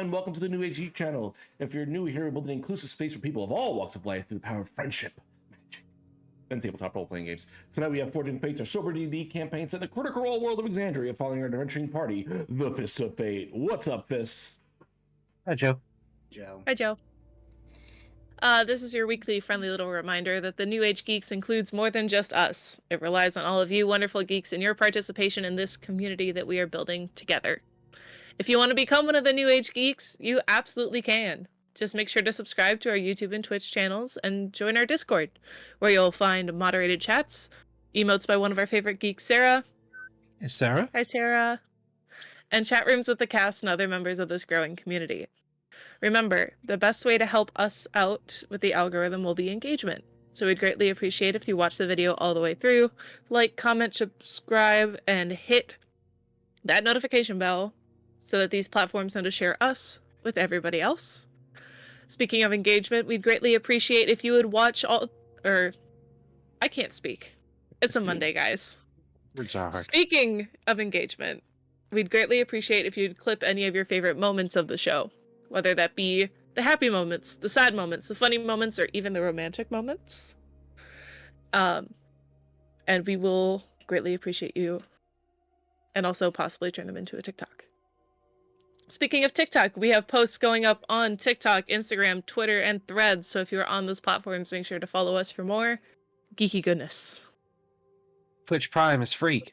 and welcome to the New Age Geek channel. If you're new here, we build an inclusive space for people of all walks of life through the power of friendship, magic, and tabletop role-playing games. Tonight we have Forging Fates, our sober D&D campaign set in the Critical Role world of Exandria, following our adventuring party, the Fists of Fate. What's up, Fists? Hi, Joe. Hi, Joe. This is your weekly friendly little reminder that the New Age Geeks includes more than just us. It relies on all of you wonderful geeks and your participation in this community that we are building together. If you want to become one of the New Age Geeks, you absolutely can. Just make sure to subscribe to our YouTube and Twitch channels and join our Discord, where you'll find moderated chats, emotes by one of our favorite geeks, Sarah. Hey, Sarah. Hi, Sarah. And chat rooms with the cast and other members of this growing community. Remember, the best way to help us out with the algorithm will be engagement. So we'd greatly appreciate if you watch the video all the way through, like, comment, subscribe, and hit that notification bell so that these platforms know to share us with everybody else. Speaking of engagement, we'd greatly appreciate if you would watch all... I can't speak. It's a Monday, guys. Words are hard. Speaking of engagement, we'd greatly appreciate if you'd clip any of your favorite moments of the show. Whether that be the happy moments, the sad moments, the funny moments, or even the romantic moments. And we will greatly appreciate you. And also possibly turn them into a TikTok. Speaking of TikTok, we have posts going up on TikTok, Instagram, Twitter, and Threads. So if you're on those platforms, make sure to follow us for more geeky goodness. Twitch Prime is free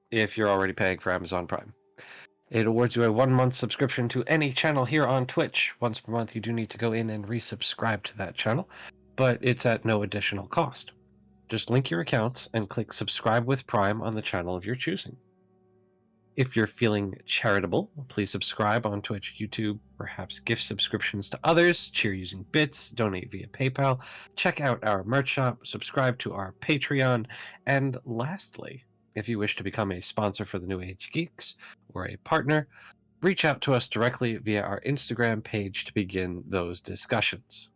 if you're already paying for Amazon Prime. It awards you a 1-month subscription to any channel here on Twitch. Once per month, you do need to go in and resubscribe to that channel, but it's at no additional cost. Just link your accounts and click subscribe with Prime on the channel of your choosing. If you're feeling charitable, please subscribe on Twitch, YouTube, perhaps gift subscriptions to others, cheer using bits, donate via PayPal, check out our merch shop, subscribe to our Patreon, and lastly, if you wish to become a sponsor for the New Age Geeks or a partner, reach out to us directly via our Instagram page to begin those discussions.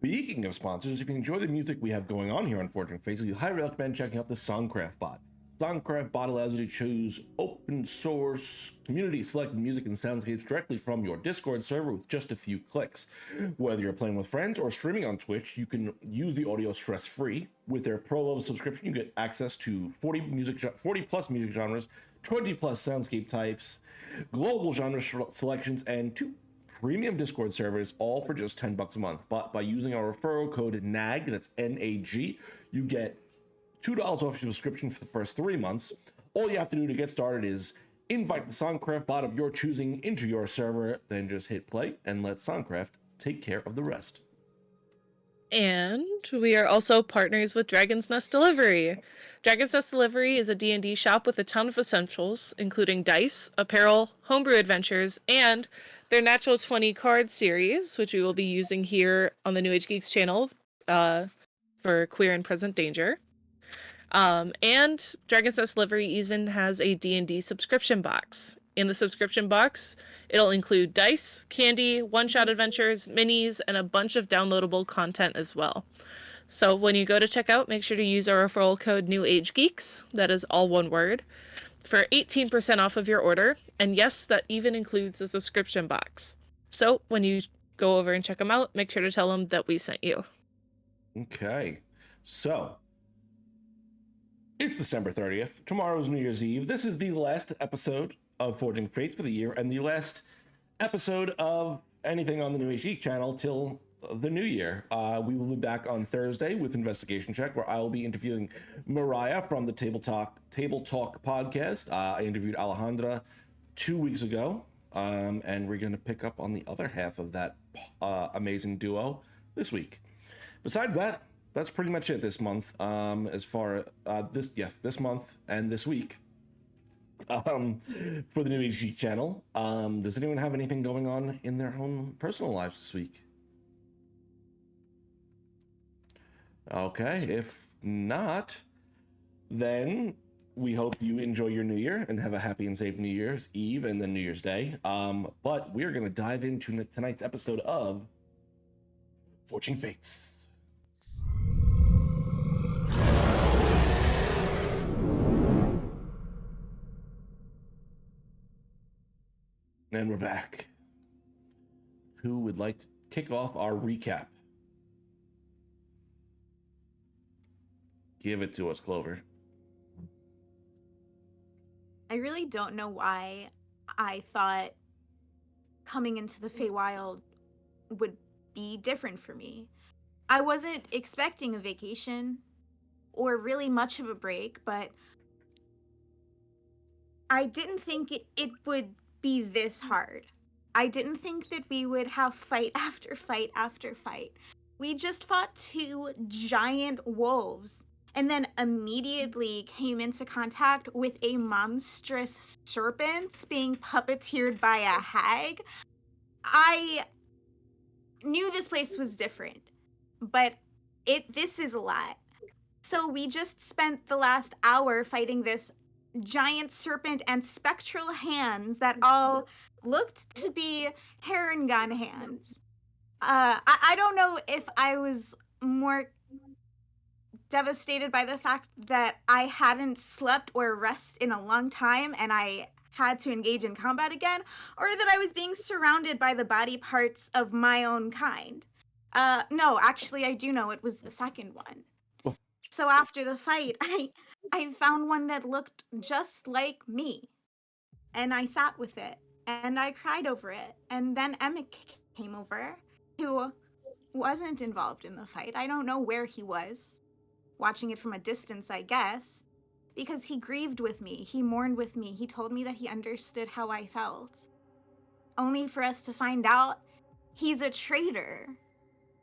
Speaking of sponsors, if you enjoy the music we have going on here on Forging Fates, we highly recommend checking out the Songcraft bot. Songcraft bot allows you to choose open source, community selected music and soundscapes directly from your Discord server with just a few clicks. Whether you're playing with friends or streaming on Twitch, you can use the audio stress-free. With their pro level subscription, you get access to 40 plus music genres, 20 plus soundscape types, global genre selections, and 2 premium Discord servers, all for just $10 a month. But by using our referral code NAG, that's NAG, you get $2 off your subscription for the first 3 months. All you have to do to get started is invite the Songcraft bot of your choosing into your server, then just hit play and let Songcraft take care of the rest. And we are also partners with Dragon's Nest Delivery. Dragon's Nest Delivery is a D&D shop with a ton of essentials, including dice, apparel, homebrew adventures, and their Natural 20 card series, which we will be using here on the New Age Geeks channel for Queer and Present Danger. And Dragon's Nest Delivery even has a D&D subscription box. In the subscription box, it'll include dice, candy, one-shot adventures, minis, and a bunch of downloadable content as well. So when you go to checkout, make sure to use our referral code NEWAGEGEEKS, that is all one word, for 18% off of your order. And yes, that even includes the subscription box. So when you go over and check them out, make sure to tell them that we sent you. Okay, so it's December 30th. Tomorrow's New Year's Eve. This is the last episode of Forging Fates for the year and the last episode of anything on the New Age Geek channel till the new year. We will be back on Thursday with Investigation Check, where I will be interviewing Mariah from the Table Talk podcast. I interviewed Alejandra 2 weeks ago, and we're going to pick up on the other half of that amazing duo this week. Besides that, that's pretty much it this month. As far this month and this week for the New Age Geek channel. Does anyone have anything going on in their own personal lives this week? Okay, if not, then we hope you enjoy your New Year and have a happy and safe New Year's Eve and then New Year's Day. But we're gonna dive into tonight's episode of Forging Fates. And we're back. Who would like to kick off our recap? Give it to us, Clover. I really don't know why I thought coming into the Feywild would be different for me. I wasn't expecting a vacation or really much of a break, but I didn't think it would be this hard. I didn't think that we would have fight after fight after fight. We just fought 2 giant wolves and then immediately came into contact with a monstrous serpent being puppeteered by a hag. I knew this place was different, but this is a lot. So we just spent the last hour fighting this giant serpent and spectral hands that all looked to be heron gun hands. I don't know if I was more devastated by the fact that I hadn't slept or rest in a long time and I had to engage in combat again, or that I was being surrounded by the body parts of my own kind. No, actually, I do know it was the second one. Oh. So after the fight, I found one that looked just like me, and I sat with it, and I cried over it. And then Emmett came over, who wasn't involved in the fight. I don't know where he was, watching it from a distance, I guess, because he grieved with me, he mourned with me, he told me that he understood how I felt. Only for us to find out he's a traitor.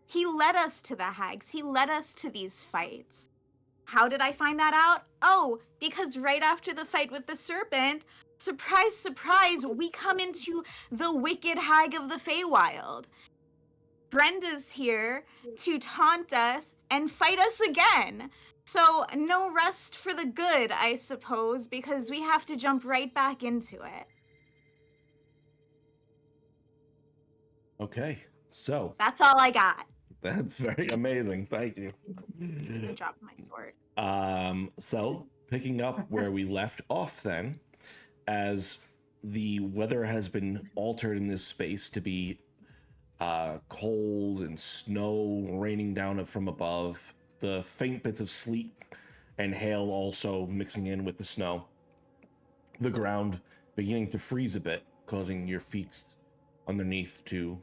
He led us to the hags, he led us to these fights. How did I find that out? Oh, because right after the fight with the serpent, surprise, surprise, we come into the wicked hag of the Feywild. Brenda's here to taunt us and fight us again. So no rest for the good, I suppose, because we have to jump right back into it. Okay, so That's all I got. that's very amazing. Thank you. I dropped my sword. So picking up where we left off then, as the weather has been altered in this space to be cold and snow raining down from above, the faint bits of sleet and hail also mixing in with the snow, the ground beginning to freeze a bit, causing your feet underneath to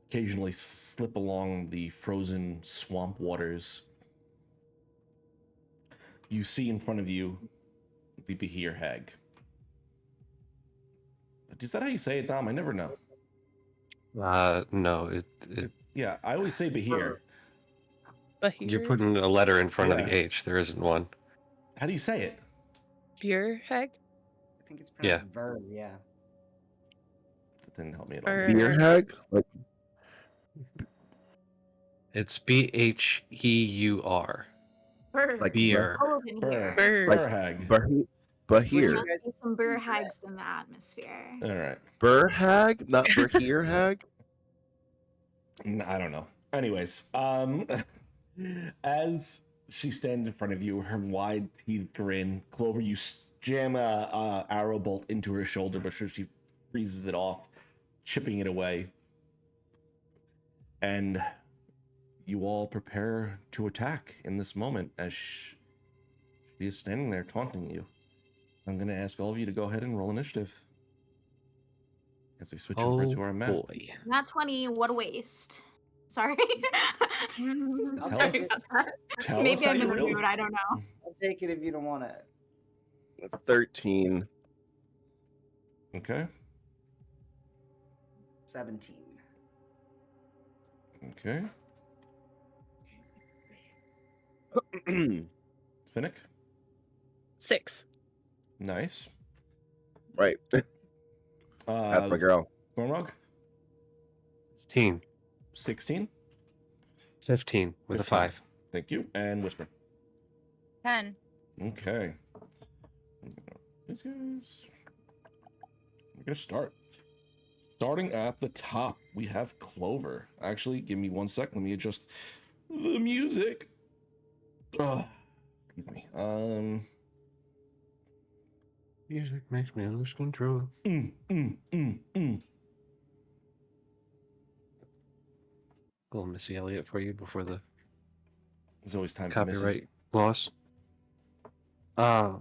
occasionally slip along the frozen swamp waters. You see in front of you the Bheur hag. Is that how you say it, Dom? I never know. No, Yeah, I always say Bheur. But you're putting a letter in front of Yeah. the H. There isn't one. How do you say it? Beer hag? I think it's pronounced Bheur, yeah. That didn't help me at all. Or- Beer hag? Like, It's Bheur. Like Beer. Bheur. Bheur. Bheur hag. Bahir. Must be some Bheur hags in the atmosphere. All right. Bur hag? Not Bahir hag? I don't know. Anyways, as she stands in front of you, her wide teeth grin, Clover, you jam a arrow bolt into her shoulder, but she freezes it off, chipping it away. And you all prepare to attack in this moment as she is standing there taunting you. I'm going to ask all of you to go ahead and roll initiative as we switch over to our map. Boy. Not 20, what a waste. Sorry. Tell Sorry us- about that. Tell Maybe us how I'm you in a rolled. mood, I don't know. I'll take it if you don't want it. 13. Okay. 17. Okay. Finnick. 6. Nice. Right. That's my girl. Gormrog. 16. 16. 15 with 15. a 5. Thank you. And Whisper. 10. Okay. These guys. We're gonna start. Starting at the top, we have Clover. Actually, give me 1 sec. Let me adjust the music. Excuse me. Music makes me lose control. Little Missy Elliott for you before the There's always time for Missy. copyright loss. All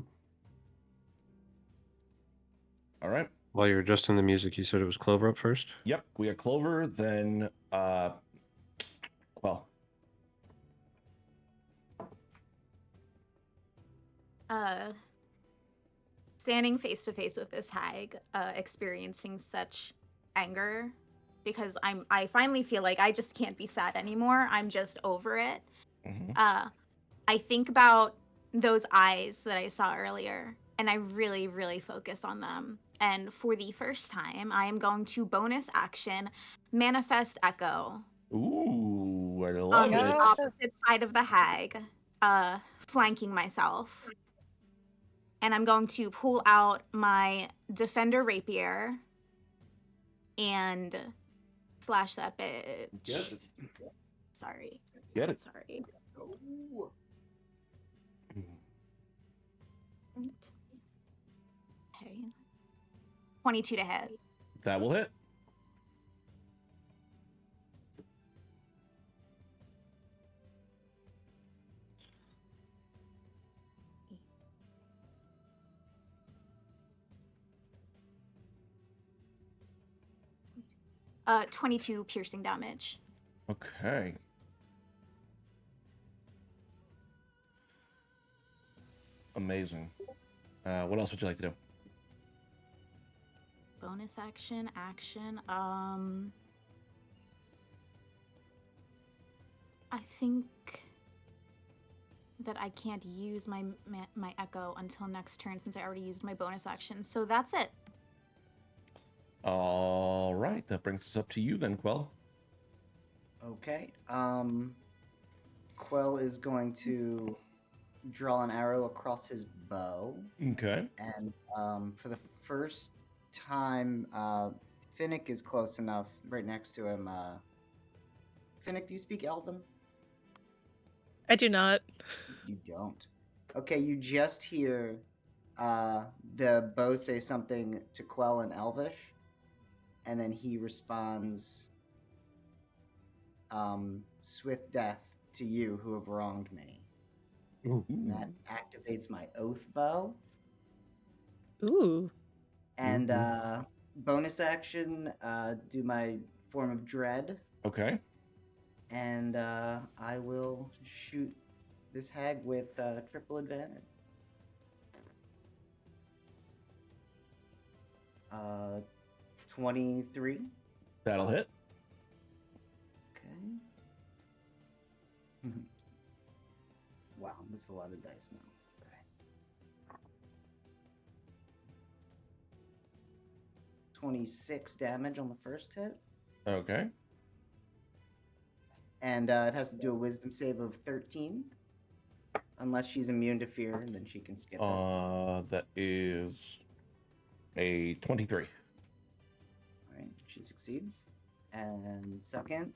right. While you're adjusting the music, you said it was Clover up first? Yep, we got Clover, then well. Standing face to face with this hag, experiencing such anger, because I finally feel like I just can't be sad anymore. I'm just over it. Mhm. I think about those eyes that I saw earlier, and I really, really focus on them. And for the first time, I am going to bonus action manifest echo Ooh, I on love the it. opposite side of the hag, flanking myself. And I'm going to pull out my defender rapier and slash that bitch. Get it. Sorry. Get it. Sorry. Oh. Okay. 22 to hit. That will hit. Uh, 22 piercing damage. Okay. Amazing. What else would you like to do? Bonus action. I think that I can't use my echo until next turn since I already used my bonus action. So that's it. All right, that brings us up to you then, Quell. Okay. Quell is going to draw an arrow across his bow, Okay. and for the first time, Finnick is close enough, right next to him. Finnick, do you speak Elven? I do not. You don't. Okay, you just hear the bow say something to Quell in Elvish, and then he responds, "Swift death to you who have wronged me." Ooh. And that activates my oath bow. Ooh. And bonus action, do my form of dread, Okay. and I will shoot this hag with triple advantage. 23. That'll hit. Okay. Wow, this is a lot of dice now. Okay. 26 damage on the first hit. Okay. And it has to do a wisdom save of 13. Unless she's immune to fear, and then she can skip it. That is a 23. Alright, she succeeds. And second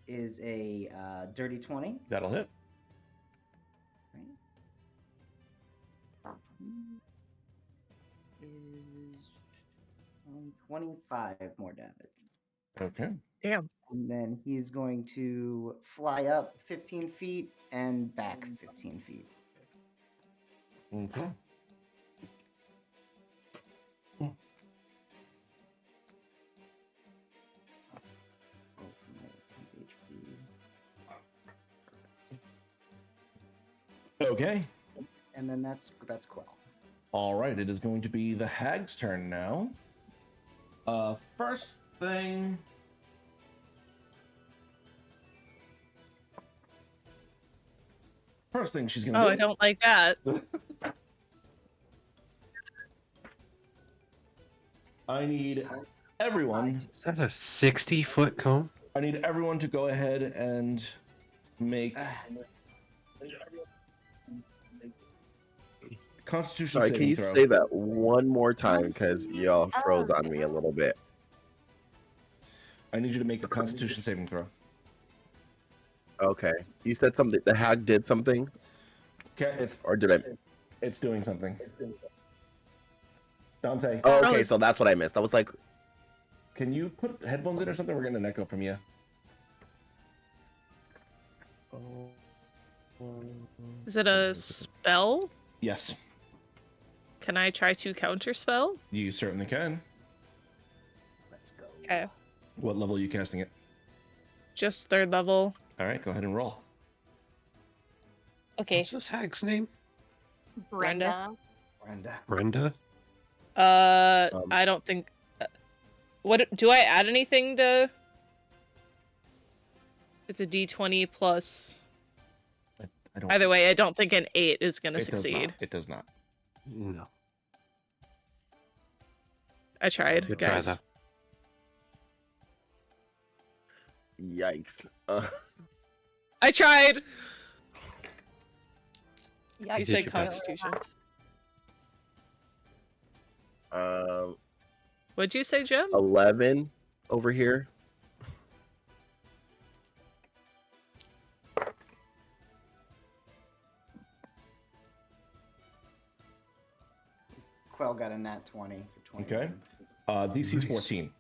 is a dirty 20. That'll hit. Is 25 more damage. Okay. Damn. And then he's going to fly up 15 feet and back 15 feet. Okay. Okay. And then that's Quell. All right, it is going to be the hag's turn now. First thing. First thing she's gonna do. Oh, I don't like that. I need everyone. Is that a 60-foot cone? I need everyone to go ahead and make Constitution Sorry, saving can you throw. say that one more time? Because y'all froze on me a little bit. I need you to make a Constitution saving throw. Okay. You said something. The hag did something? Okay, Or did I? it's doing something. Dante, Oh, Oh, okay, it's- so that's what I missed. I was like, can you put headphones in or something? We're getting an echo from you. Is it a spell? Yes, Can I try to counter spell? you certainly can. Let's go. Okay. What level are you casting it? Just 3rd level. All right, go ahead and roll. Okay. What's this hag's name? Brenda. Brenda. Brenda? I don't think. What do I add anything to? It's a D20 plus. I don't. Either way, I don't think an 8 is gonna It does succeed. not. It does not. No. I tried, Good try, guys. though. yikes. I tried. Yeah, You did said your best. Constitution. What'd you say, Jim? 11 over here. Quell got a nat 20 for 20. Okay. DC's Nice. 14.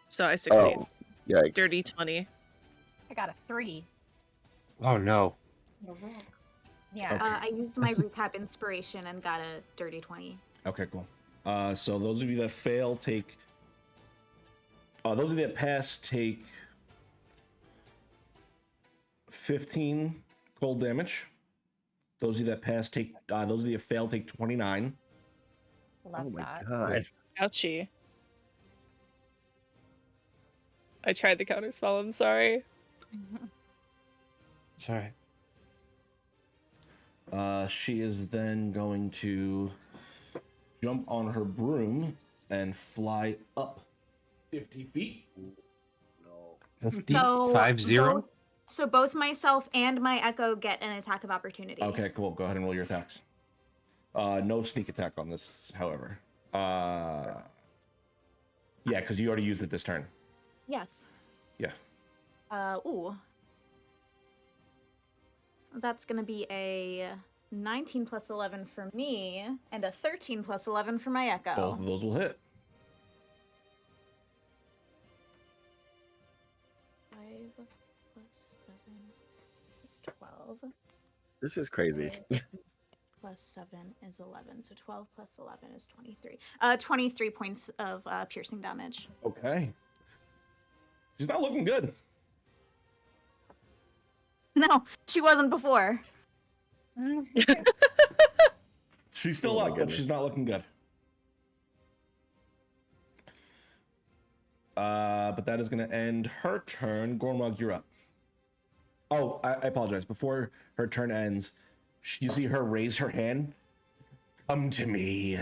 So I succeed. Oh, yikes. Dirty 20. I got a 3. Oh no. Yeah. Okay. I used my recap inspiration and got a dirty 20. Okay, cool. So those of you that fail take. Those of you that pass take 15 cold damage. Those of you that pass take. Those of you that fail take 29. Love that. God. Ouchie. I tried the counter spell, I'm sorry. It's alright. She is then going to jump on her broom and fly up 50 feet. No. 50? So 50? So both myself and my echo get an attack of opportunity. Okay, cool. Go ahead and roll your attacks. No sneak attack on this, however. Yeah, because you already used it this turn. Yes. Yeah. Ooh. That's gonna be a 19 plus 11 for me, and a 13 plus 11 for my echo. Both of those will hit. 5 plus 7 is 12. This is crazy. 5 plus 7 is 11. So 12 plus 11 is 23. 23 points of piercing damage. Okay. She's not looking good. No, she wasn't before. She's still Oh my up, but goodness. she's not looking good. But that is going to end her turn. Gormog, you're up. Oh, I apologize. Before her turn ends, you see her raise her hand. Come to me.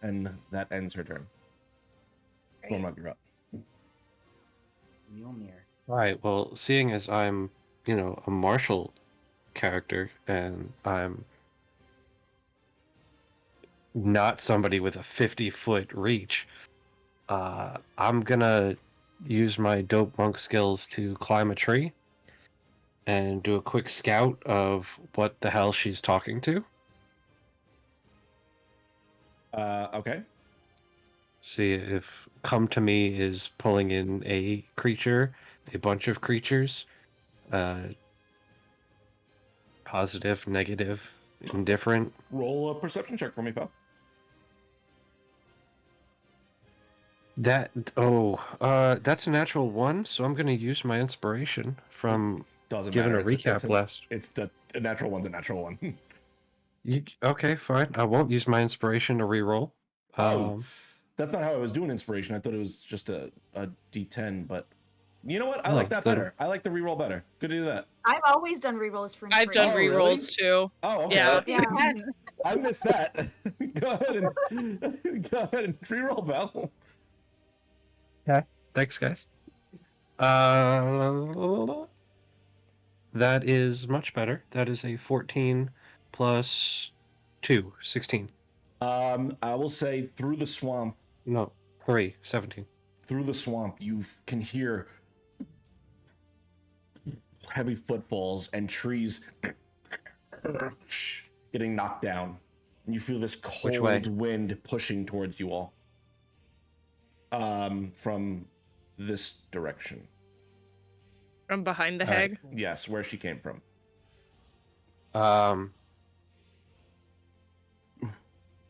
And that ends her turn. Great. Gormog, you're up. Mjolnir. Right, well, seeing as I'm, a martial character and I'm not somebody with a 50-foot reach, I'm gonna use my dope monk skills to climb a tree and do a quick scout of what the hell she's talking to. Okay. See if come to me is pulling in a creature, a bunch of creatures, positive, negative, indifferent. Roll a perception check for me, pal. That's a natural 1, so I'm gonna use my inspiration from Doesn't giving matter. a recap blast. It's a natural one's a natural one. Okay, fine. I won't use my inspiration to reroll. Oh, that's not how I was doing inspiration. I thought it was just a D10, but you know what? I Oh, like that good. better. I like the reroll better. Good to do that. I've always done rerolls for I've done Oh, really? rerolls too. Oh, okay. Yeah. Yeah. I missed that. Go ahead and reroll, Val. Thanks, guys. That is much better. That is a 14 plus 2, 16. I will say through the swamp, No, 3, 17. you can hear heavy footfalls and trees getting knocked down. And you feel this Which way? cold wind pushing towards you all. From this direction. From behind the All right. hag. Yes, where she came from.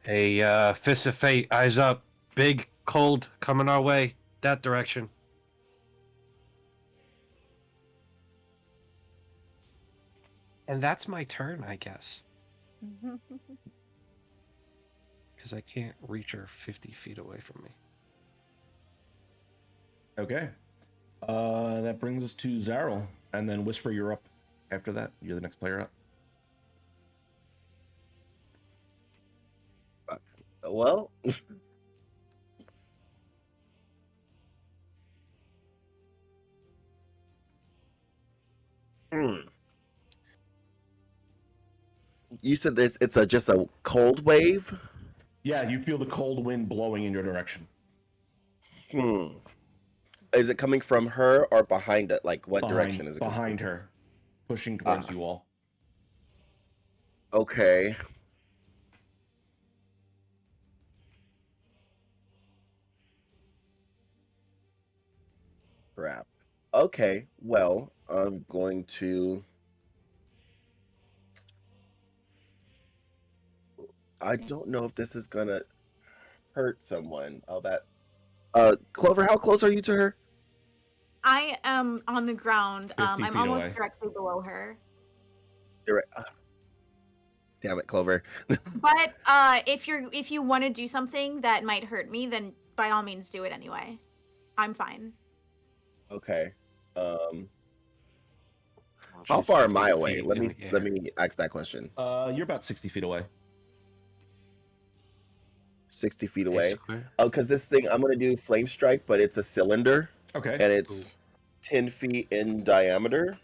A fist of fate, eyes up, big, cold, coming our way, that direction. And that's my turn, I guess, because I can't reach her 50 feet away from me. Okay. That brings us to Zarel, and then Whisper, you're up after that. You're the next player up. Well, you said this. It's just a cold wave. Yeah, you feel the cold wind blowing in your direction. Is it coming from her or behind it? Like, what direction is it? Behind her, pushing towards you all. Okay. Crap. Okay. Well, I'm going to. I don't know if this is gonna hurt someone. Oh, that. Clover, how close are you to her? I am on the ground. 50 I'm feet almost away. directly below her. You're right. Damn it, Clover. But if you want to do something that might hurt me, then by all means do it anyway. I'm fine. Okay. How She's far 50 am I away? feet Let in me the let air. me ask that question. You're about 60 feet away. 60 feet A away. square? Oh, because this thing, I'm gonna do flame strike, but it's a cylinder Okay. and it's 10 feet in diameter,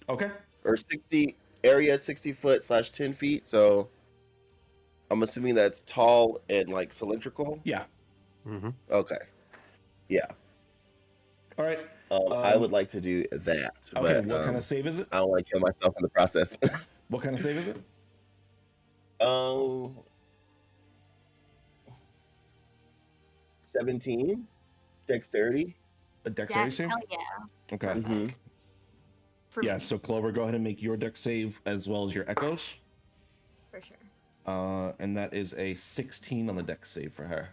Okay. or 60 area, 60 foot / 10 feet. So I'm assuming that's tall and like cylindrical. Yeah. Mm-hmm. Okay. Yeah. All right. I would like to do that, Okay. but What kind of save is it? I don't want to kill myself in the process. What kind of save is it? 17 dexterity. A dexterity save? Hell yeah. Okay. Mm-hmm. For Yeah. me, So Clover, go ahead and make your dex save as well as your echoes. for sure. And that is a 16 on the dex save for her.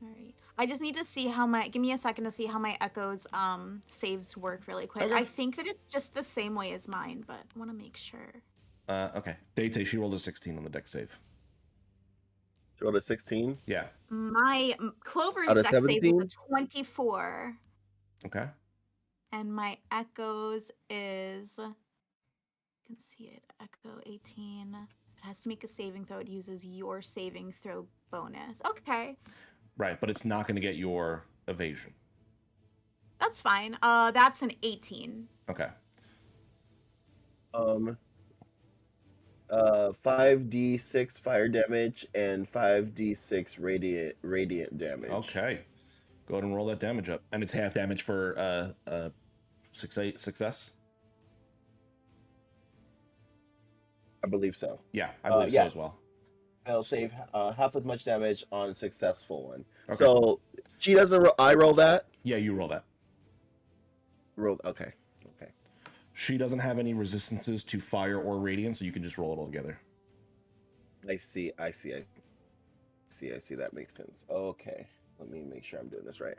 All right. I just need to see how my. Give me a second to see how my echoes saves work really quick. Okay. I think that it's just the same way as mine, but I want to make sure. Okay. Date, she rolled a 16 on the dex save. Roll a 16. Yeah. My Clover's Out of dex save is 17? a 24, Okay. and my echoes is. You can see it. Echo 18. It has to make a saving throw. It uses your saving throw bonus. Okay. Right, but it's not going to get your evasion. That's fine. That's an 18. Okay. 5d6 fire damage and 5d6 radiant damage. Okay. Go ahead and roll that damage up. And it's half damage for success? I believe so. Yeah, I believe yeah. so as well. I'll save half as much damage on a successful one. Okay. So she doesn't. I roll that. Yeah, you roll that. Roll. Okay. Okay. She doesn't have any resistances to fire or radiant, so you can just roll it all together. I see. That makes sense. Okay. Let me make sure I'm doing this right.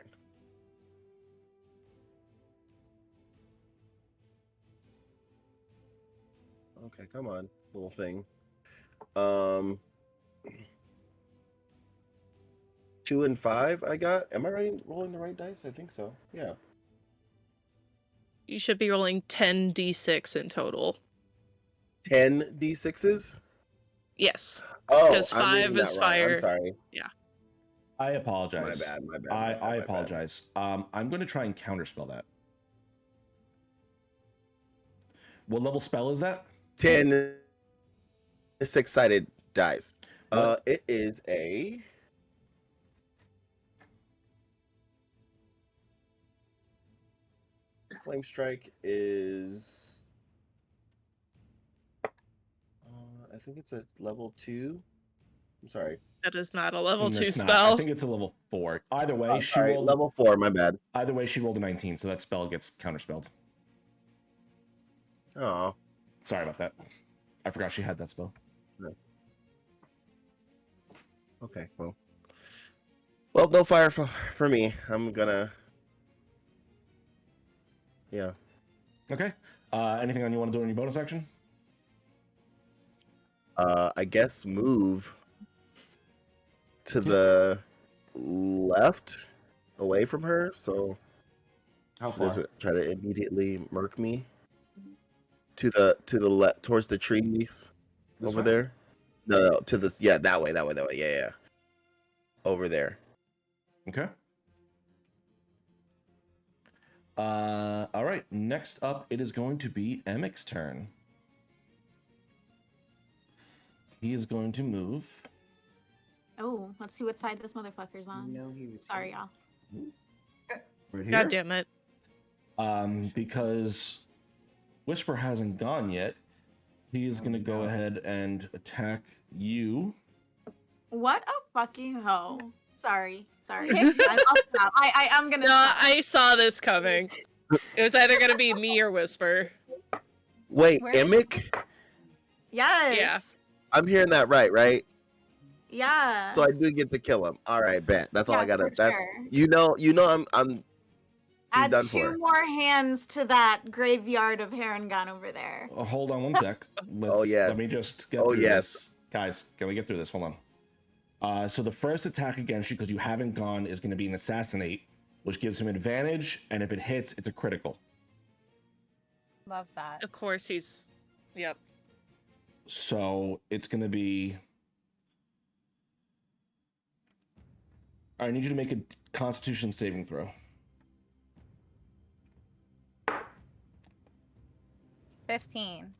Okay, come on, little thing. 2 and 5 I got. Am I rolling the right dice? I think so. Yeah. You should be rolling 10d6 in total. 10 d6s? Yes. Oh, Because I'm reading 5 that is wrong. fire. I'm sorry. I apologize. My bad. I apologize. I'm going to try and counterspell that. What level spell is that? 10 6-sided dice. What? It is a Flame Strike is I think it's a level 2. I'm sorry. That is not a level 2 It's not. spell. I think it's a level 4. Either way, Oh, she sorry, rolled level 4. My bad. Either way, she rolled a 19, so that spell gets counterspelled. Oh. Sorry about that. I forgot she had that spell. Okay. Well, no fire for me. I'm gonna. Yeah. Okay. Anything on you want to do in your bonus action? I guess move to the left, away from her, so How she far? doesn't try to immediately murk me. To the left, towards the trees This over way? there. No, to this. Yeah, that way. Yeah. Over there. Okay. All right. Next up, it is going to be Emic's turn. He is going to move. Oh, let's see what side this motherfucker's on. No, he was. Sorry, y'all. Right here. God damn it. Because Whisper hasn't gone yet, he is going to go ahead and attack you. What a fucking hoe. Sorry. I'll stop. I'm gonna No, stop. I saw this coming. It was either gonna be me or Whisper. Wait, Where is- Emic? Yes. I'm hearing that right? Yeah. So I do get to kill him. All right, bet. That's all I Yeah, gotta. for That sure. you know, I'm. Add done 2 for. more hands to that graveyard of Harengon over there. Hold on one sec. Oh, yes. Let me just get Oh, through yes. this. Guys, can we get through this? Hold on. So the first attack against you, because you haven't gone, is going to be an assassinate, which gives him advantage, and if it hits, it's a critical. Love that. Of course he's... Yep. So it's going to be... I need you to make a Constitution saving throw. 15.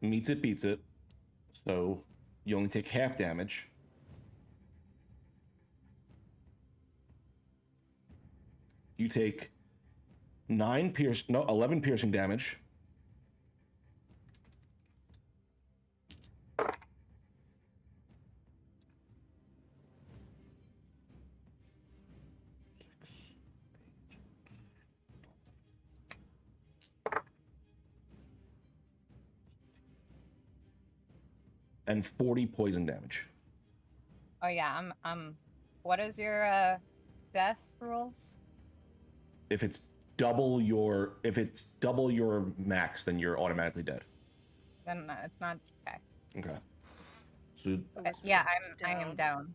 Meets it, beats it. So you only take half damage. You take 11 piercing damage. And 40 poison damage. Oh yeah, what is your death rules? If it's double your max, then you're automatically dead. Then it's not okay. Okay. So Yeah, I am down.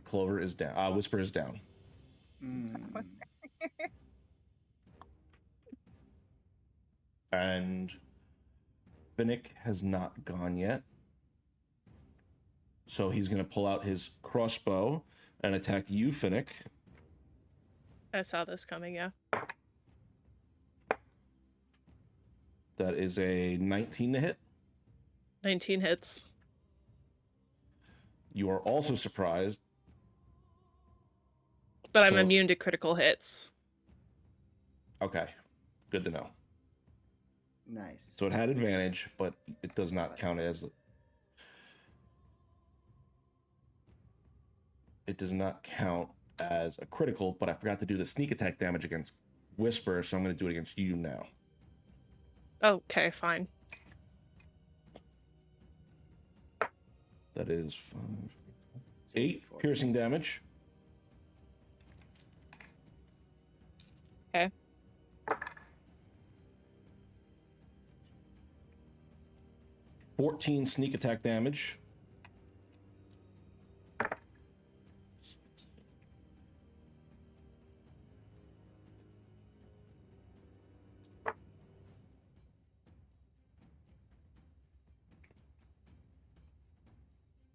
Clover is down. Whisper is down. And Finnick has not gone yet. So he's going to pull out his crossbow and attack you, Finnick. I saw this coming, yeah. That is a 19 to hit. 19 hits. You are also surprised. But I'm So- immune to critical hits. Okay. Good to know. Nice. So it had advantage, but it does not count as... It does not count as a critical, but I forgot to do the sneak attack damage against Whisper, so I'm going to do it against you now. Okay, fine. That is 8 piercing damage. Okay. $14 sneak attack damage.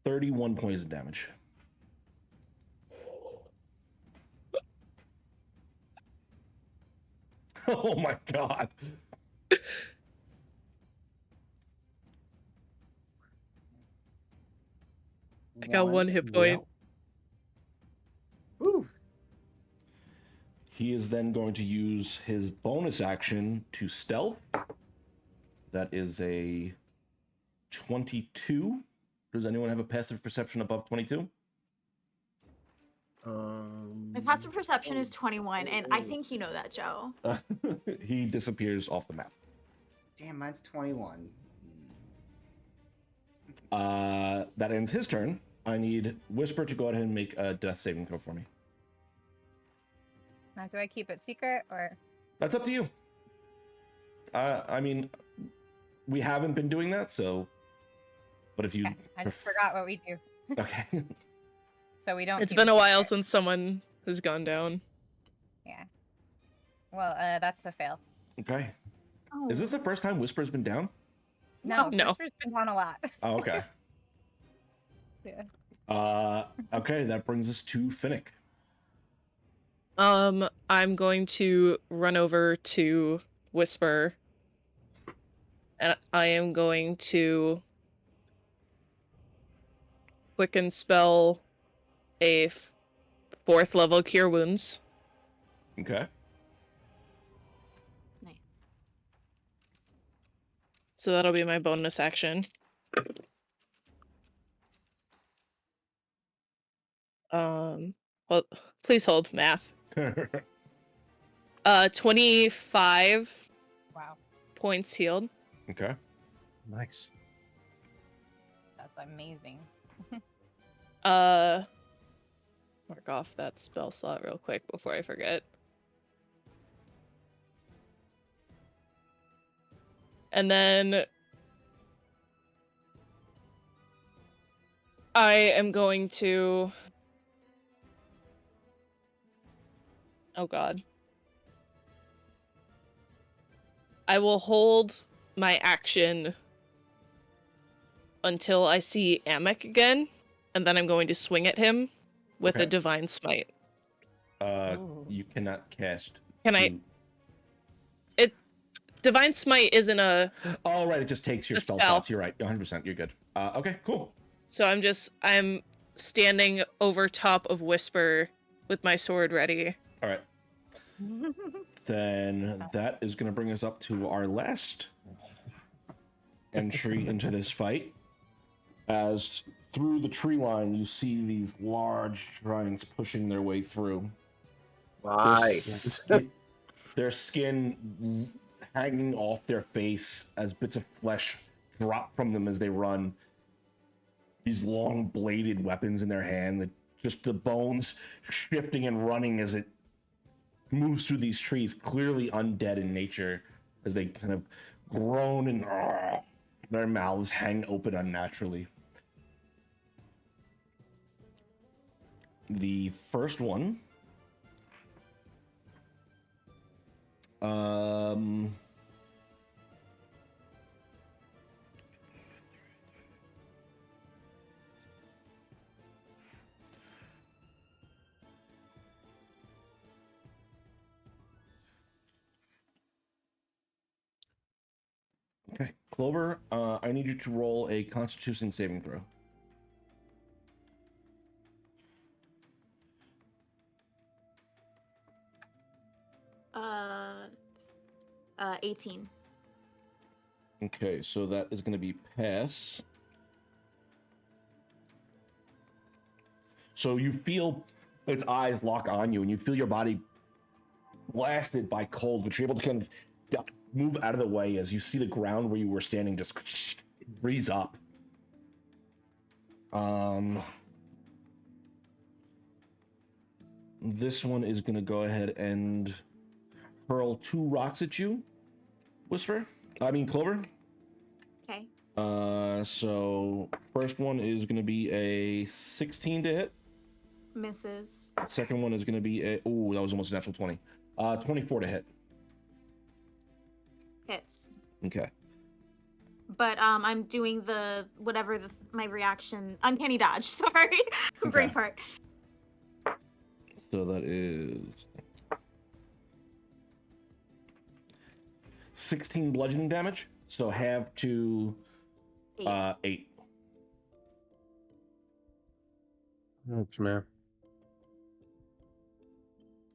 $31 poison damage. Oh my god. I got 1 hit point. Woo. He is then going to use his bonus action to stealth. That is a 22. Does anyone have a passive perception above 22? My passive perception is 21, and I think you know that, Joe. He disappears off the map. Damn, mine's 21. That ends his turn. I need Whisper to go ahead and make a death saving throw for me. Now, do I keep it secret or? That's up to you. I mean, we haven't been doing that, so. But if you. Okay, I just forgot what we do. Okay. So we don't. It's keep been it a while secret. since someone has gone down. Yeah. Well, that's a fail. Okay. Oh. Is this the first time Whisper's been down? No, No. Whisper's been down a lot. Oh, okay. Yeah. Okay, that brings us to Finnick. I'm going to run over to Whisper, and I am going to quicken spell a 4th level Cure Wounds. Okay. Nice. So that'll be my bonus action. Well, please hold math. 25 Wow, points healed. Okay. Nice. that's amazing. Mark off that spell slot real quick before I forget. And then I am going to... Oh god. I will hold my action until I see Amek again, and then I'm going to swing at him with a Okay. Divine Smite. Ooh. You cannot cast. Can I... Divine Smite isn't a... Oh, right. It just takes your A spell spell. slots. You're right. 100%. You're good. Okay, cool. So I'm standing over top of Whisper with my sword ready. All right. Then that is going to bring us up to our last entry into this fight. As through the tree line, you see these large giants pushing their way through. Why? Their skin hanging off their face as bits of flesh drop from them as they run. These long bladed weapons in their hand, just the bones shifting and running as it moves through these trees, clearly undead in nature, as they kind of groan and their mouths hang open unnaturally. The first one okay, Clover, I need you to roll a Constitution saving throw. Uh, 18. Okay, so that is going to be pass. So you feel its eyes lock on you, and you feel your body blasted by cold, but you're able to kind of move out of the way as you see the ground where you were standing just freeze up. This one is going to go ahead and hurl 2 rocks at you, Clover. Okay. So first one is going to be a 16 to hit. Misses. Second one is going to be a... Ooh, that was almost a natural 20. 24 to hit. Hits. Okay. But I'm doing my reaction, uncanny dodge. Sorry, brain fart. So that is 16 bludgeoning damage. So half to 8. Oops, man.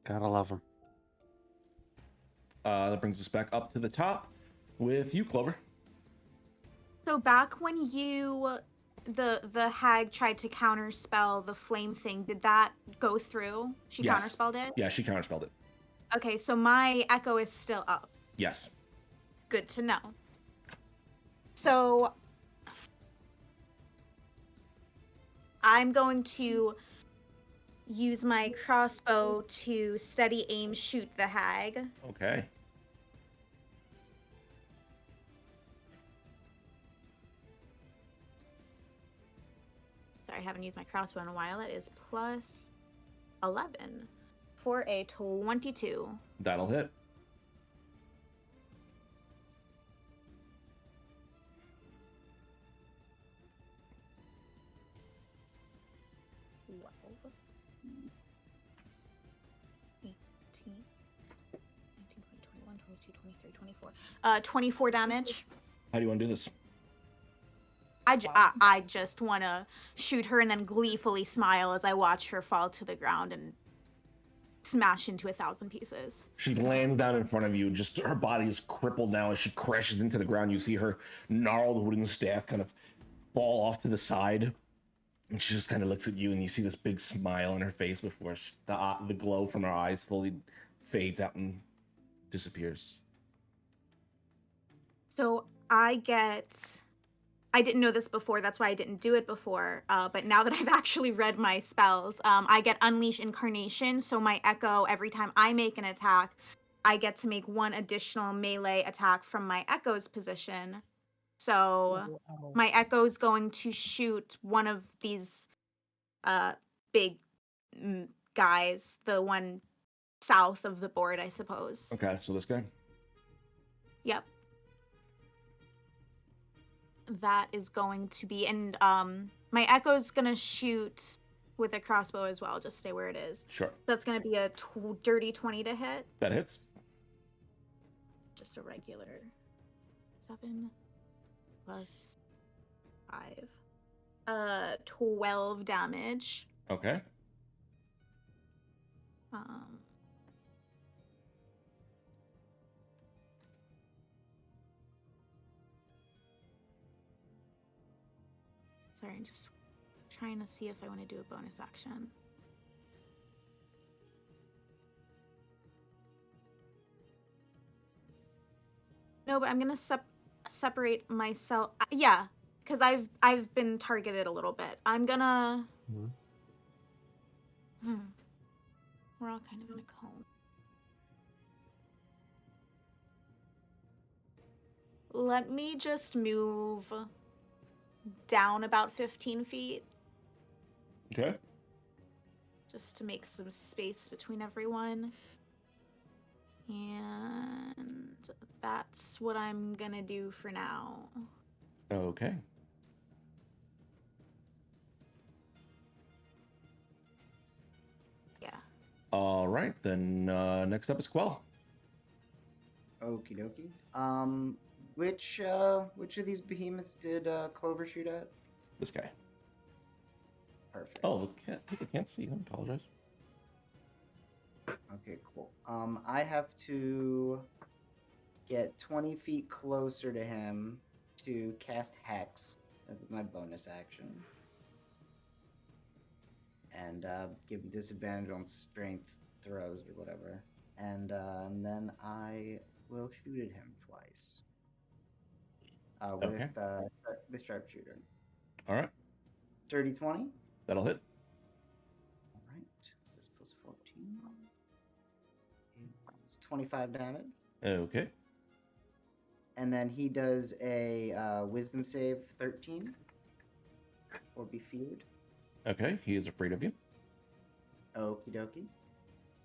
Gotta love them. That brings us back up to the top with you, Clover. So back when the hag tried to counterspell the flame thing, did that go through? She Yes. counterspelled it? Yeah, she counterspelled it. Okay, so my echo is still up. Yes. Good to know. So I'm going to use my crossbow to steady aim shoot the hag. Okay. Sorry, I haven't used my crossbow in a while. It is plus 11 for a 22. That'll hit. Uh, 24 damage. How do you want to do this? I just want to shoot her and then gleefully smile as I watch her fall to the ground and smash into 1,000 pieces. She lands down in front of you. Just her body is crippled now as she crashes into the ground. You see her gnarled wooden staff kind of fall off to the side. And she just kind of looks at you, and you see this big smile on her face before the glow from her eyes slowly fades out and disappears. So I didn't know this before, that's why I didn't do it before, but now that I've actually read my spells, I get Unleash Incarnation, so my Echo, every time I make an attack, I get to make one additional melee attack from my Echo's position. So my Echo's going to shoot one of these big guys, the one south of the board, I suppose. Okay, so this guy? Yep. That is going to be, and my Echo's gonna shoot with a crossbow as well. Just stay where it is. Sure. That's gonna be a dirty 20 to hit. That hits. Just a regular 7 plus 5. 12 damage. Okay. Sorry, I'm just trying to see if I want to do a bonus action. No, but I'm gonna separate myself. Yeah, because I've been targeted a little bit. I'm gonna. We're all kind of in a cone. Let me just move down about 15 feet. Okay. Just to make some space between everyone. And that's what I'm gonna do for now. Okay. Yeah. All right, then next up is Quell. Okie dokie. Which of these behemoths did Clover shoot at? This guy. Perfect. Oh, people can't see. I apologize. Okay, cool. I have to get 20 feet closer to him to cast Hex. That's my bonus action. And give him disadvantage on strength throws or whatever. And then I will shoot at him twice. With the sharpshooter. All right. Dirty 20. That'll hit. All right. This plus 14. It's 25 damage. Okay. And then he does a wisdom save 13. Or be feared. Okay, he is afraid of you. Okie dokie.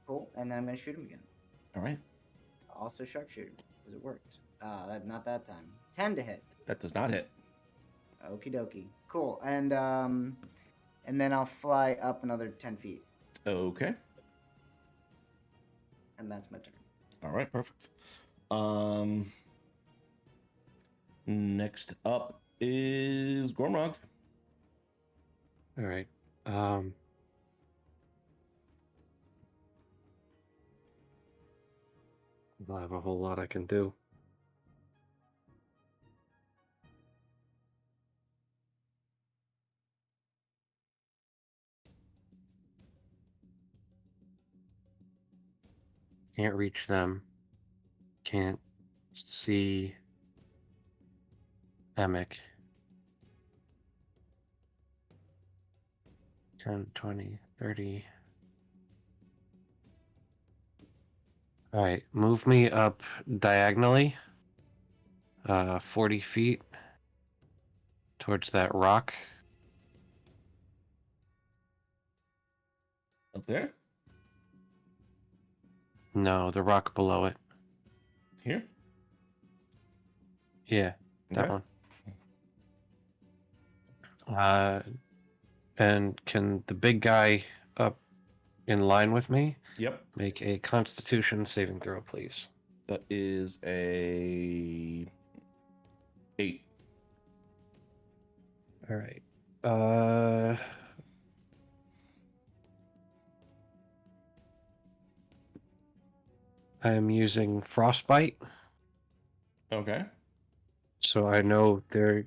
Cool. And then I'm going to shoot him again. All right. Also sharpshooter, because it worked. Not that time. 10 to hit. That does not hit. Okie dokie. Cool. And then I'll fly up another 10 feet. Okay. And that's my turn. All right, perfect. Next up is Gormrog. All right. Don't have a whole lot I can do. Can't reach them. Can't see Emic. 10, 20, 30. All right, move me up diagonally, 40 feet towards that rock. Up there? No, the rock below it. Here? Yeah, that Okay. one. And can the big guy up in line with me Yep. make a Constitution saving throw, please? That is a 8. All right. I am using Frostbite, Okay. so I know they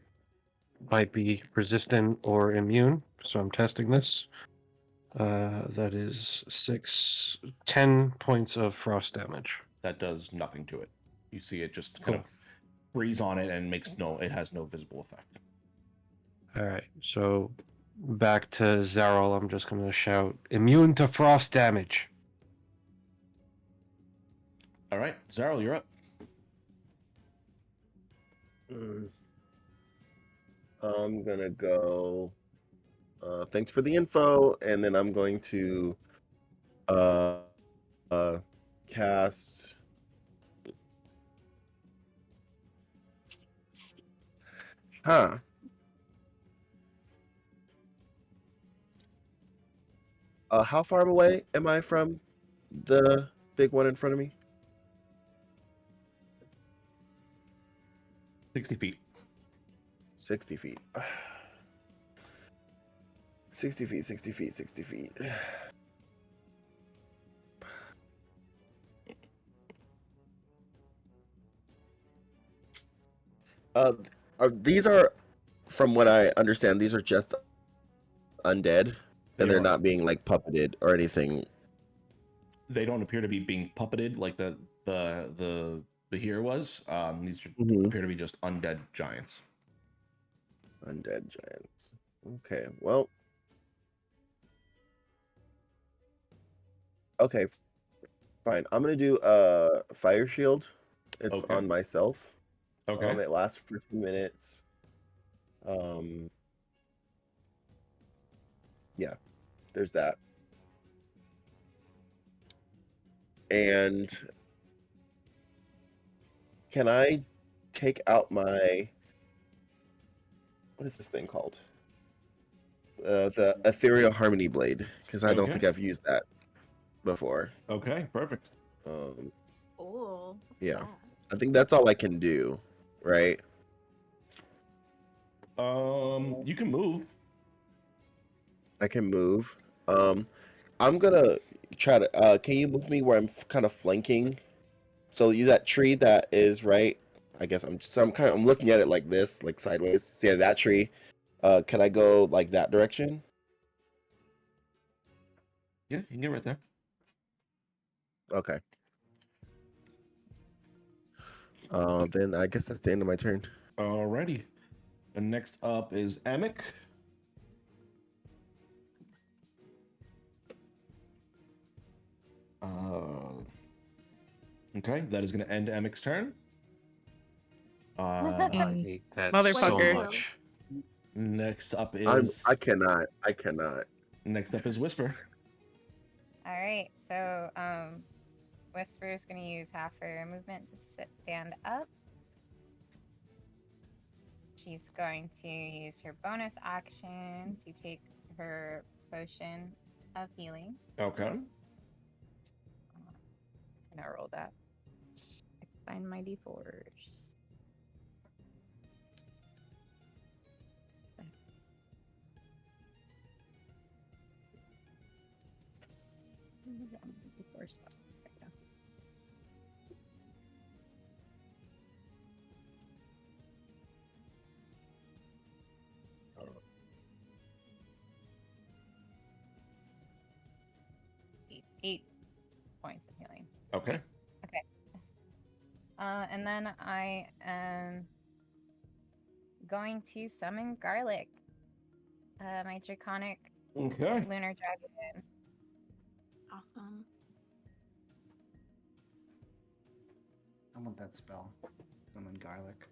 might be resistant or immune, so I'm testing this. That is 10 points of frost damage. That does nothing to it. You see it just kind of freeze on it and it has no visible effect. All right, so back to Zarel, I'm just going to shout, immune to frost damage. All right, Zarel, you're up. I'm gonna go. Thanks for the info, and then I'm going to cast. Huh. How far away am I from the big one in front of me? 60 feet. 60 feet. 60 feet, 60 feet, 60 feet. These are, from what I understand, these are just undead, and they're not being like puppeted or anything. They don't appear to be being puppeted like the Bheur was. These appear to be just undead giants. Undead giants. Okay, well. Okay, fine. I'm gonna do a fire shield. It's Okay. on myself. Okay. It lasts for 2 minutes. Yeah, there's that. And can I take out my, what is this thing called? The Ethereal Harmony Blade, because I don't Okay. think I've used that before. Okay, perfect. Oh. Yeah. I think that's all I can do, right? You can move. I can move. I'm gonna try to. Can you move me where I'm kind of flanking? So you that tree that is right. I guess I'm looking at it like this, like sideways. So yeah, that tree. Can I go like that direction? Yeah, you can get right there. Okay. Then I guess that's the end of my turn. Alrighty. And next up is Emic. Okay, that is going to end Emic's turn. I hate that Motherfucker. so much. Next up I cannot. Next up is Whisper. All right, so Whisper's gonna use half her movement to stand up. She's going to use her bonus action to take her potion of healing. Okay. I'm gonna roll that. Find my d4s. D4 stuff. There we go. Eight. points of healing. Okay. And then I am going to summon Garlic, my draconic Okay. lunar dragon. Awesome. I want that spell. Summon garlic.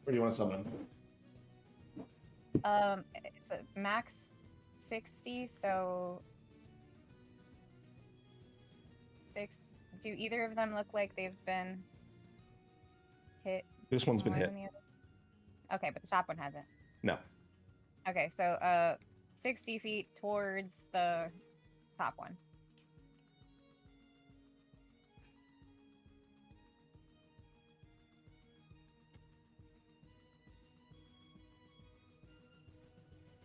What do you want to summon? It's a max 60, so do either of them look like they've been hit? This one's been more hit. than the other? Okay, but the top one hasn't. No. Okay, so 60 feet towards the top one.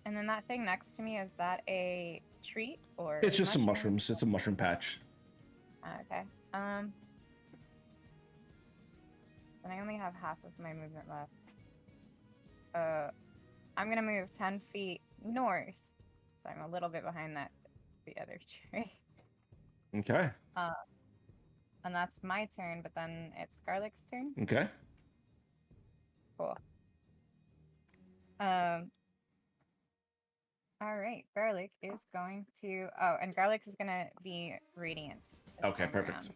And then that thing next to me, is that a treat or? It's just some mushroom? mushrooms. It's a mushroom patch. Okay. Then I only have half of my movement left. I'm gonna move 10 feet north, so I'm a little bit behind the other tree. Okay. And that's my turn, but then it's Garlic's turn. Okay. Cool. All right, Garlic is going to. Oh, and Garlic is gonna be radiant. this Okay, time perfect.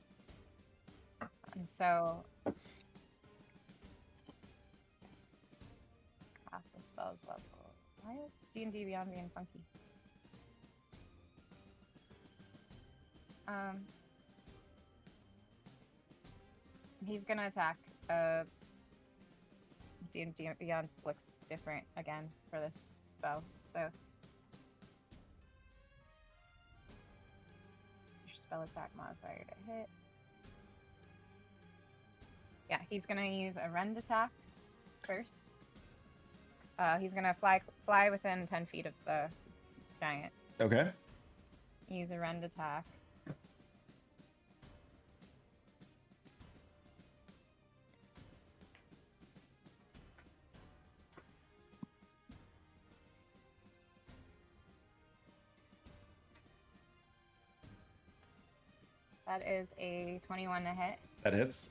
around. And so half the spells level. Why is D&D Beyond being funky? He's gonna attack. D&D Beyond looks different again for this spell, so your spell attack modifier to hit. Yeah, he's gonna use a rend attack first. He's gonna fly within 10 feet of the giant. Okay. Use a rend attack. That is a 21 to hit. That hits.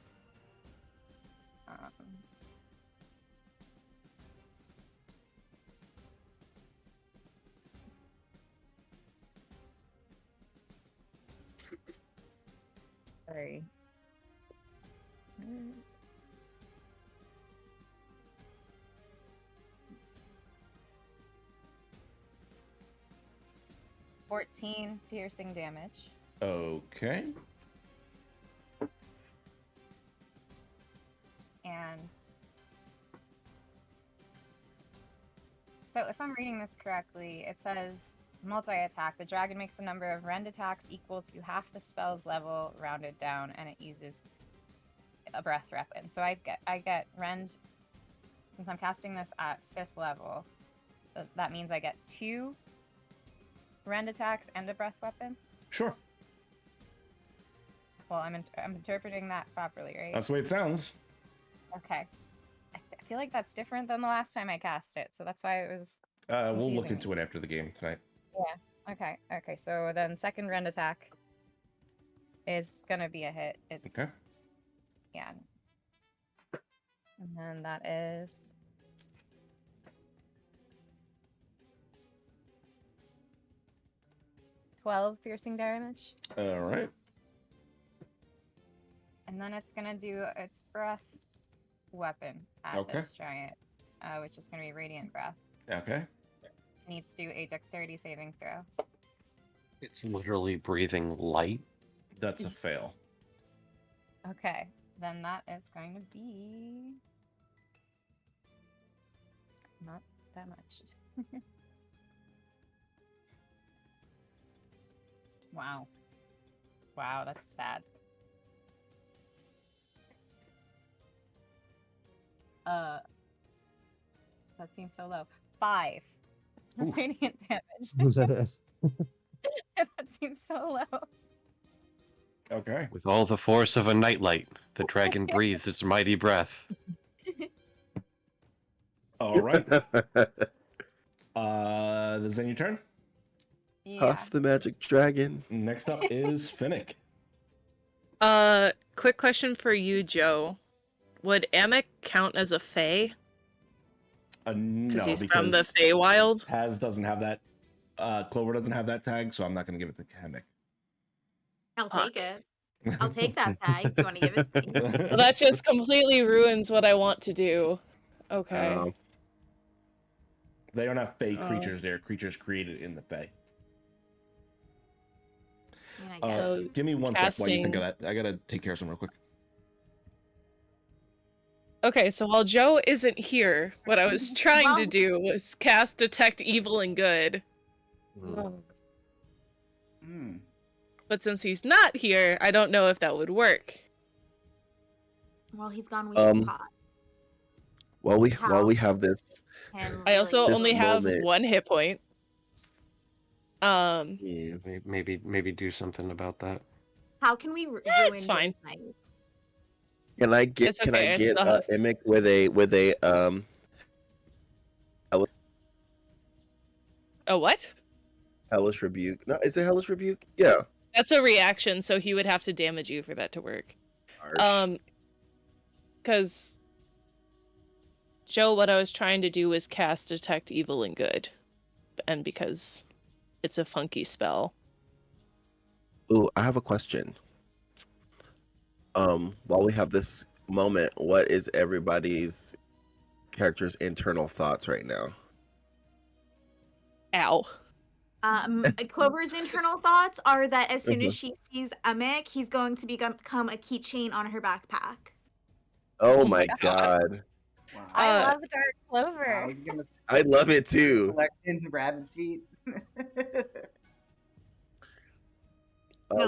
14 piercing damage. Okay. And so if I'm reading this correctly, it says multi-attack. The dragon makes a number of rend attacks equal to half the spell's level rounded down, and it uses a breath weapon. So I get rend, since I'm casting this at 5th level, that means I get 2 rend attacks and a breath weapon. Sure. Well, I'm interpreting that properly, right? That's the way it sounds. Okay. I feel like that's different than the last time I cast it, so that's why it was. We'll look confusing into it after the game tonight. Yeah. Okay. So then second rend attack is gonna be a hit. It's Okay. yeah. And then that is 12 piercing damage. All right. And then it's gonna do its breath weapon at this giant, which is gonna be radiant breath. Okay. It needs to do a dexterity saving throw. It's literally breathing light. That's a fail. Okay, then that is going to be not that much. Wow. Wow, that's sad. That seems so low. 5 Oof. radiant damage. That seems so low. Okay. With all the force of a nightlight, the dragon breathes its mighty breath. All right. This is then your turn. Yeah. Huff the magic dragon. Next up is Finnick. Quick question for you, Joe. Would Amek count as a Fae? No, He's from the because Feywild. Taz doesn't have that. Clover doesn't have that tag, so I'm not going to give it to Finnick. I'll Fuck. take it. I'll take that tag. Do you want to give it to me? Well, that just completely ruins what I want to do. Okay. They don't have Fae Oh. creatures. They're creatures created in the Fae. I mean, I guess. So, Give me one sec while you think of casting- that. I got to take care of something real quick. Okay, so while Joe isn't here, what I was trying to Well- do was cast Detect Evil and Good. Hmm. But since he's not here, I don't know if that would work. Well, he's gone. We Um, should pot. While we How? have this, And I also This only have moment- 1 hit point. Yeah, maybe do something about that. How can we ruin it's fine. this night? can I get It's okay, I still a have- Emic with a A what? hellish rebuke? No, is it hellish rebuke? Yeah. That's a reaction, so he would have to damage you for that to work. Harsh. Because Joe, what I was trying to do was cast Detect Evil and Good, and because it's a funky spell. Ooh, I have a question. While we have this moment, what is everybody's character's internal thoughts right now? Ow. Clover's internal thoughts are that as soon Mhm. as she sees Emic, he's going to become a keychain on her backpack. Oh, Oh my my god. Wow. I Uh, love Dark Clover. Wow, you're gonna I love it too. collecting rabbit feet. No,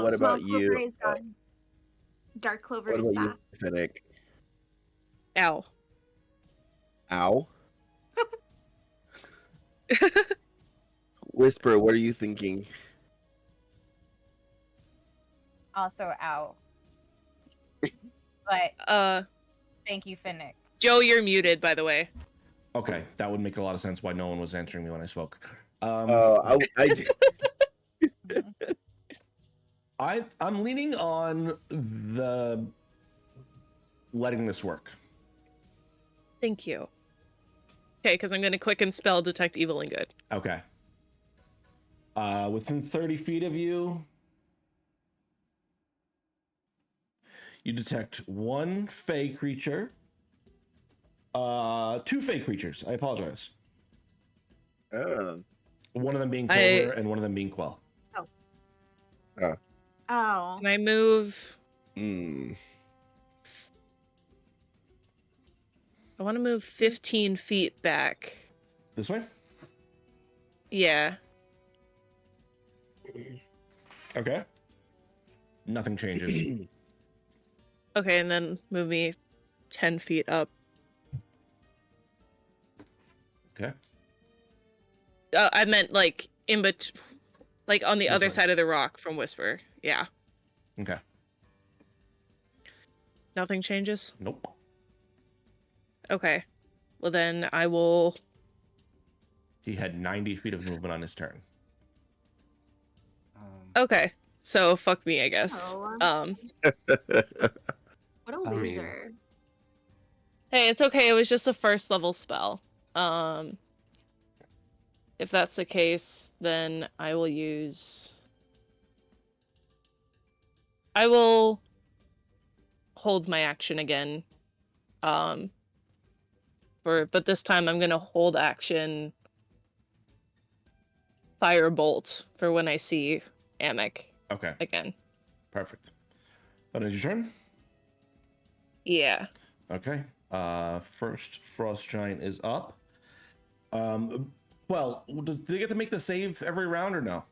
What Small about Clover you? is gone. Dark Clover What is about you, back. Finnick? Ow. Ow. Whisper, what are you thinking? Also out. But thank you, Finnick. Joe, you're muted, by the way. Okay, that would make a lot of sense why no one was answering me when I spoke. I did. I'm leaning on the letting this work. Thank you. Okay, because I'm going to quicken spell Detect Evil and Good. Okay. Within 30 feet of you, you detect 1 Fey creature. 2 Fey creatures. I apologize. Oh. One of them being Clover and one of them being Quell. Oh. Can I move? Mm. I want to move 15 feet back. This way? Yeah. Okay. Nothing changes. Okay, and then move me 10 feet up. Okay. I meant like in between, like on the This other way. side of the rock from Whisper. Yeah. Okay. Nothing changes? Nope. Okay. Well, then I will. He had 90 feet of movement on his turn. Okay. So fuck me, I guess. Oh. What a I mean- loser. Hey, it's okay. It was just a first level spell. If that's the case, then I will use. I will hold my action again. But this time I'm gonna hold action Firebolt for when I see Amek Okay. again. Perfect. That is your turn. Yeah. Okay. First Frost Giant is up. Well, do they get to make the save every round or no?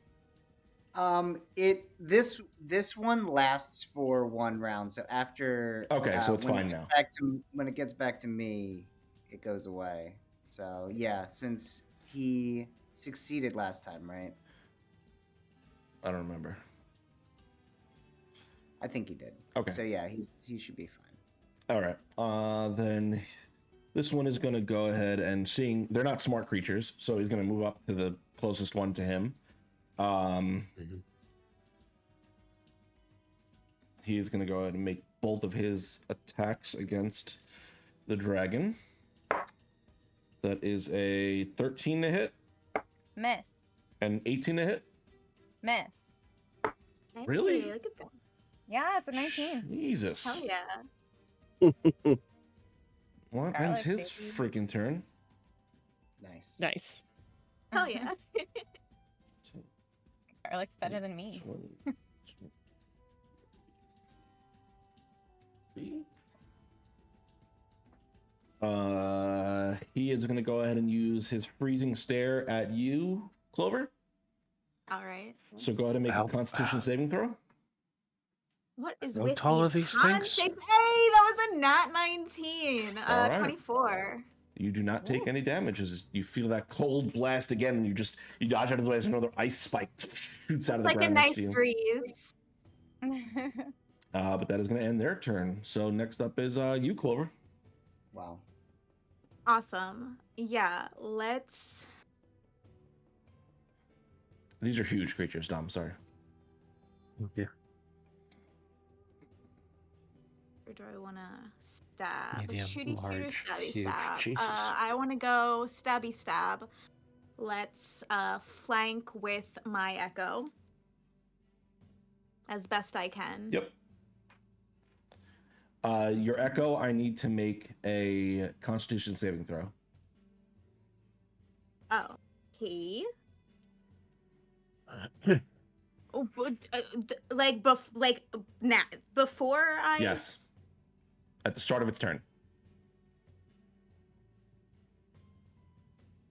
This one lasts for 1 round. So after Okay, so it's when fine it gets now. when it gets back to me, it goes away. So yeah, since he succeeded last time, right? I don't remember. I think he did. Okay. So yeah, he should be fine. All right. Then this one is going to go ahead and seeing they're not smart creatures, so he's going to move up to the closest one to him. He's going to go ahead and make both of his attacks against the dragon. That is a 13 to hit Miss. and 18 to hit. Miss. Really? Hey, look at that. Yeah, it's a 19. Jesus. Hell yeah. Well, that Garlic, ends his baby. freaking turn. Nice. Nice. Hell yeah. Garlic's better than me. 20. He is going to go ahead and use his freezing stare at you, Clover. All right. So go ahead and make Ow. a Constitution saving throw. What is Don't with tell these her these con things. saves? Hey, that was a nat 19. All right. 24. You do not take any damage as you feel that cold blast again, and you dodge out of the way as another ice spike shoots out of the Like a ground next nice to you. breeze. But that is going to end their turn. So next up is you, Clover. Wow. Awesome. Yeah, let's. These are huge creatures, Dom. Sorry. Okay. Where do I want to stab? Medium, Shooty shooter, large, stabby huge. stab. Jesus. I want to go stabby stab. Let's flank with my echo as best I can. Yep. Your echo, I need to make a Constitution saving throw. Oh, okay. Oh, but, before I. Yes. At the start of its turn.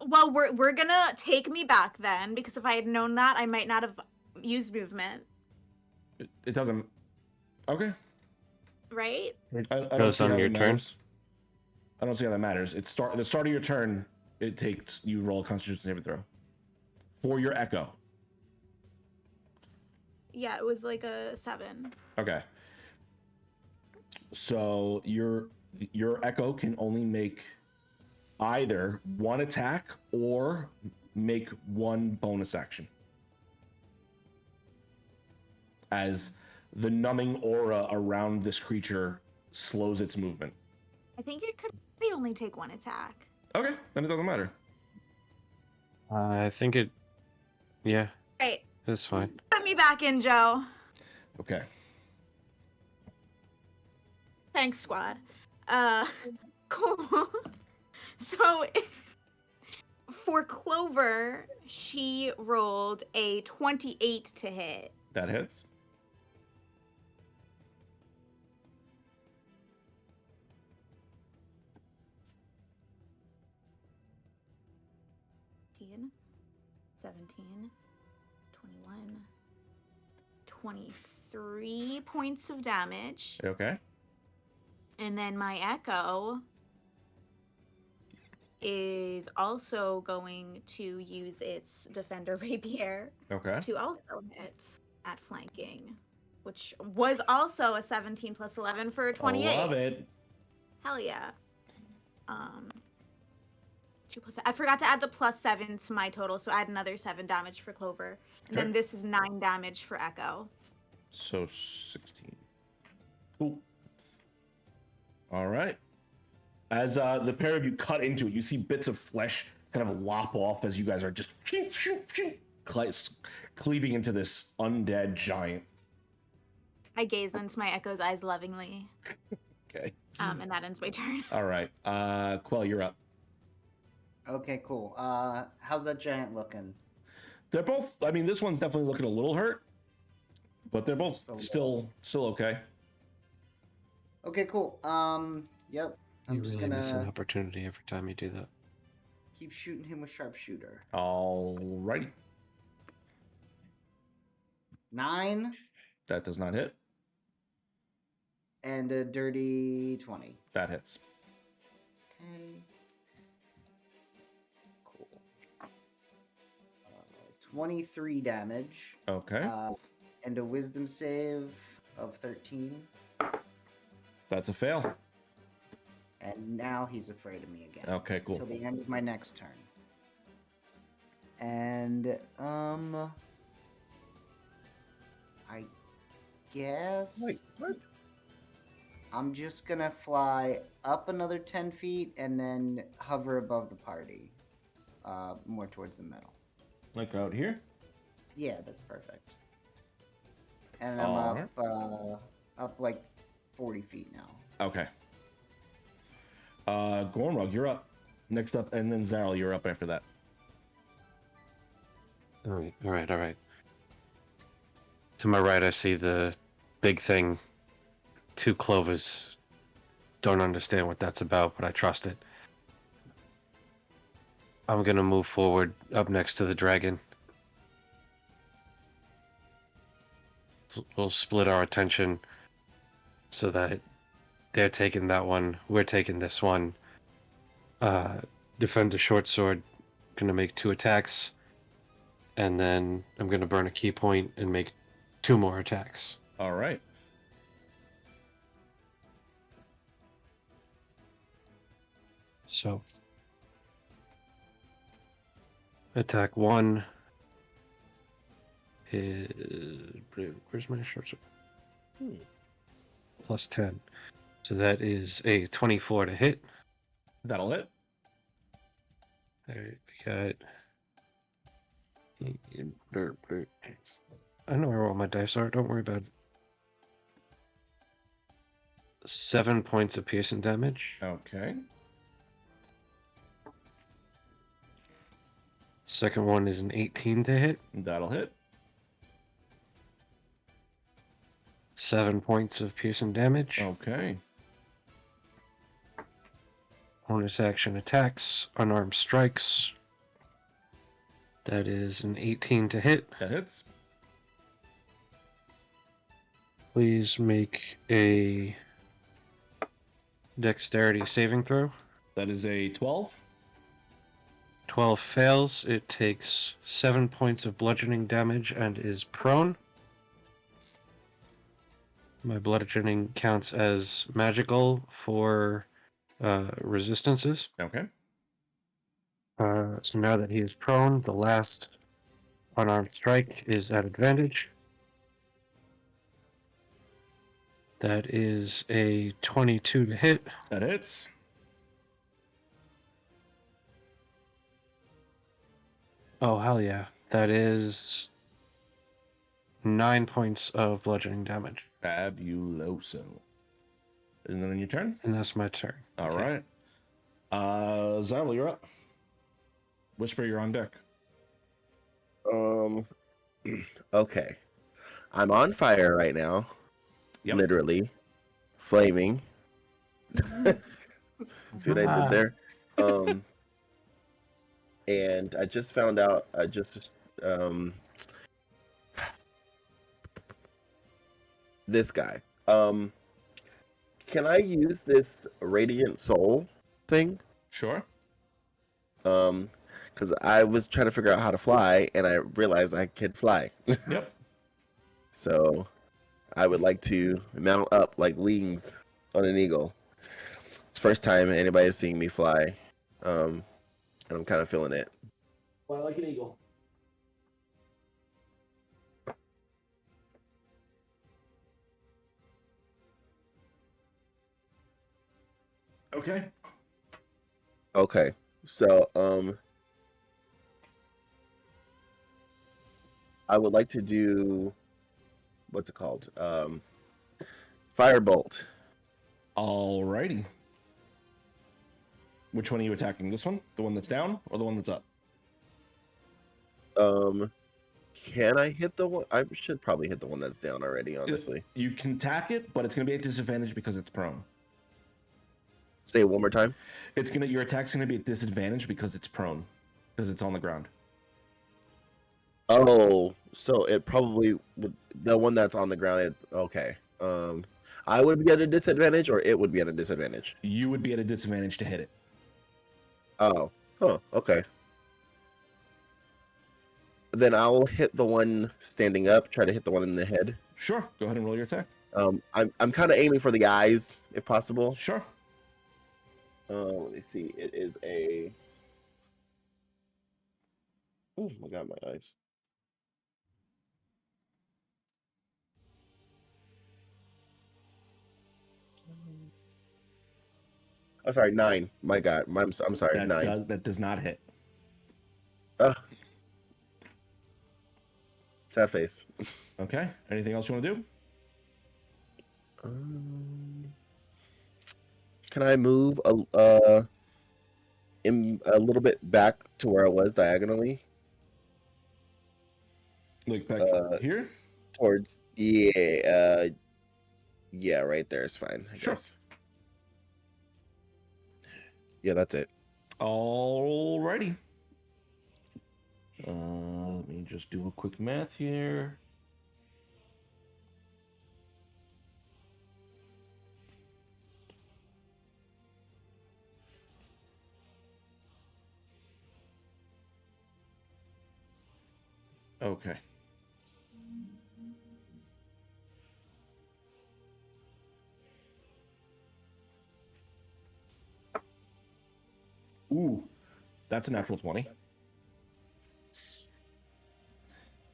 Well, we're gonna take me back then, because if I had known that, I might not have used movement, It doesn't. Okay. right? I don't Goes see on how your that turn? matters. I don't see how that matters. It's the start of your turn. It takes you roll a Constitution saving throw for your echo. Yeah, it was like a 7. Okay. So your echo can only make either one attack or make one bonus action. As the numbing aura around this creature slows its movement. I think it could be only take one attack. Okay, then it doesn't matter. I think it. Yeah, Right. it's fine. Put me back in, Joe. Okay. Thanks, squad. Cool. So, for Clover, she rolled a 28 to hit. That hits. Fifteen, 17, 21, 23 points of damage. Okay. And then my echo is also going to use its defender rapier Okay. to also hit at flanking, which was also a 17 plus 11 for a 28. Love it. Hell yeah. 2 plus. I forgot to add the +7 to my total, so add another 7 damage for Clover, and Okay. then this is 9 damage for Echo. So 16. Cool. All right. As the pair of you cut into it, you see bits of flesh kind of lop off as you guys are just cleaving into this undead giant. I gaze into my Echo's eyes lovingly, Okay. and that ends my turn. All right. Quell, you're up. Okay, cool. How's that giant looking? They're both. I mean, this one's definitely looking a little hurt, but they're both Still still okay. Okay, cool. Yep. I'm You just really miss an gonna opportunity every time you do that. keep shooting him with sharpshooter. All righty. 9 That does not hit. and a dirty 20. That hits. Okay. Cool. 23 damage. Okay. And a wisdom save of 13. That's a fail. And now he's afraid of me again. Okay, cool. Till the end of my next turn. And I guess What? I'm just gonna fly up another 10 feet and then hover above the party, more towards the middle. Like out here? Yeah, that's perfect. And I'm Alright. up like 40 feet now. Okay. Gormrog, you're up. Next up, and then Zaryl, you're up after that. All right. To my right, I see the big thing. 2 clovers. Don't understand what that's about, but I trust it. I'm gonna move forward up next to the dragon. We'll split our attention so that they're taking that one, we're taking this one. Defend the short sword. Gonna make 2 attacks. And then I'm gonna burn a key point and make 2 more attacks. All right. So, attack 1 is, where's my short sword? Plus 10. So that is a 24 to hit. That'll hit. Alright, we got. I know where all my dice are, don't worry about it. 7 points of piercing damage. Okay. Second one is an 18 to hit. That'll hit. 7 points of piercing damage. Okay. Bonus action attacks, unarmed strikes. That is an 18 to hit. That hits. Please make a dexterity saving throw. That is a 12. 12 fails. It takes 7 points of bludgeoning damage and is prone. My bludgeoning counts as magical for resistances. Okay. So now that he is prone, the last unarmed strike is at advantage. That is a 22 to hit. That hits. Oh, hell yeah. That is 9 points of bludgeoning damage. Fabuloso. And then your turn. And that's my turn. All Okay. right. Zaryl, you're up. Whisper, you're on deck. Okay. I'm on fire right now. Yep. Literally. Flaming. See what I did there? And I just found out, this guy. Can I use this Radiant Soul thing? Sure. Because I was trying to figure out how to fly, and I realized I could fly. Yep. So I would like to mount up like wings on an eagle. It's the first time anybody's seeing me fly, and I'm kind of feeling it. Fly like an eagle. Okay. Okay, so I would like to do, what's it called? Firebolt. Alrighty. Which one are you attacking? This one? The one that's down or the one that's up? Can I hit the one? I should probably hit the one that's down already, honestly. You can attack it, but it's going to be at disadvantage because it's prone. Say it one more time. Your attack's going to be at disadvantage because it's prone, because it's on the ground. Oh, so it probably would, the one that's on the ground. Okay. I would be at a disadvantage, or it would be at a disadvantage. You would be at a disadvantage to hit it. Oh, huh. Okay. Then I'll hit the one standing up. Try to hit the one in the head. Sure. Go ahead and roll your attack. I'm kind of aiming for the eyes if possible. Sure. Let me see. It is a. Oh my god, my eyes. Oh, sorry, 9. My god, I'm sorry, 9. That does not hit. Sad face. Okay. Anything else you want to do? Can I move a little bit back to where I was diagonally? Like back here? Towards yeah, right there is fine, I Sure. guess. Yeah, that's it. Alrighty. Let me just do a quick math here. Okay. Ooh, that's a natural 20.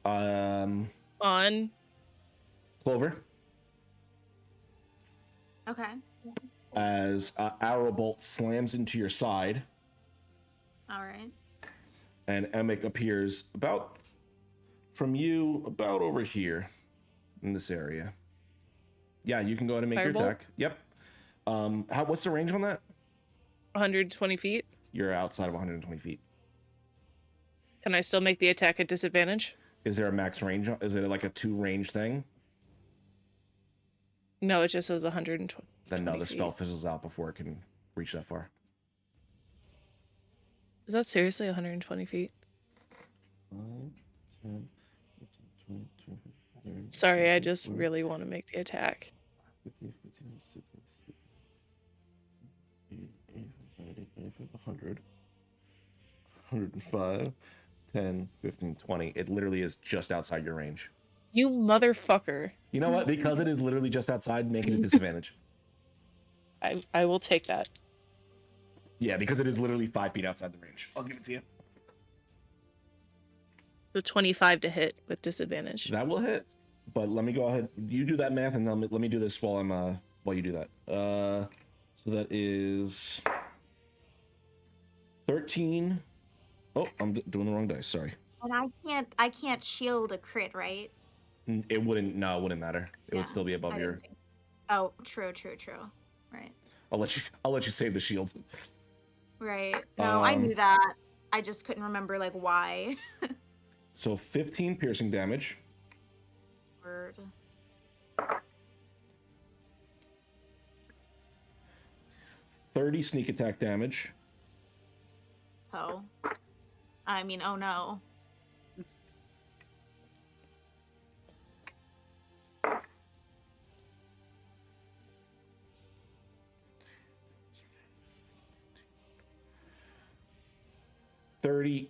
On. Clover, Okay. as arrow bolt slams into your side, All right. and Emic appears about from you, about over here in this area. Yeah, you can go ahead and make Firebolt? your attack. Yep. What's the range on that? 120 feet. You're outside of 120 feet. Can I still make the attack at disadvantage? Is there a max range? Is it like a 2 range thing? No, it just says 120. Then no, the feet. spell fizzles out before it can reach that far. Is that seriously 120 feet? 5, 10, 15, 20, 30, Sorry, I just really want to make the attack. 50, 15, 16, 100, 105, 10, 15, 20. It literally is just outside your range. You motherfucker. You know what? Because it is literally just outside, make it a disadvantage. I will take that. Yeah, because it is literally 5 feet outside the range. I'll give it to you. The 25 to hit with disadvantage. That will hit. But let me go ahead. You do that math, and then let me do this while you do that. So that is 13. Oh, I'm doing the wrong dice. Sorry. And I can't shield a crit, right? It wouldn't. No, it wouldn't matter. It Yeah, would still be above I your. didn't think so. Oh, true. Right. I'll let you save the shield. Right. No, I knew that. I just couldn't remember like why. So 15 piercing damage. Word. 30 sneak attack damage. Oh. I mean, oh no. $38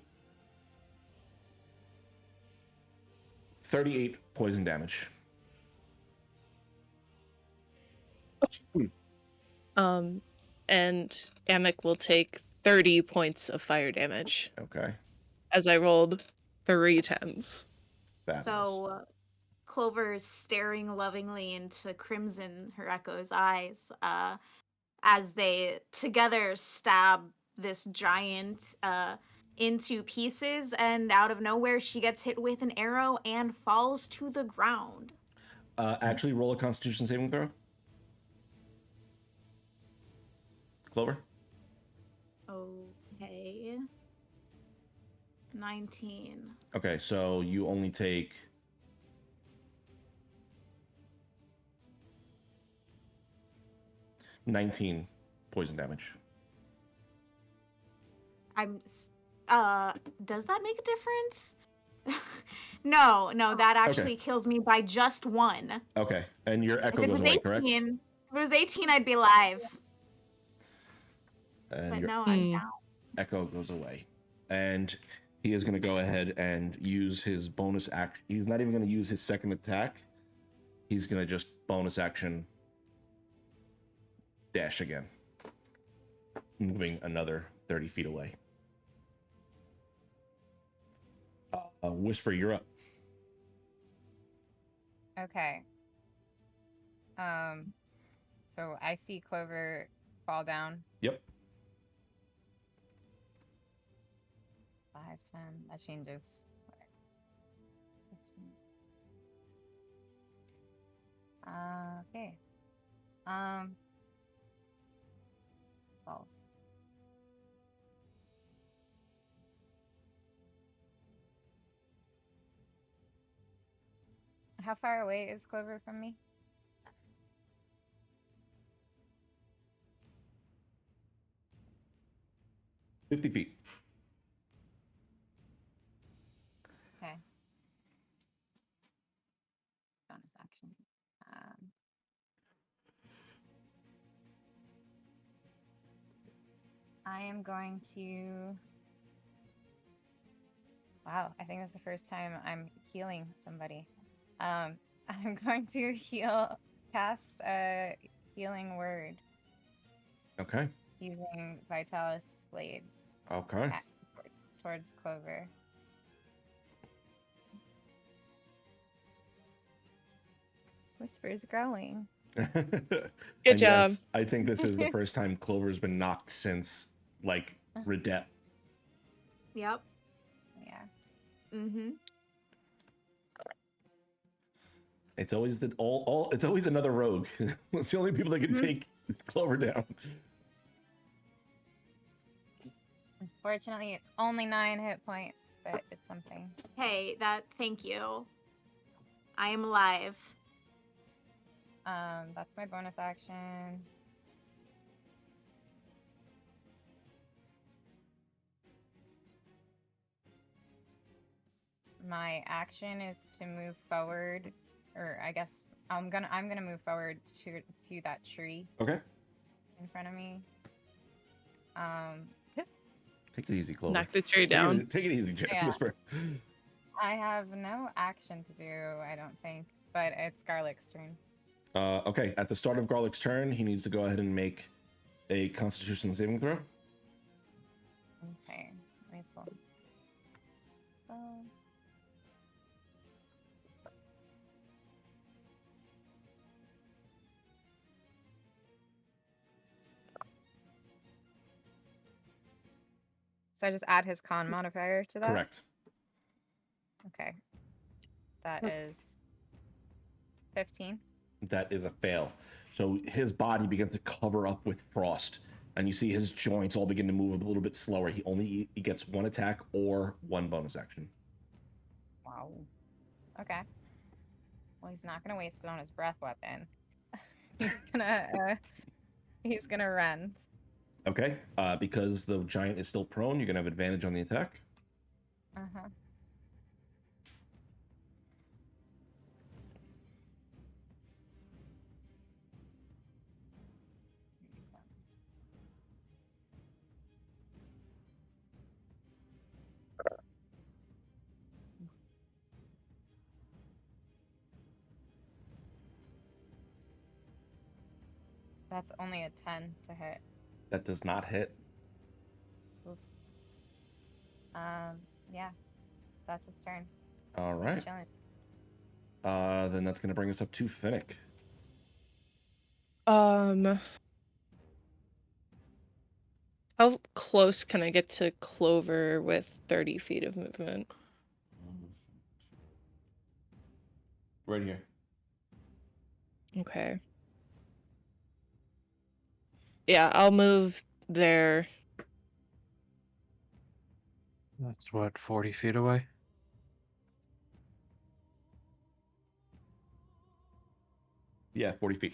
poison damage. And Amic will take 30 points of fire damage Okay. as I rolled 3 10s. Fabulous. So Clover is staring lovingly into Crimson, her Echo's eyes, as they together stab this giant into pieces, and out of nowhere she gets hit with an arrow and falls to the ground. Actually, roll a Constitution saving throw. Clover. Okay. 19. Okay, so you only take 19 poison damage. Does that make a difference? No, that actually Okay. kills me by just 1. Okay, and your If echo it goes was away, 18, correct? if it was 18, I'd be alive. And But your no, I'm down. echo goes away, and he is going to go ahead and use his bonus action. He's not even going to use his second attack. he's gonna just bonus action dash again, moving another 30 feet away. Whisper, you're up. Okay. So I see Clover fall down. Yep. 5, 10. That changes. 15. Okay. False. How far away is Clover from me? $50 feet. Okay. Bonus action. I am going to. Wow, I think this is the first time I'm healing somebody. I'm going to cast a healing word Okay. using Vitalis Blade Okay. towards Clover. Whisper's growing. Good job. Yes, I think this is the first time Clover's been knocked since like Redet. Yep. Yeah. Mm-hmm. It's always it's always another rogue. It's the only people that can take Clover down. Unfortunately, it's only 9 hit points, but it's something. Hey, thank you. I am alive. That's my bonus action. My action is to move forward, or I guess I'm gonna move forward to that tree Okay. in front of me. Take it easy, Clover. Knock the tree down. Take it easy, Yeah. Whisper. I have no action to do, I don't think, but it's Garlic's turn. Okay, at the start of Garlic's turn, he needs to go ahead and make a Constitution saving throw. Okay, let me pull. Oh. So I just add his con modifier to that? Correct. Okay. That is 15. That is a fail. So his body begins to cover up with frost, and you see his joints all begin to move a little bit slower. He gets one attack or one bonus action. Wow. Okay. Well, he's not gonna waste it on his breath weapon. He's gonna run. Okay, because the giant is still prone, you're gonna have advantage on the attack. Uh-huh. That's only a 10 to hit. That does not hit. Oof. Yeah. That's his turn. All He's right. chilling. Then that's gonna bring us up to Finnick. How close can I get to Clover with 30 feet of movement? Right here. Okay. Yeah, I'll move there. That's what, 40 feet away? Yeah, 40 feet.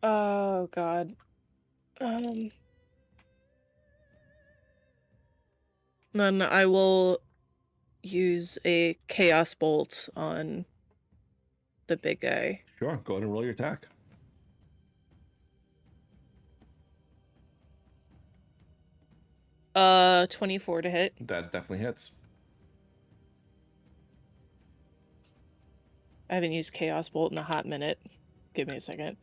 Oh, God. Then I will use a Chaos Bolt on the big guy. Sure, go ahead and roll your attack. Uh, 24 to hit. That definitely hits. I haven't used Chaos Bolt in a hot minute. Give me a second.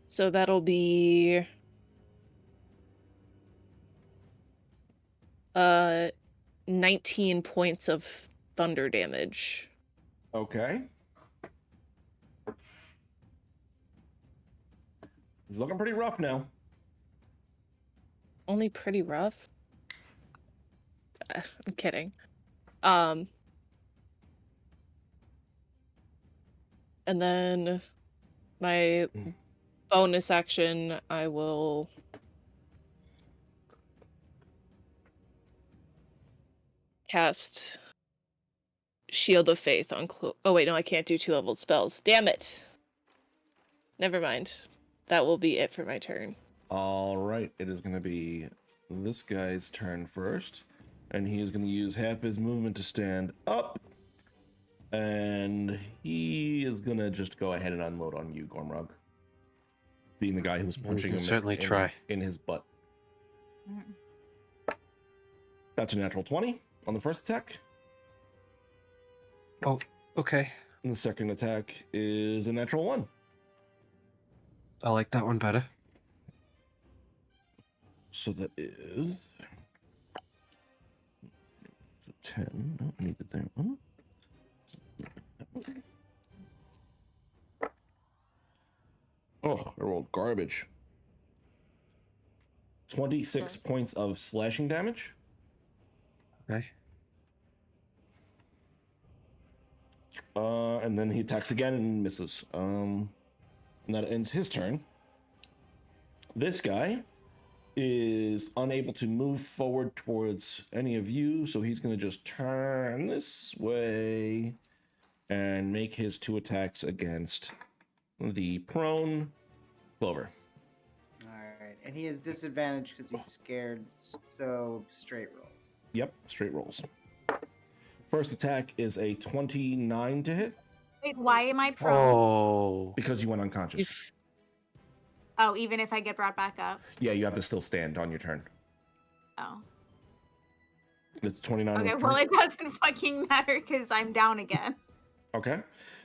So that'll be 19 points of thunder damage. Okay. He's looking pretty rough now. Only pretty rough. I'm kidding. And then my bonus action, I will cast Shield of Faith on oh wait, no, I can't do 2-leveled spells. Damn it. Never mind. That will be it for my turn. All right, it is going to be this guy's turn first, and he is going to use half his movement to stand up, and he is going to just go ahead and unload on you, Gormrog, being the guy who was punching him certainly try. in his butt. Mhm. That's a natural 20 on the first attack. Oh, okay. And the second attack is a natural 1. I like that one better. So that is 10. No, I needed that one. Oh, I rolled garbage. 26 points of slashing damage. Okay. And then he attacks again and misses. And that ends his turn. This guy is unable to move forward towards any of you, so he's going to just turn this way and make his 2 attacks against the prone Clover. Alright, and he has disadvantage because he's scared, so straight rolls. Yep, straight rolls. First attack is a 29 to hit Wait, why am I prone? Oh. because you went unconscious. Oh, even if I get brought back up? Yeah, you have to still stand on your turn. Oh. It's 29. Okay, with well, turn. it doesn't fucking matter because I'm down again. Okay.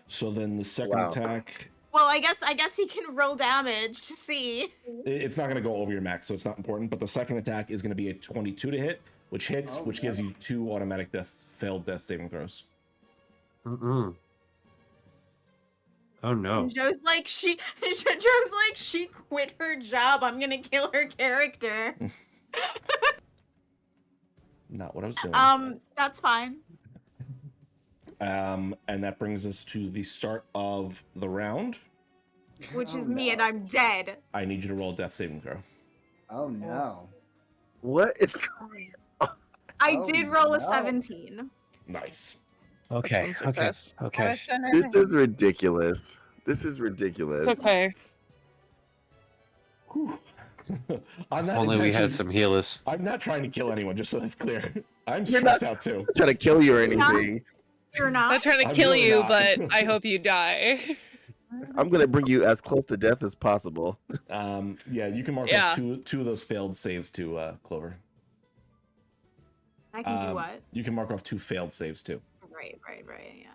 So then the second Wow. attack, Well, I guess he can roll damage to see. it's not going to go over your max, so it's not important. But the second attack is going to be a 22 to hit, which hits, Oh, which gives you 2 automatic failed death saving throws. Mm-mm. Oh no. And Joe's like, she quit her job. I'm gonna kill her character. Not what I was doing. That's fine. And that brings us to the start of the round. Which is Oh, me, no. and I'm dead. I need you to roll a death saving throw. Oh no. What is going on? I Oh, did roll a no. 17. Nice. Okay. That's one success. I Okay. was so This nervous. is ridiculous. This is ridiculous. It's okay. Whew. I'm not Only we had intention- some healers. I'm not trying to kill anyone, just so that's clear. I'm You're stressed out too. Trying to kill you or You're not? anything. You're I'm not? not trying to I'm kill really you, not. but I hope you die. I'm gonna bring you as close to death as possible. Yeah, you can mark Yeah. off two of those failed saves to Clover. I can do what? You can mark off 2 failed saves too. Right.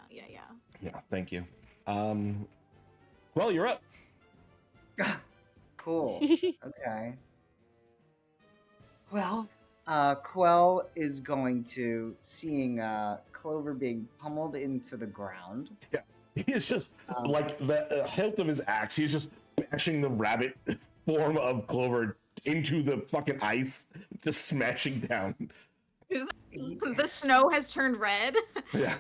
Yeah. Yeah, thank you. Well, you're up. Cool. Okay. Well, Quell is going to, seeing Clover being pummeled into the ground. He is just Um, like the hilt of his axe. He's just bashing the rabbit form of Clover into the fucking ice, just smashing down. The snow has turned red. Yeah.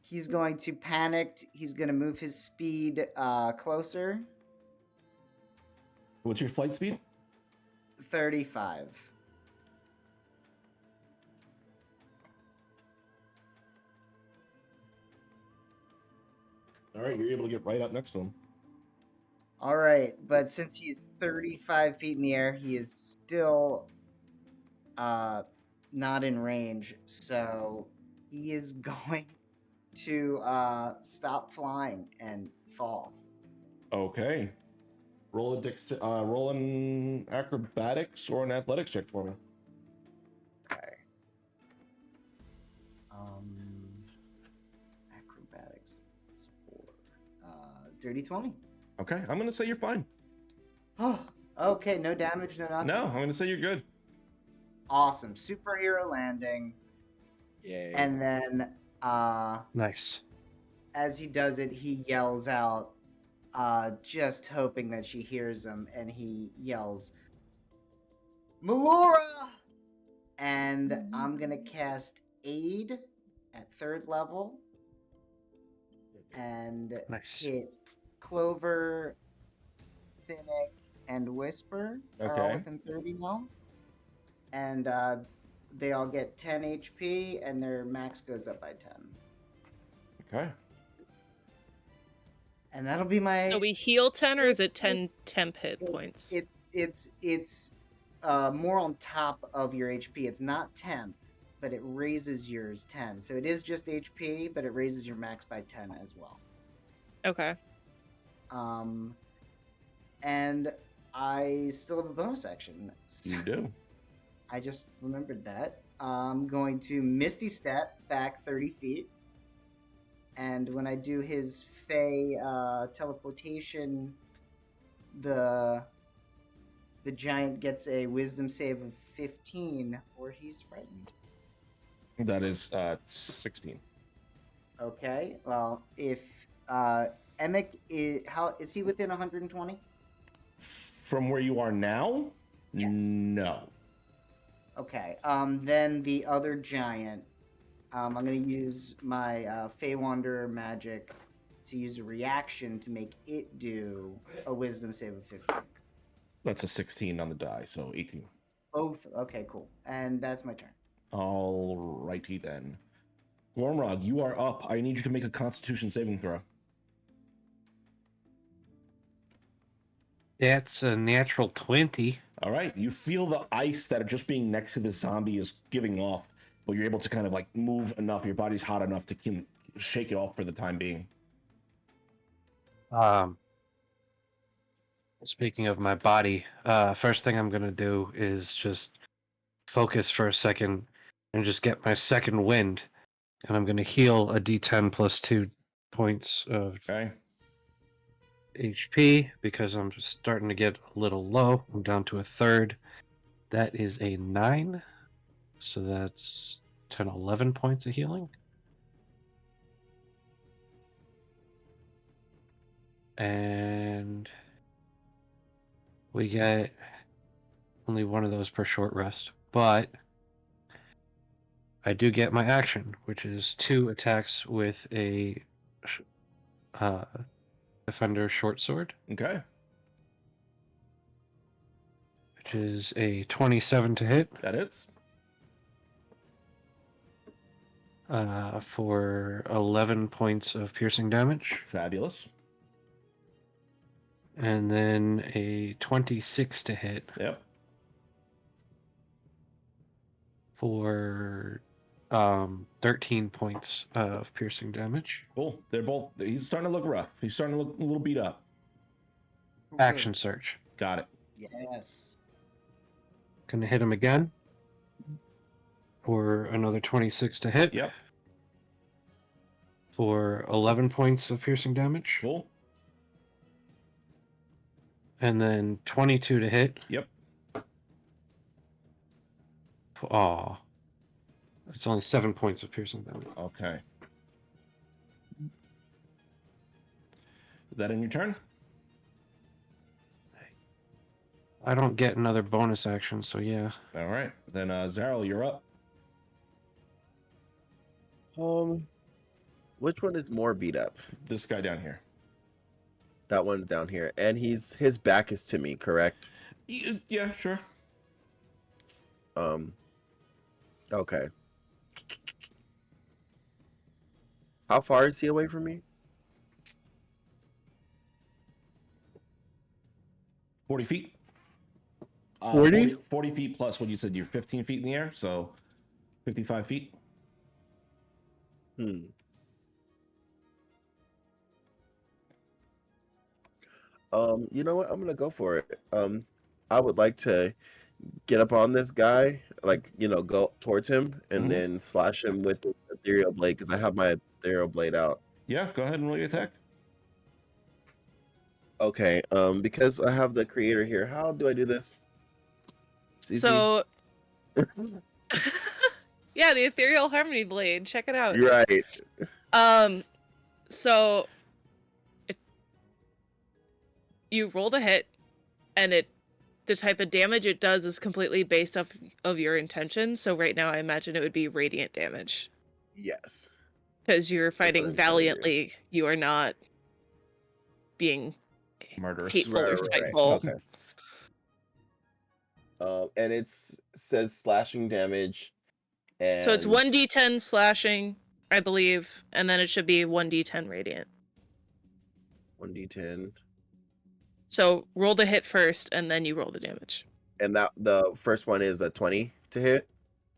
He's going to panic. He's going to move his speed closer. What's your flight speed? 35. All right, you're able to get right up next to him. All right, but since he's 35 feet in the air, he is still not in range. So he is going to stop flying and fall. Okay. Roll an acrobatics or an athletics check for me. Okay. Acrobatics. That's 4. Dirty 20. Okay, I'm gonna say you're fine. Oh, okay. No damage, no nothing. No, I'm gonna say you're good. Awesome. Superhero landing. Yay. And then Nice. as he does it, he yells out, just hoping that she hears him, and he yells, Melora! And I'm gonna cast Aid at 3rd level and Nice. hit Clover, Finnick, and Whisper are all Okay. within 30 now. And they all get 10 HP, and their max goes up by 10. Okay. And that'll be my. So we heal 10, or is it 10 temp hit points? It's more on top of your HP. It's not temp, but it raises yours 10. So it is just HP, but it raises your max by 10 as well. Okay. And I still have a bonus action. So You do. I just remembered that. I'm going to Misty Step back 30 feet. And when I do his Fey teleportation, the giant gets a Wisdom save of 15, or he's frightened. That is 16. Okay. Well, if Emic is he within 120? From where you are now? Yes. No. Okay. Then the other giant, I'm gonna use my Fey Wanderer magic to use a reaction to make it do a Wisdom save of 15. That's a 16 on the die, so 18. Both. Okay, cool. And that's my turn. All righty then. Gormrog, you are up. I need you to make a Constitution saving throw. That's a natural 20. All right. You feel the ice that just being next to the zombie is giving off, but you're able to kind of like move enough. Your body's hot enough to shake it off for the time being. Speaking of my body, first thing I'm gonna do is just focus for a second and just get my second wind, and I'm gonna heal a D10 plus 2 points of Okay. HP because I'm just starting to get a little low. I'm down to a third. That is a 9, so that's 10, 11 points of healing. And we get only one of those per short rest, but I do get my action, which is 2 attacks with a defender short sword, Okay. which is a 27 to hit That hits. for 11 points of piercing damage, Fabulous. and then a 26 to hit Yep. for 13 points of piercing damage. Cool. He's starting to look rough. He's starting to look a little beat up. Action surge. Got it. Yes. Gonna hit him again for another 26 to hit. Yep. For 11 points of piercing damage. Cool. And then 22 to hit. Yep. Aw. It's only 7 points of piercing damage. Okay. Is that in your turn? I don't get another bonus action, so yeah. All right. Then Zarel, you're up. Which one is more beat up? This guy down here. That one's down here, and his back is to me, correct? Yeah, sure. Okay. How far is he away from me? 40 feet. 40? 40 feet plus what you said. You're 15 feet in the air, so 55 feet. You know what? I'm gonna go for it. I would like to get up on this guy, like go towards him, and Mhm. then slash him with the ethereal blade because I have my ethereal blade out. Yeah, go ahead and roll your attack. Okay. Because I have the creator here. How do I do this? It's easy. So, yeah, the Ethereal Harmony Blade. Check it out. You're right. So you roll the hit, and the type of damage it does is completely based off of your intention. So right now, I imagine it would be radiant damage Yes. because you're fighting I'm trying to do. valiantly. You are not being Murderous. hateful or Right. spiteful. Okay. And it says slashing damage. And So it's 1d10 slashing, I believe, and then it should be 1d10 radiant. 1d10. So roll the hit first, and then you roll the damage. And that the first one is a 20 to hit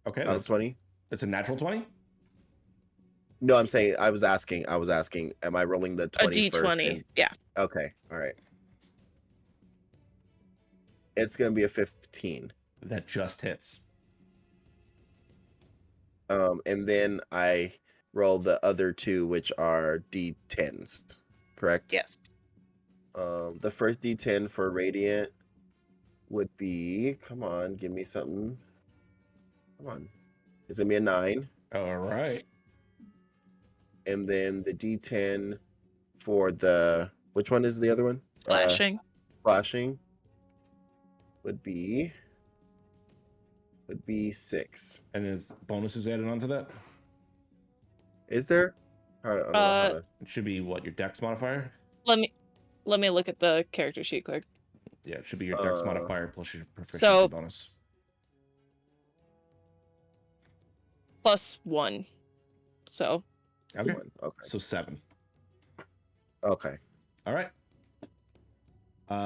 Okay, out of 20. it's a natural 20. No, I'm saying I was asking. Am I rolling the 20 A d20, first? yeah. Okay, all right. It's gonna be a 15. That just hits. And then I roll the other two, which are d10s. Correct? Yes. The first d10 for radiant would be. Come on, give me something. Come on. It's gonna be a 9. All right. And then the d10 for the. Which one is the other one? Slashing. Slashing would be 6. And there's bonuses added onto that. Is there? I don't know how to... It should be what, your dex modifier? Let me look at the character sheet quick. Yeah, it should be your dex modifier plus your proficiency So- bonus. +1. So Okay. Okay. So 7. Okay. All right.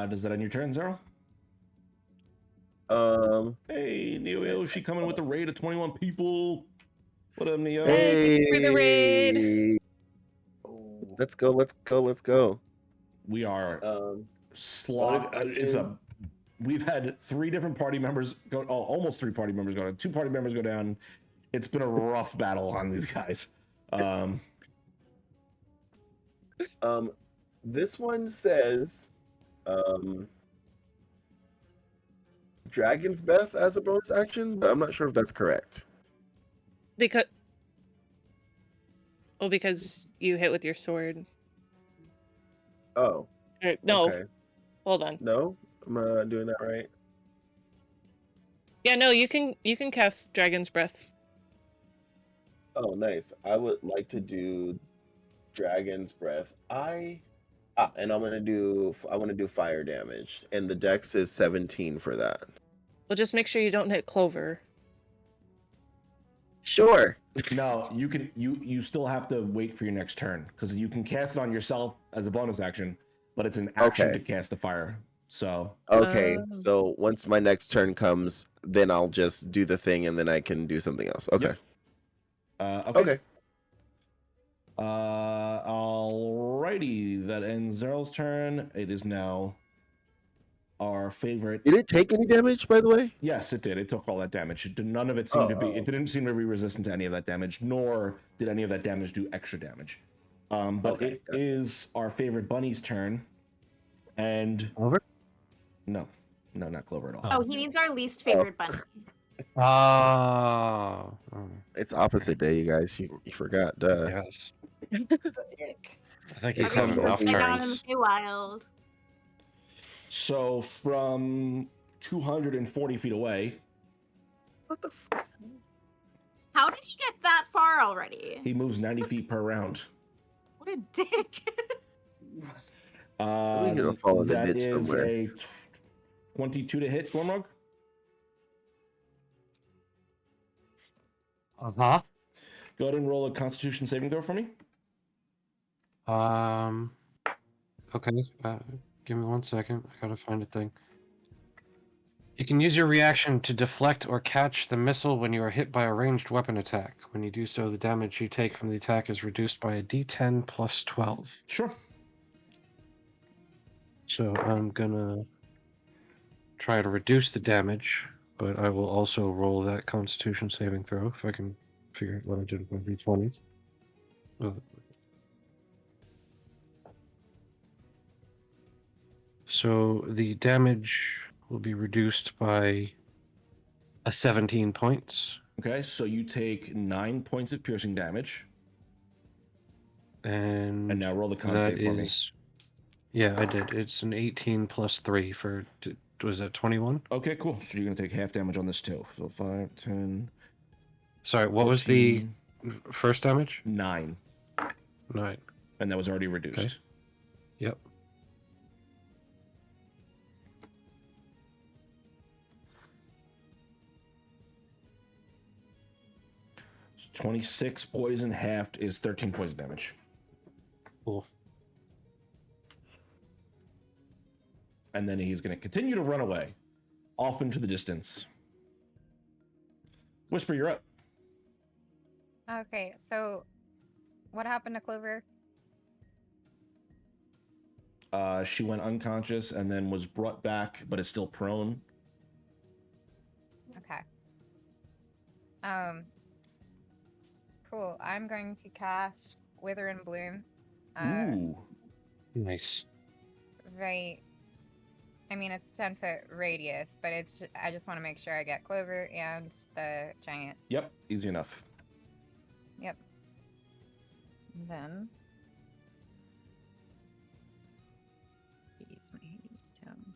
Does that end your turn, Zero? Hey, Neo Yoshi coming with a raid of 21 people. What up, Neo? Hey, thank you for the raid. Let's go. We are bonus action. We've had 3 different party members go. Oh, almost 3 party members go down. 2 party members go down. It's been a rough battle on these guys. This one says Dragon's Breath as a bonus action, but I'm not sure if that's correct. because you hit with your sword. Oh, No, okay. hold on. No, I'm not doing that right. Yeah, no, you can cast Dragon's Breath. Oh, nice. I would like to do Dragon's Breath. I want to do fire damage, and the dex is 17 for that. Well, just make sure you don't hit Clover. Sure. No, you can. You still have to wait for your next turn because you can cast it on yourself as a bonus action, but it's an action Okay. to cast the fire. So Okay, Oh. so once my next turn comes, then I'll just do the thing, and then I can do something else. Okay. Yep. Okay. Alrighty, that ends Zeryl's turn. It is now our favorite. Did it take any damage, by the way? Yes, it did. It took all that damage. None of it seemed to be. Oh. It didn't seem to be resistant to any of that damage, nor did any of that damage do extra damage. But Okay, it is our favorite bunny's turn, and Clover? no, not Clover at all. Oh, he means our least favorite bunny. Oh. It's opposite day, you guys. You forgot. Duh. Yes. The ick. I think It he's comes having enough with- I got him turns. in the wild. So from 240 feet away, What the f- How did he get that far already? he moves 90 feet per round. What a dick. We're gonna fall in the That ditch is somewhere. a 22 to hit, Gormrog. Uh-huh. Go ahead and roll a Constitution saving throw for me. Okay. Give me 1 second. I gotta find a thing. You can use your reaction to deflect or catch the missile when you are hit by a ranged weapon attack. When you do so, the damage you take from the attack is reduced by a d10 plus 12. Sure. So I'm gonna try to reduce the damage, but I will also roll that Constitution saving throw if I can figure out what I did with my d20. Oh. So the damage will be reduced by 17 points, Okay, so you take 9 points of piercing damage, and and now roll the con that save for me. is, yeah, I did. It's an 18 plus 3 for, was that 21? Okay, cool. So you're gonna take half damage on this too. So 5, 10, Sorry, what was the 14, first damage? 9, 9. and that was already reduced. Okay. Yep. So 26 poison halved is 13 poison damage. Cool. And then he's gonna continue to run away, off into the distance. Whisper, you're up. Okay, so what happened to Clover? She went unconscious and then was brought back, but is still prone. Okay. Cool. I'm going to cast Wither and Bloom. Ooh. Nice. Right. I mean, it's 10-foot radius, but I just want to make sure I get Clover and the giant. Yep, easy enough. Yep. And then use my Hades Tome.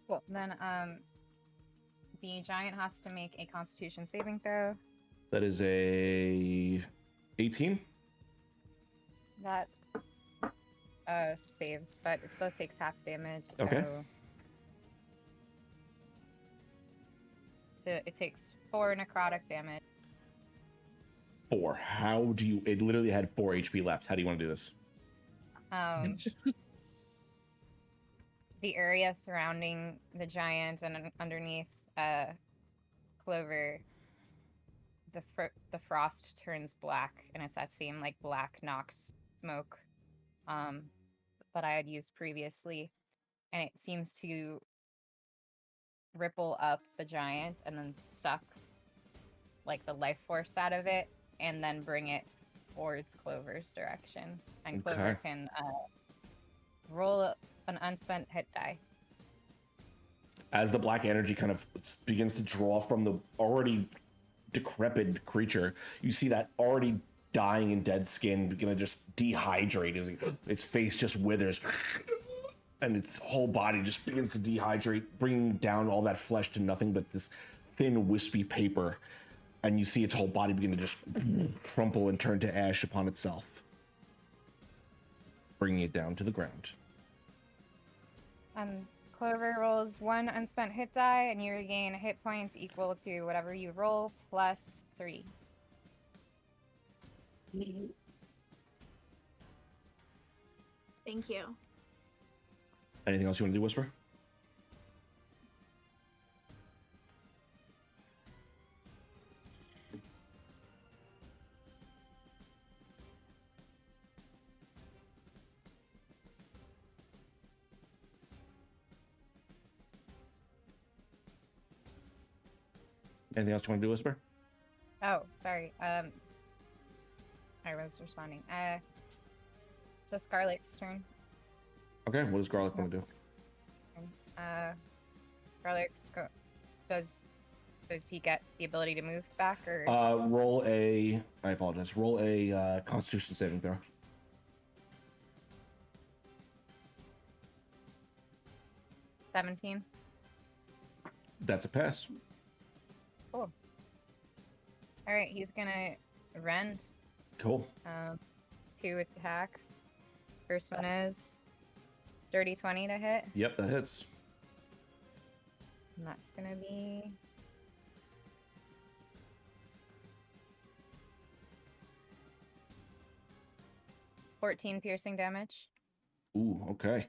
Cool. Then the giant has to make a Constitution saving throw. That is a 18. That saves, but it still takes half damage. Okay. So it takes 4 necrotic damage. 4. How do you... It literally had 4 HP left. How do you want to do this? The area surrounding the giant and underneath Clover, the frost turns black, and it's that same like black Nox smoke that I had used previously, and it seems to ripple up the giant and then suck like the life force out of it, and then bring it towards Clover's direction. And Clover Okay. can roll an unspent hit die. As the black energy kind of begins to draw from the already decrepit creature, you see that already dying and dead skin begin to just dehydrate as its face just withers and its whole body just begins to dehydrate, bringing down all that flesh to nothing but this thin wispy paper, and you see its whole body begin to just crumple and turn to ash upon itself, bringing it down to the ground. Clover rolls 1 unspent hit die, and you regain hit points equal to whatever you roll plus 3. Thank you. Anything else you want to do, Whisper? Anything else you want to do, Whisper? Oh, sorry. I was responding. Just Scarlet's turn. Okay, what does Garlic want to do? Scarlet's does he get the ability to move back, or Roll a... I apologize. Roll a Constitution saving throw. 17? That's a pass. Cool. All right, he's gonna rend. Cool. 2 attacks. First one is dirty 20 to hit, Yep, that hits. and that's gonna be 14 piercing damage. Ooh, okay.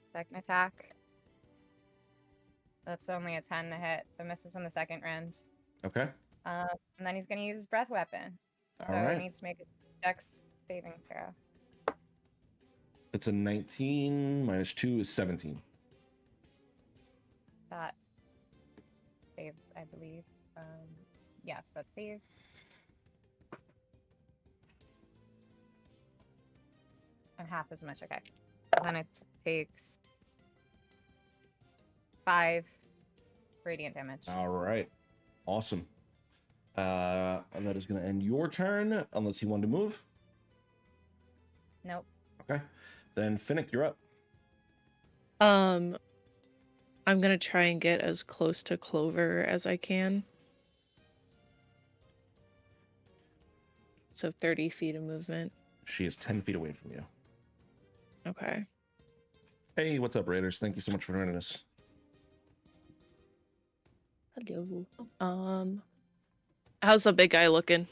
Second attack. That's only a 10 to hit, so misses on the second round. Okay. And then he's going to use his breath weapon. So All right. he needs to make a dex saving throw. It's a 19 minus 2 is 17. That saves, I believe. Yes, that saves. And half as much, okay. So then it takes 5 radiant damage. All right. Awesome. And that is going to end your turn, unless you want to move. Nope. Okay. Then Finnick, you're up. I'm gonna try and get as close to Clover as I can. So 30 feet of movement. She is 10 feet away from you. Okay. Hey, what's up, Raiders? Thank you so much for joining us. Hello. How's the big guy looking?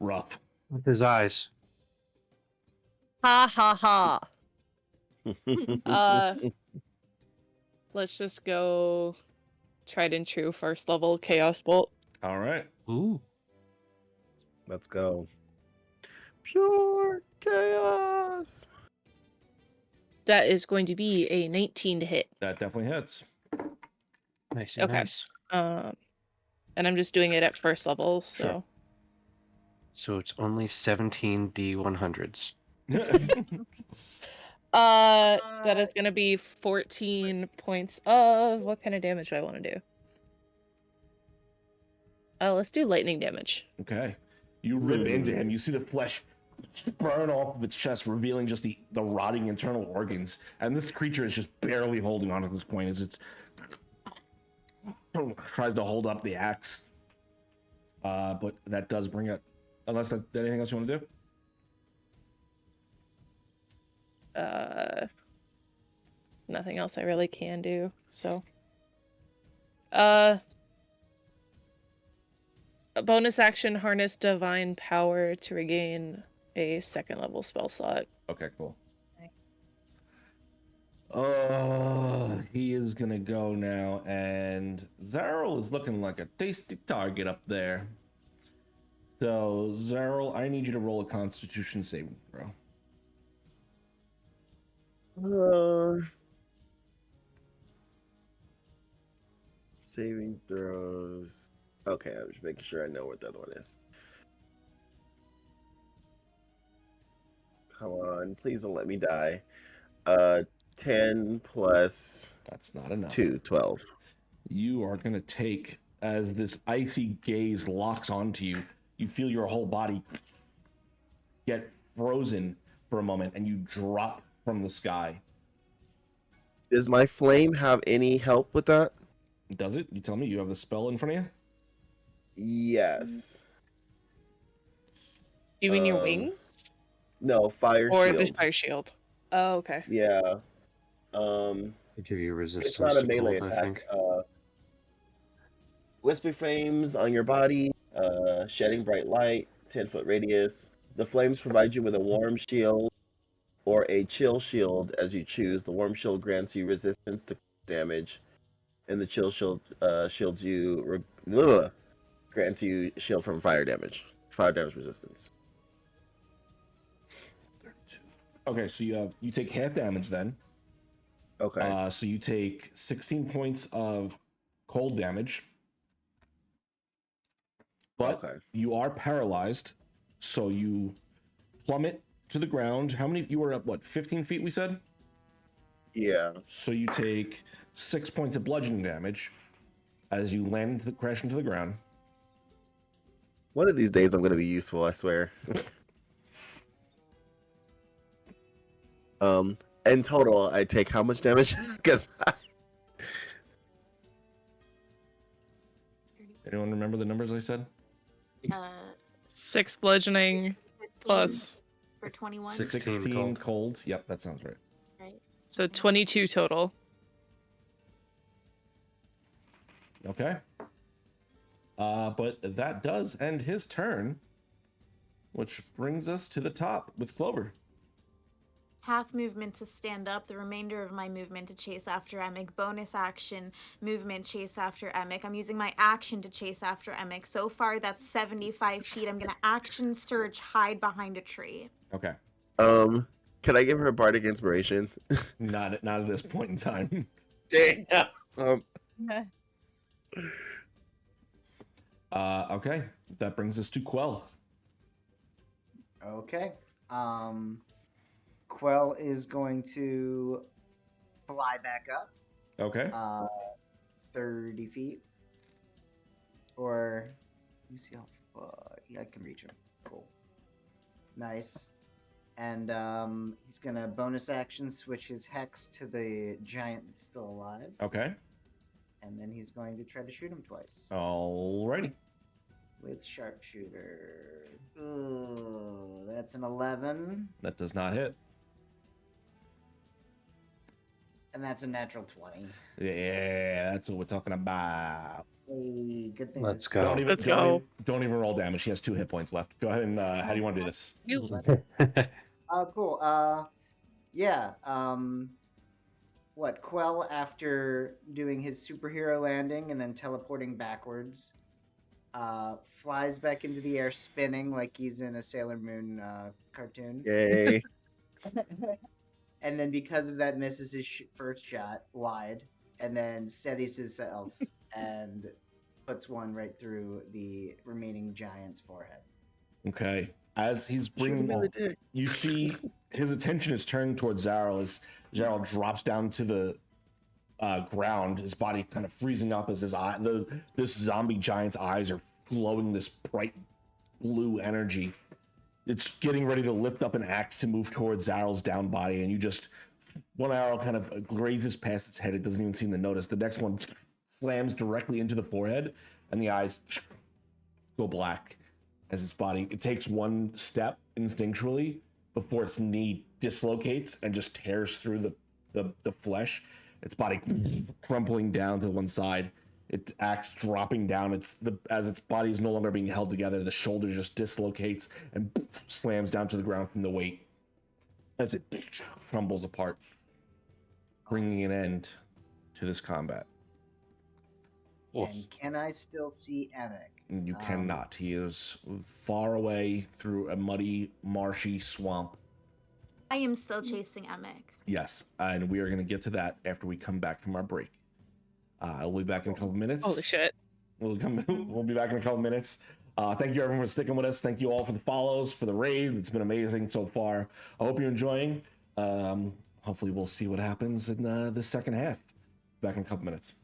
Rough. With his eyes. Ha ha ha. Let's just go tried and true first level Chaos Bolt. All right. Ooh. Let's go. Pure chaos. That is going to be a 19 to hit. That definitely hits. Nice. Okay. Nice. And I'm just doing it at first level, so. Sure. So it's only 17 D100s. That is gonna be 14 points of what kind of damage do I want to do? Let's do lightning damage. Okay. You rip into him. You see the flesh burn off of its chest, revealing just the rotting internal organs. And this creature is just barely holding on at this point as it tries to hold up the axe. But that does bring it. Unless that's anything else you want to do? Nothing else I really can do, so. A bonus action, harness divine power to regain a 2nd level spell slot. Okay, cool. Nice. He is gonna go now, and Zarl is looking like a tasty target up there. So, Zarl, I need you to roll a Constitution saving throw. Saving throws. Okay, I'm just making sure I know what the other one is. Come on, please don't let me die. 10 plus That's not enough. 2, 12. You are gonna take, as this icy gaze locks onto you, you feel your whole body get frozen for a moment, and you drop from the sky. Does my flame have any help with that? Does it? You tell me. You have the spell in front of you? Yes. Do you mean your wings? No, fire Or shield. the fire shield? Oh, okay. Yeah. To give you resistance It's not a to melee cold, I attack. think. Whisper frames on your body, shedding bright light, 10-foot radius. The flames provide you with a warm shield or a chill shield as you choose. The warm shield grants you resistance to damage, and the chill shield grants you shield from fire damage resistance. Okay, so you take half damage then. Okay. So you take 16 points of cold damage. But Okay. you are paralyzed, so you plummet to the ground. How many? You were up, what, 15 feet, we said? Yeah. So you take 6 points of bludgeoning damage as you crash into the ground. One of these days I'm going to be useful, I swear. In total, I take how much damage? Because Anyone remember the numbers I said? 6 bludgeoning plus. For 21. 16 cold. Yep, that sounds right. Right. So 22 total. Okay. But that does end his turn, which brings us to the top with Clover. half movement to stand up, the remainder of my movement to chase after Emic, bonus action, movement, chase after Emic. I'm using my action to chase after Emic. So far, that's 75 feet. I'm going to action surge, hide behind a tree. Okay. Can I give her a bardic inspiration? Not at this point in time. Dang. Okay. That brings us to Quell. Okay. Quell is going to fly back up Okay. 30 feet. Or, let me see how far. Yeah, I can reach him. Cool. Nice. And he's going to bonus action switch his hex to the giant that's still alive. Okay. And then he's going to try to shoot him twice. Alrighty. With sharpshooter. Ooh, that's an 11. That does not hit. And that's a natural 20. Yeah, that's what we're talking about. Hey, good thing. Let's that's- go. Let's go. Don't even roll damage. He has 2 hit points left. Go ahead and how do you want to do this? You. Cool. Yeah. What, Quell, after doing his superhero landing and then teleporting backwards, flies back into the air spinning like he's in a Sailor Moon cartoon. Yay. And then because of that, misses his first shot wide, and then steadies himself and puts one right through the remaining giant's forehead. Okay. As he's Shoot bringing, him in the dick. you see his attention is turned towards Zaryl as Zaryl drops down to the ground, his body kind of freezing up as this zombie giant's eyes are glowing this bright blue energy. It's getting ready to lift up an axe to move towards Zaryl's down body, and you just, one arrow kind of grazes past its head. It doesn't even seem to notice. The next one slams directly into the forehead, and the eyes go black as its body. It takes one step instinctually before its knee dislocates and just tears through the flesh. Its body crumpling down to one side. It axe dropping down. As its body is no longer being held together, the shoulder just dislocates and slams down to the ground from the weight as it crumbles apart, bringing an end to this combat. And can I still see Emic? You cannot. He is far away through a muddy, marshy swamp. I am still chasing Emic. Yes, and we are going to get to that after we come back from our break. We'll be back in a couple minutes. Holy shit. We'll be back in a couple minutes. Thank you everyone for sticking with us. Thank you all for the follows, for the raids. It's been amazing so far. I hope you're enjoying. Hopefully we'll see what happens in the second half. Back in a couple minutes.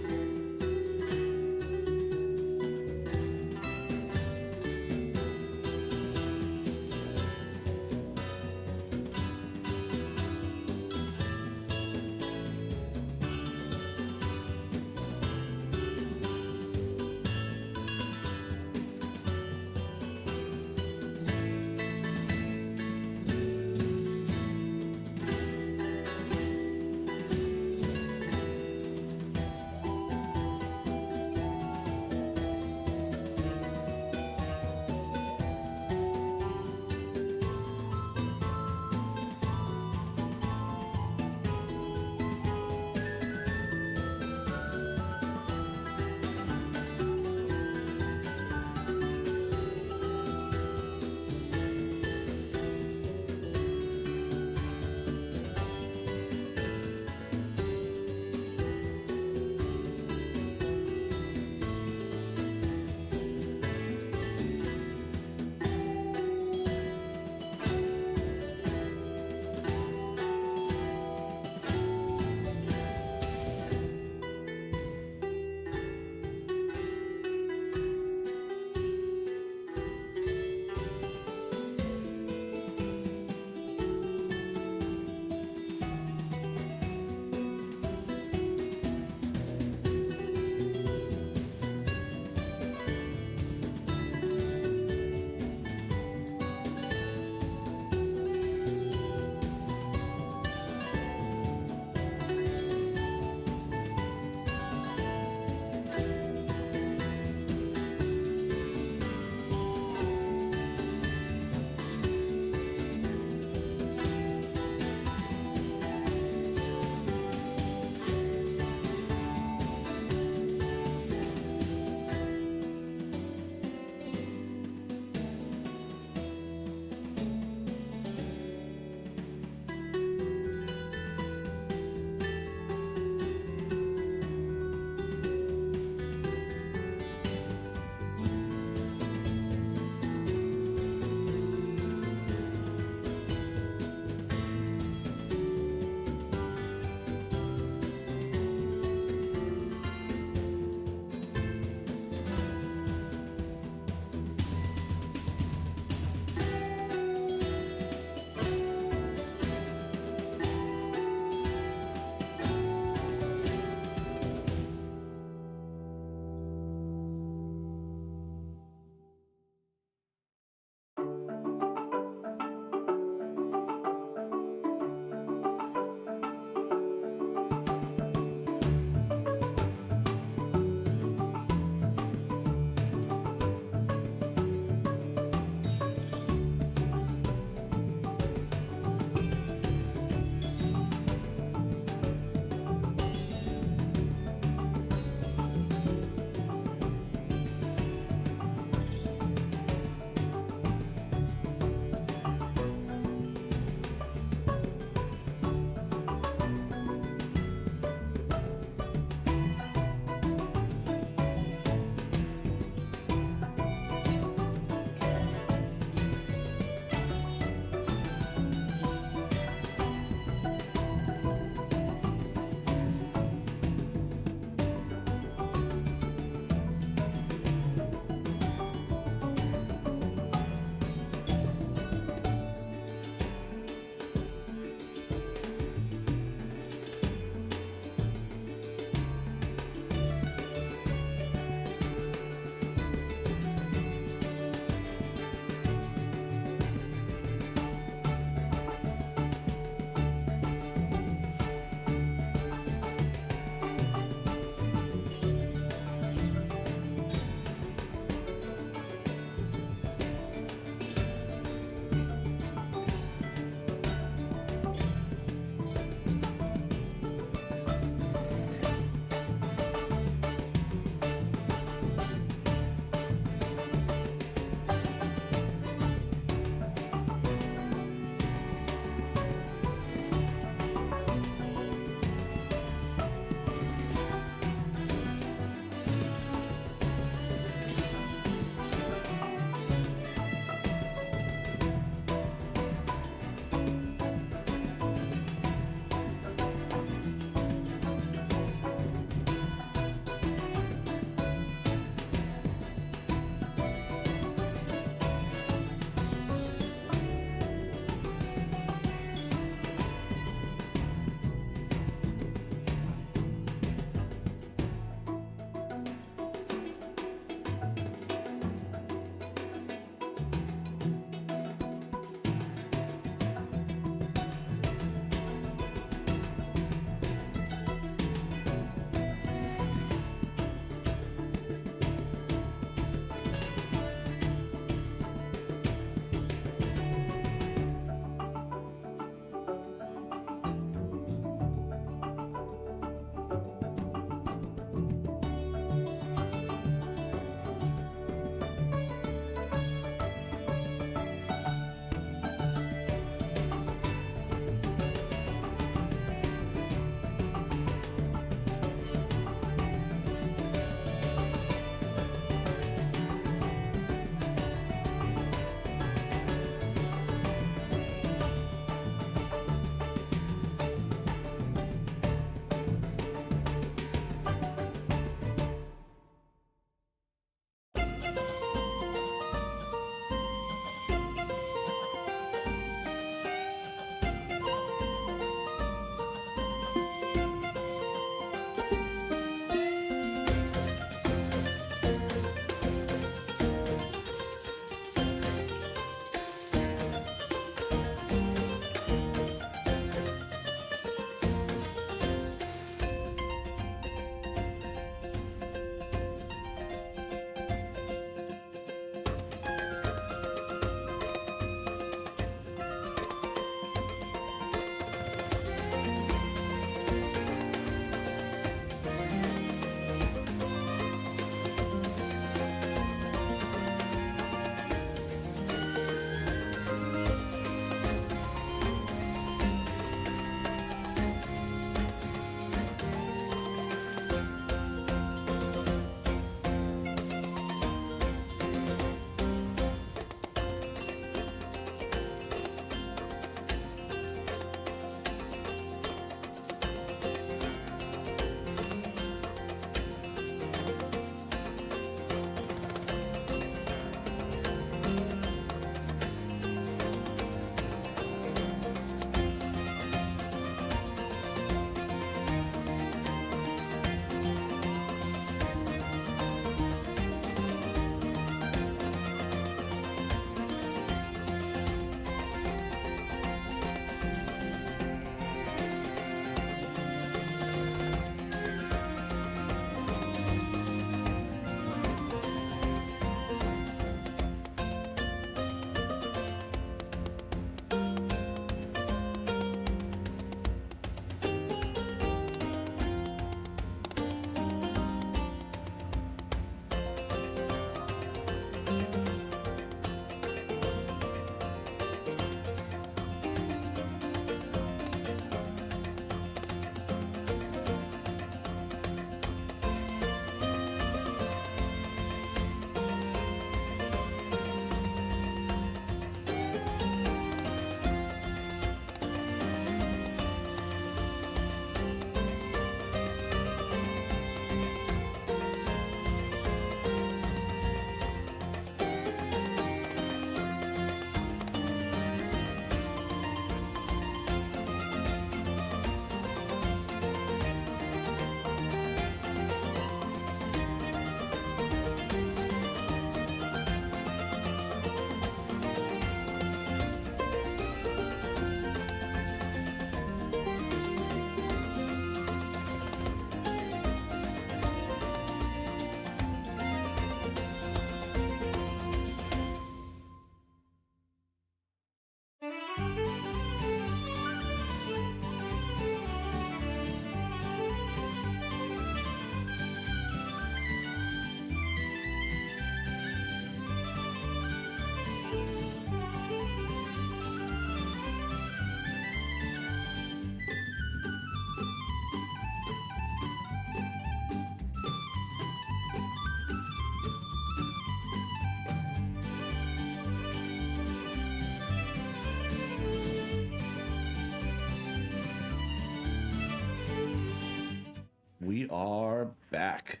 we are back.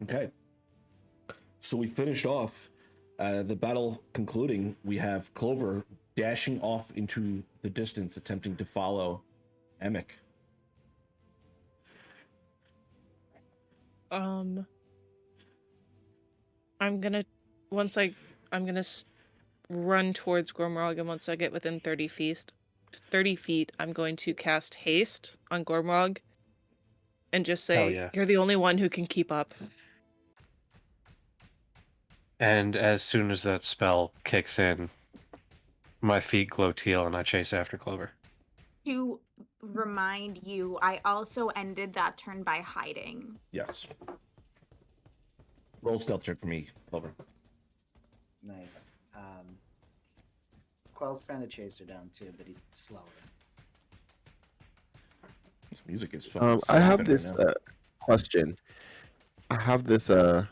Okay. So we finished off the battle concluding. We have Clover dashing off into the distance, attempting to follow Emic. I'm gonna run towards Gormrog, and once I get within 30 feet, I'm going to cast haste on Gormrog and just Hell say, yeah. "You're the only one who can keep up." And as soon as that spell kicks in, my feet glow teal and I chase after Clover. To remind you, I also ended that turn by hiding. Yes. Roll stealth check for me, Clover. Nice. Quell's trying to chase her down too, but he's slower. This music is fun. I have this question. I have this second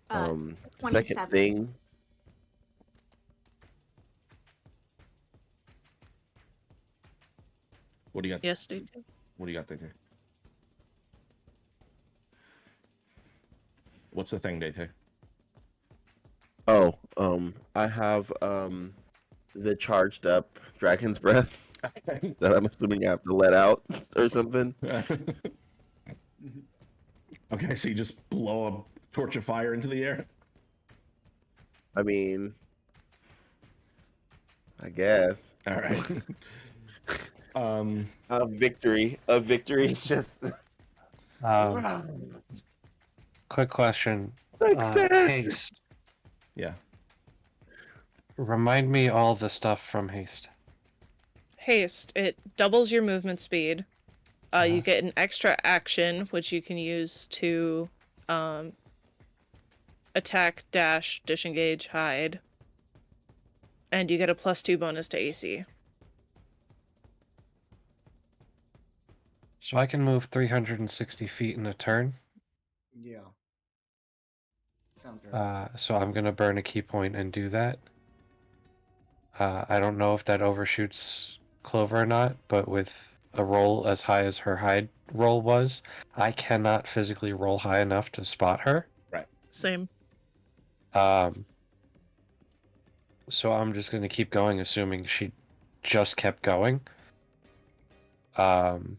27. thing. What do you got? Yes, dude. What do you got there? What's the thing, Date? Oh, I have the charged up dragon's breath that I'm assuming I have to let out or something. Okay, so you just blow a torch of fire into the air? I mean, I guess. All right. A victory just Quick question. success. Haste. Yeah. Remind me all the stuff from Haste. Haste, it doubles your movement speed. You get an extra action, which you can use to attack, dash, disengage, hide. And you get a +2 bonus to AC. So I can move 360 feet in a turn. Yeah. Sounds right. So I'm going to burn a key point and do that. I don't know if that overshoots Clover or not, but with a roll as high as her hide roll was, I cannot physically roll high enough to spot her. Right. Same. So I'm just going to keep going, assuming she just kept going. And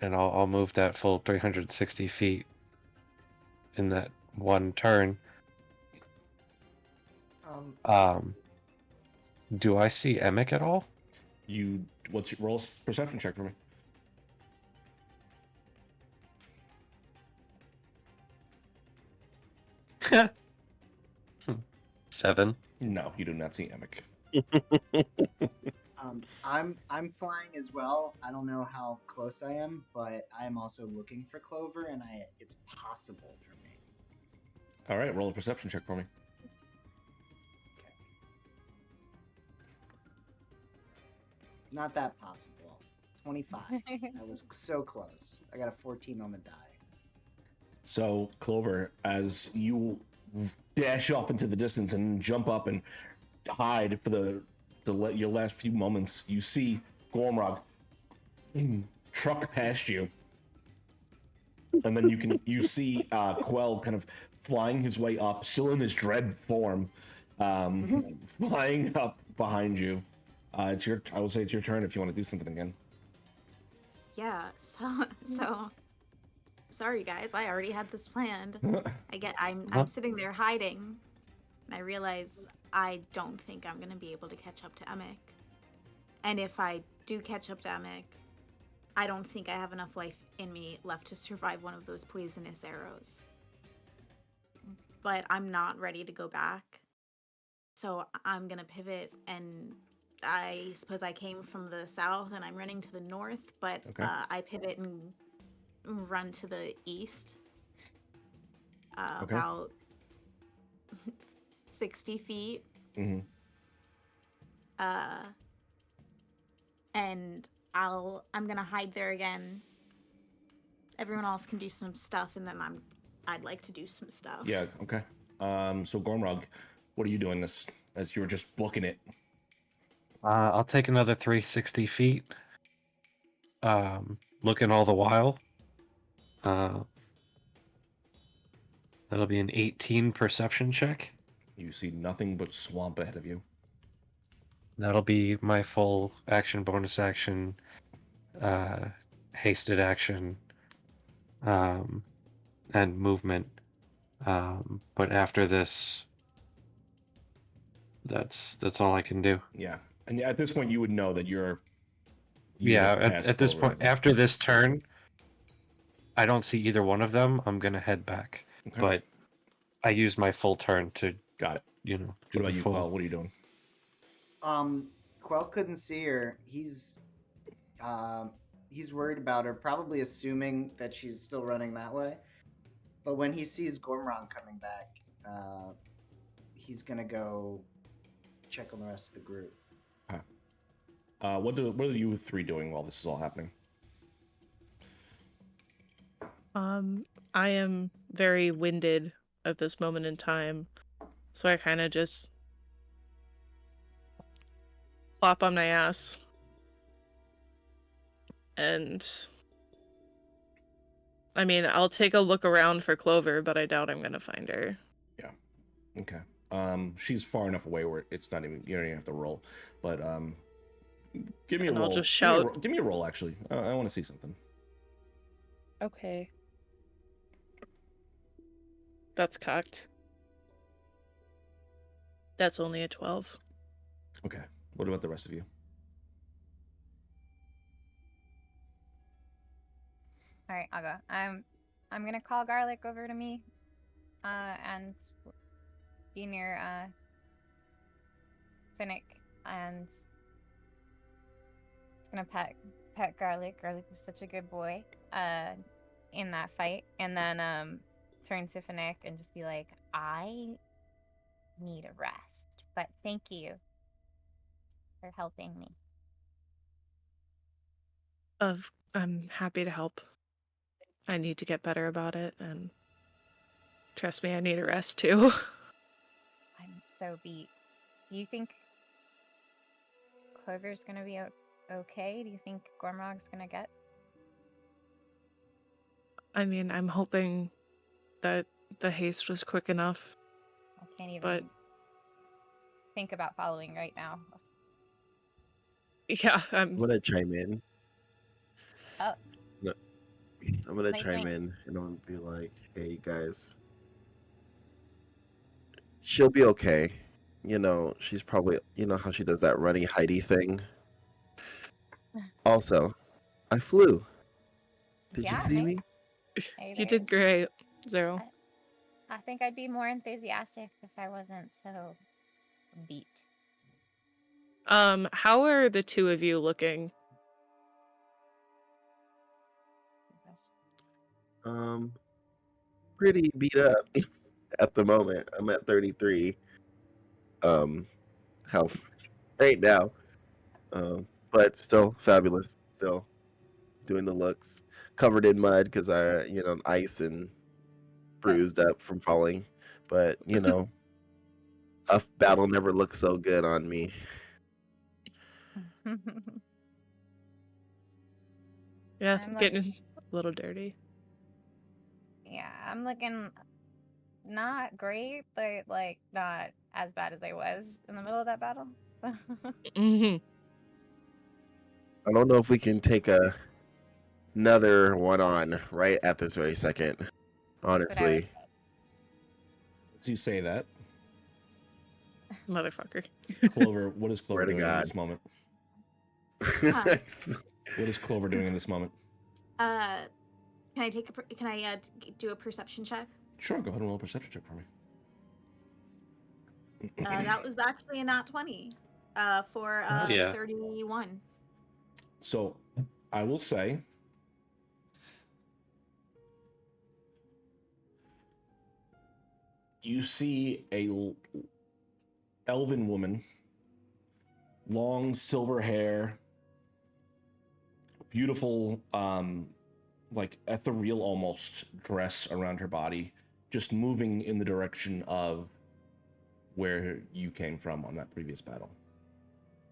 I'll move that full 360 feet in that one turn. Do I see Emic at all? What's your roll perception check for me? Seven. No, you do not see Emic. I'm flying as well. I don't know how close I am, but I'm also looking for Clover, and it's possible for me. All right, roll a perception check for me. Not that possible. 25. I was so close. I got a 14 on the die. So, Clover, as you dash off into the distance and jump up and hide for your last few moments, you see Gormrog truck past you, and then you see Quell kind of flying his way up, still in his dread form, flying up behind you. I will say it's your turn if you want to do something again. Yeah, so sorry guys, I already had this planned. I'm sitting there hiding, and I realize I don't think I'm gonna be able to catch up to Emic. And if I do catch up to Emic, I don't think I have enough life in me left to survive one of those poisonous arrows. But I'm not ready to go back. So I'm gonna pivot, and I suppose I came from the south and I'm running to the north, but Okay. I pivot and run to the east. Okay. About 60 feet. Mm-hmm. And I'm gonna hide there again. Everyone else can do some stuff, and then I'd like to do some stuff. Yeah, okay. So Gormrog, what are you doing this as you were just booking it? I'll take another 360 feet. looking all the while. That'll be an 18 perception check. You see nothing but swamp ahead of you. That'll be my full action, bonus action, hasted action, and movement. But after this, that's all I can do. Yeah, and at this point, you would know that you Yeah, have passed at this Clover, point, after this turn, I don't see either one of them. I'm gonna head back, Okay. but I used my full turn to, Got it. do What the about you, full. Paul? What are you doing? Quell couldn't see her. He's worried about her, probably assuming that she's still running that way. But when he sees Gormron coming back, he's gonna go check on the rest of the group. Okay. What are you three doing while this is all happening? I am very winded at this moment in time, so I kind of just flop on my ass and I mean, I'll take a look around for Clover, but I doubt I'm gonna find her. Yeah. Okay. She's far enough away where it's not even, you don't even have to roll. But give me a And roll. I'll just shout. Give me a roll, actually. I want to see something. Okay. That's cocked. That's only a 12. Okay. What about the rest of you? All right, I'll go. I'm gonna call Garlic over to me, and be near Finnick, and just gonna pet Garlic. Garlic was such a good boy, in that fight, and then turn to Finnick and just be like, I need a rest, but thank you for helping me. I'm happy to help. I need to get better about it, and trust me, I need a rest too. I'm so beat. Do you think Clover's gonna be okay? Do you think Gormrog's gonna get? I mean, I'm hoping that the haste was quick enough. I can't even But think about following right now. yeah, I'm gonna chime in. Oh. No, I'm gonna My chime thanks. in and I'm gonna be like, hey guys, she'll be okay. You know, she's probably, you know how she does that runny Heidi thing. Also, I flew. Did you Yeah, see hey, me? hey you there. did great, Zero. I think I'd be more enthusiastic if I wasn't so beat. How are the two of you looking? Pretty beat up at the moment. I'm at 33 health right now. But still fabulous. Still doing the looks. Covered in mud because ice and bruised up from falling. But, a battle never looks so good on me. Yeah, I'm getting a little dirty. Yeah, I'm looking not great, but like not as bad as I was in the middle of that battle. hmm I don't know if we can take another one on right at this very second. That's what I would Honestly. say. As you say that, Motherfucker. Clover, what is Clover Swear to doing in God. this moment? Nice. What is Clover doing in this moment? Can I do a perception check? Sure, go ahead and roll a perception check for me. That was actually a nat 20. For Yeah. 31. So, I will say, you see a elven woman, long silver hair, beautiful, like ethereal almost dress around her body, just moving in the direction of where you came from on that previous battle.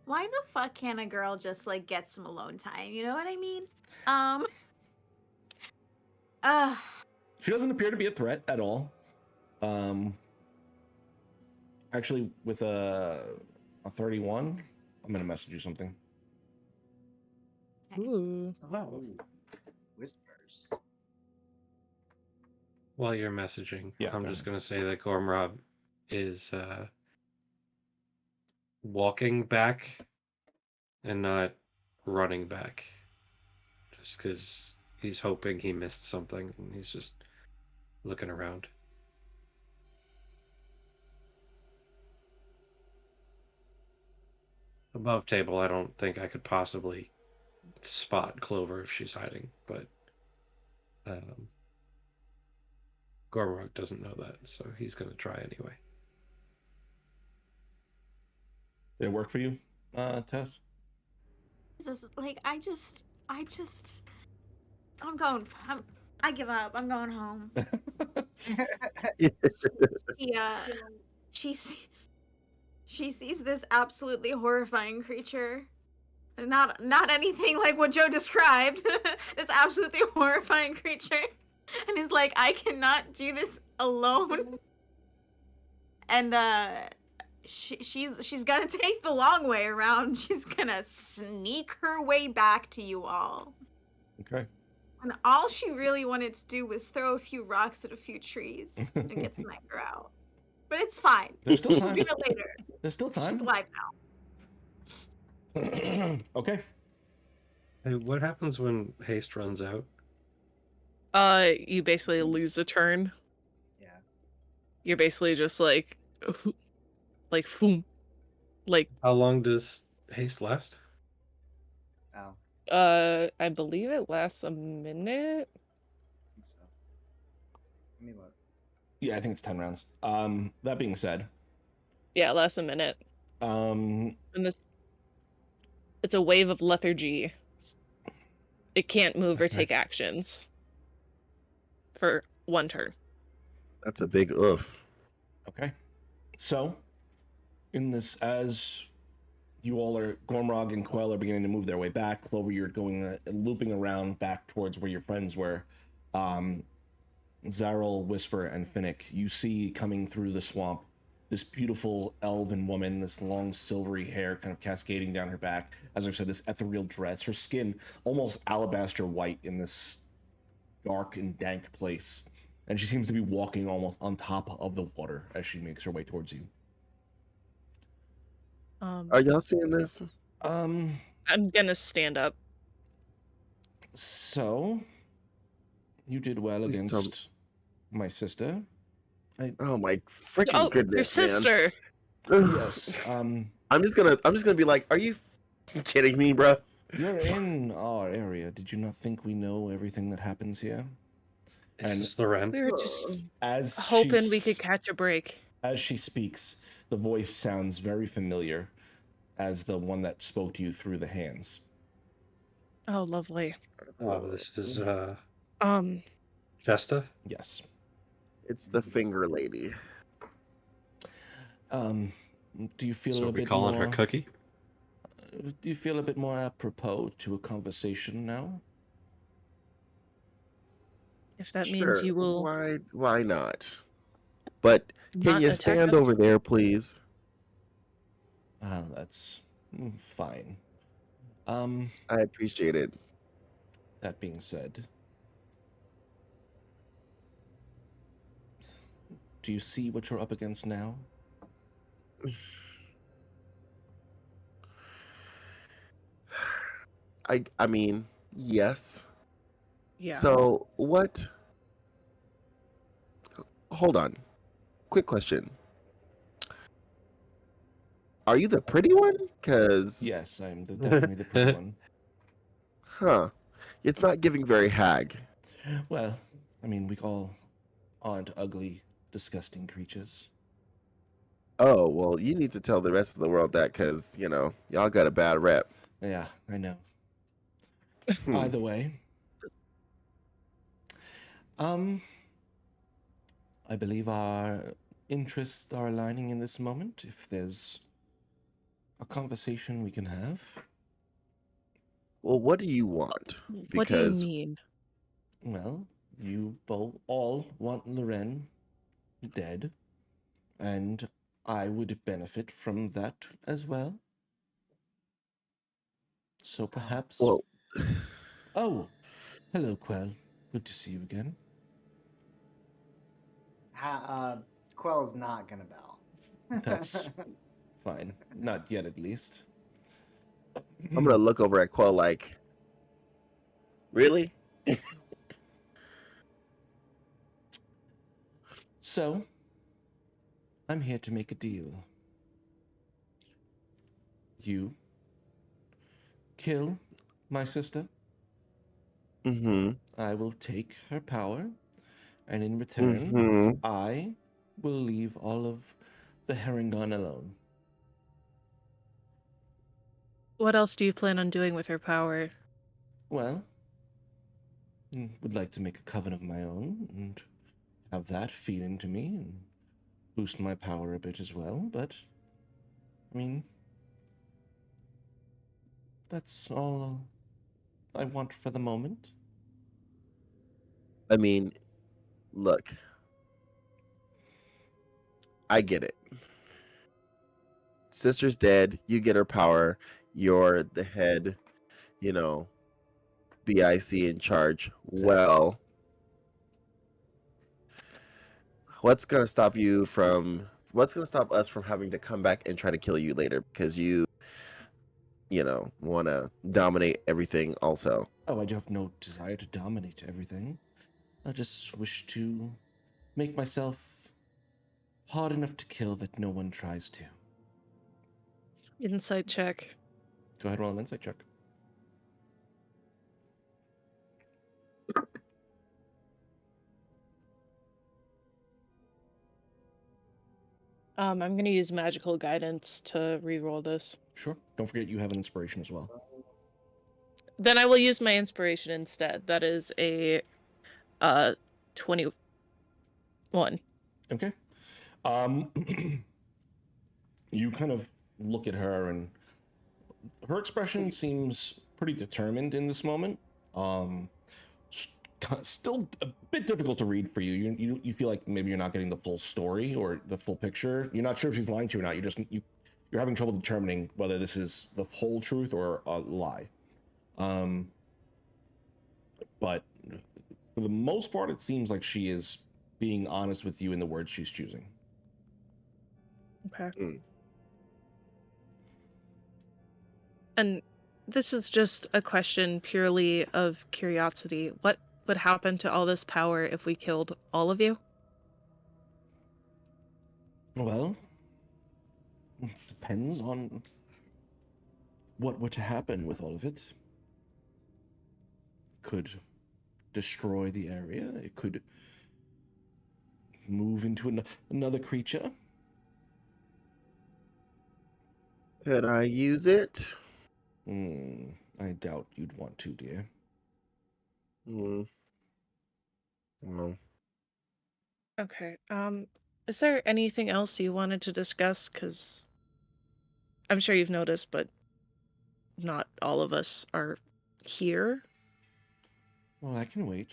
Why the fuck can't a girl just like get some alone time? You know what I mean? Uh, She doesn't appear to be a threat at all. Actually, with a 31, I'm gonna message you something. Ooh. Oh. Whispers. While you're messaging, Yeah, I'm go just ahead. gonna say that Gormrob is walking back and not running back, just because he's hoping he missed something and he's just looking around. Above table, I don't think I could possibly spot Clover if she's hiding, but Gormrock doesn't know that, so he's gonna try anyway. Did it work for you, Tess? Jesus, like I give up. I'm going home. Yeah, she sees this absolutely horrifying creature. Not anything like what Joe described. This absolutely horrifying creature, and is like, I cannot do this alone. And she's gonna take the long way around. She's gonna sneak her way back to you all. Okay. And all she really wanted to do was throw a few rocks at a few trees and get some anger out. But it's fine. There's still She'll time. do it later. There's still She's time. alive now. Okay. Hey, what happens when haste runs out? You basically lose a turn. Yeah. You're basically just like boom. Like, How long does haste last? Oh, I believe it lasts a minute. I think so. Let me look. Yeah, I think it's 10 rounds. That being said, Yeah, it lasts a minute. um, And it's a wave of lethargy. It can't move or Okay. take actions for one turn. That's a big oof. okay. So, in this, as you all are, Gormrog and Quell are beginning to move their way back. Clover, you're going looping around back towards where your friends were. Zarel, Whisper, and Finnick, you see coming through the swamp this beautiful elven woman, this long silvery hair kind of cascading down her back. As I said, this ethereal dress, her skin almost alabaster white in this dark and dank place. And she seems to be walking almost on top of the water as she makes her way towards you. Are y'all seeing this? I'm gonna stand up. So, you did well Please tell me- against my sister. Oh my freaking Oh, goodness, your man. sister. Yes, I'm just gonna be like, are you kidding me, bro? you're in our area. Did you not think we know everything that happens here? Is And this the Ren? We were just As hoping we could catch a break. As she speaks, the voice sounds very familiar as the one that spoke to you through the hands. Oh, lovely. Oh, this is Vesta? Yes. It's the finger lady. Do you feel So a are we bit calling more? her Cookie? Do you feel a bit more apropos to a conversation now? If that Sure. means you will Why not? But can not you attack stand us. over there, please? That's fine. I appreciate it. That being said, do you see what you're up against now? I mean, yes. Yeah. So what? Hold on. Quick question. Are you the pretty one? Cause Yes, I'm definitely the pretty one. huh, it's not giving very hag. Well, I mean, we all aren't ugly, disgusting creatures. Oh well, you need to tell the rest of the world that, cause y'all got a bad rep. Yeah, I know. Hmm. Either way, I believe our interests are aligning in this moment. If there's a conversation we can have. Well, what do you want? What do you Because mean? Well, you both all want Loren dead, and I would benefit from that as well. So perhaps. well, Oh, hello, Quell. Good to see you again. Quell's not gonna bell. That's fine. Not yet, at least. I'm gonna look over at Quell like, really? So, I'm here to make a deal. You kill my sister, Mm-hmm. I will take her power, and in return, Mm-hmm. I will leave all of the Herringon alone. What else do you plan on doing with her power? Well, would like to make a coven of my own and have that feed into me and boost my power a bit as well, but I mean, that's all I want for the moment. I mean, look, I get it. Sister's dead. You get her power. You're the head, you know, BIC in charge. Exactly. Well, what's gonna stop you from? What's gonna stop us from having to come back and try to kill you later because you know, want to dominate everything also? Oh, I do have no desire to dominate everything. I just wish to make myself hard enough to kill that no one tries to. Insight check. Go ahead, roll an insight check. I'm gonna use magical guidance to re-roll this. Sure. Don't forget you have an inspiration as well. Then I will use my inspiration instead. That is a 21. Okay. You kind of look at her, and her expression seems pretty determined in this moment. Still a bit difficult to read for you. You feel like maybe you're not getting the full story or the full picture. You're not sure if she's lying to you or not. You're having trouble determining whether this is the whole truth or a lie. But for the most part, it seems like she is being honest with you in the words she's choosing. Okay. Mm. And this is just a question purely of curiosity. What would happen to all this power if we killed all of you? Well, depends on what were to happen with all of it. Could destroy the area. It could move into another creature. Could I use it? I doubt you'd want to, dear. Well, Okay. Is there anything else you wanted to discuss? Because I'm sure you've noticed, but not all of us are here. Well, I can wait.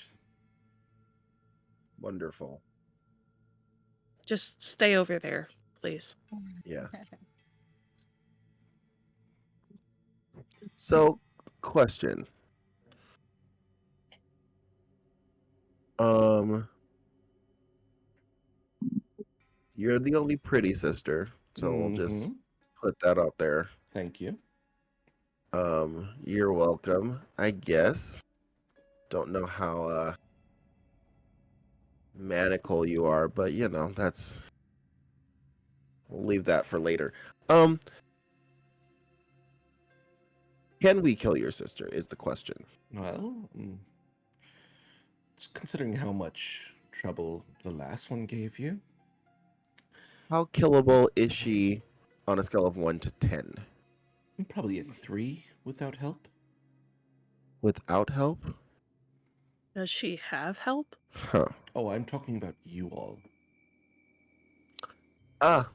wonderful. Just stay over there, please. Yes. So, question. You're the only pretty sister, so we'll just put that out there. Thank you. You're welcome, I guess. Don't know how maniacal you are, but you know, we'll leave that for later. Can we kill your sister is the question. Well, considering how much trouble the last one gave you. How killable is she on a scale of 1 to 10? Probably a 3 without help. Without help? Does she have help? Huh. Oh, I'm talking about you all. Ah,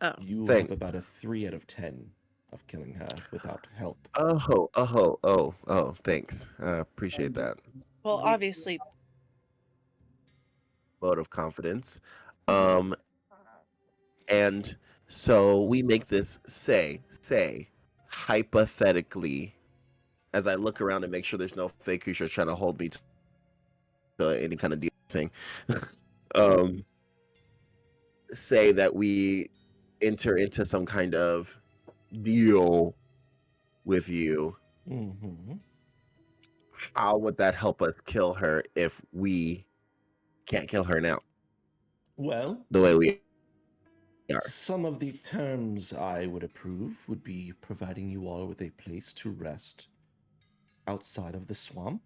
Oh, You Thanks. have about a 3 out of 10 of killing her without help. Oh, thanks. Appreciate that well, obviously, vote of confidence. And so we make this say hypothetically, as I look around and make sure there's no fake creatures trying to hold me to any kind of deal thing. um, say that we enter into some kind of deal with you. Mm-hmm. How would that help us kill her if we can't kill her now Well, the way we are? some of the terms I would approve would be providing you all with a place to rest outside of the swamp.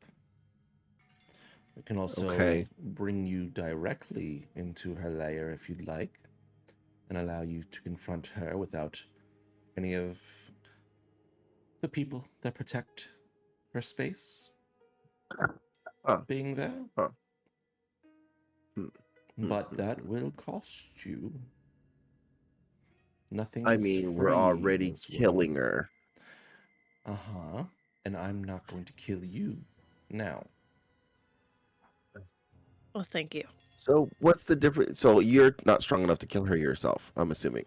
It can also Okay. bring you directly into her lair if you'd like, and allow you to confront her without any of the people that protect her space Huh. being there. Huh. Hmm. But that will cost you. Nothing I is mean, we're free in already this killing world. her. Uh-huh. And I'm not going to kill you now. well, thank you. So what's the difference? So you're not strong enough to kill her yourself, I'm assuming.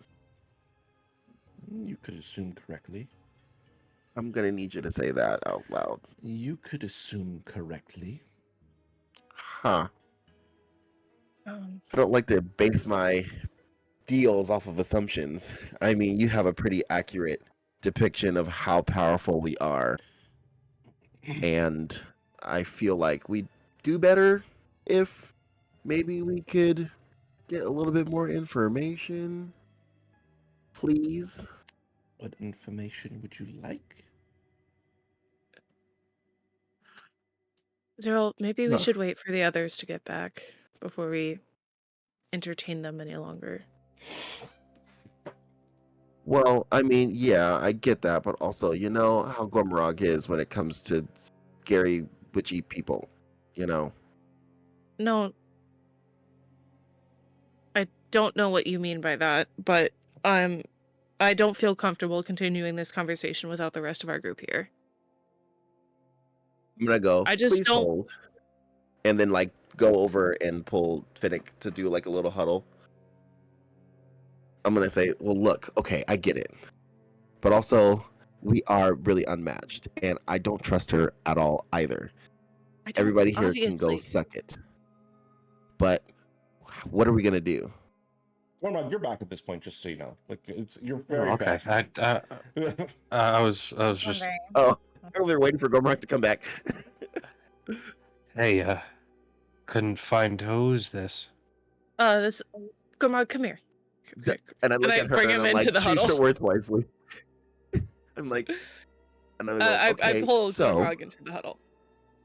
You could assume correctly. I'm gonna need you to say that out loud. You could assume correctly. Huh. Um, I don't like to base my deals off of assumptions. I mean, you have a pretty accurate depiction of how powerful we are. And I feel like we do better if maybe we could get a little bit more information. Please. What information would you like? Daryl, maybe we Huh. should wait for the others to get back before we entertain them any longer. Well, I mean, yeah, I get that, but also, you know how Gormrog is when it comes to scary, witchy people, you know? No, I don't know what you mean by that, but I don't feel comfortable continuing this conversation without the rest of our group here. I'm gonna go, I just please don't- hold. And then, like, go over and pull Finnick to do, like, a little huddle. I'm gonna say, well, look, okay, I get it. But also, we are really unmatched, and I don't trust her at all either. I don't, Everybody here can go obviously. suck it. But what are we gonna do? Gormrog, you're back at this point, just so you know. Like you're very Okay. fast. I was just. Wondering. Oh, we were waiting for Gormrog to come back. Hey, couldn't find who's this. This Gomrog, come here. And I look I at her bring and him I'm into like, the choose your huddle. words wisely. I'm like, and I'm like, I okay, pull so, Gomrog into the huddle.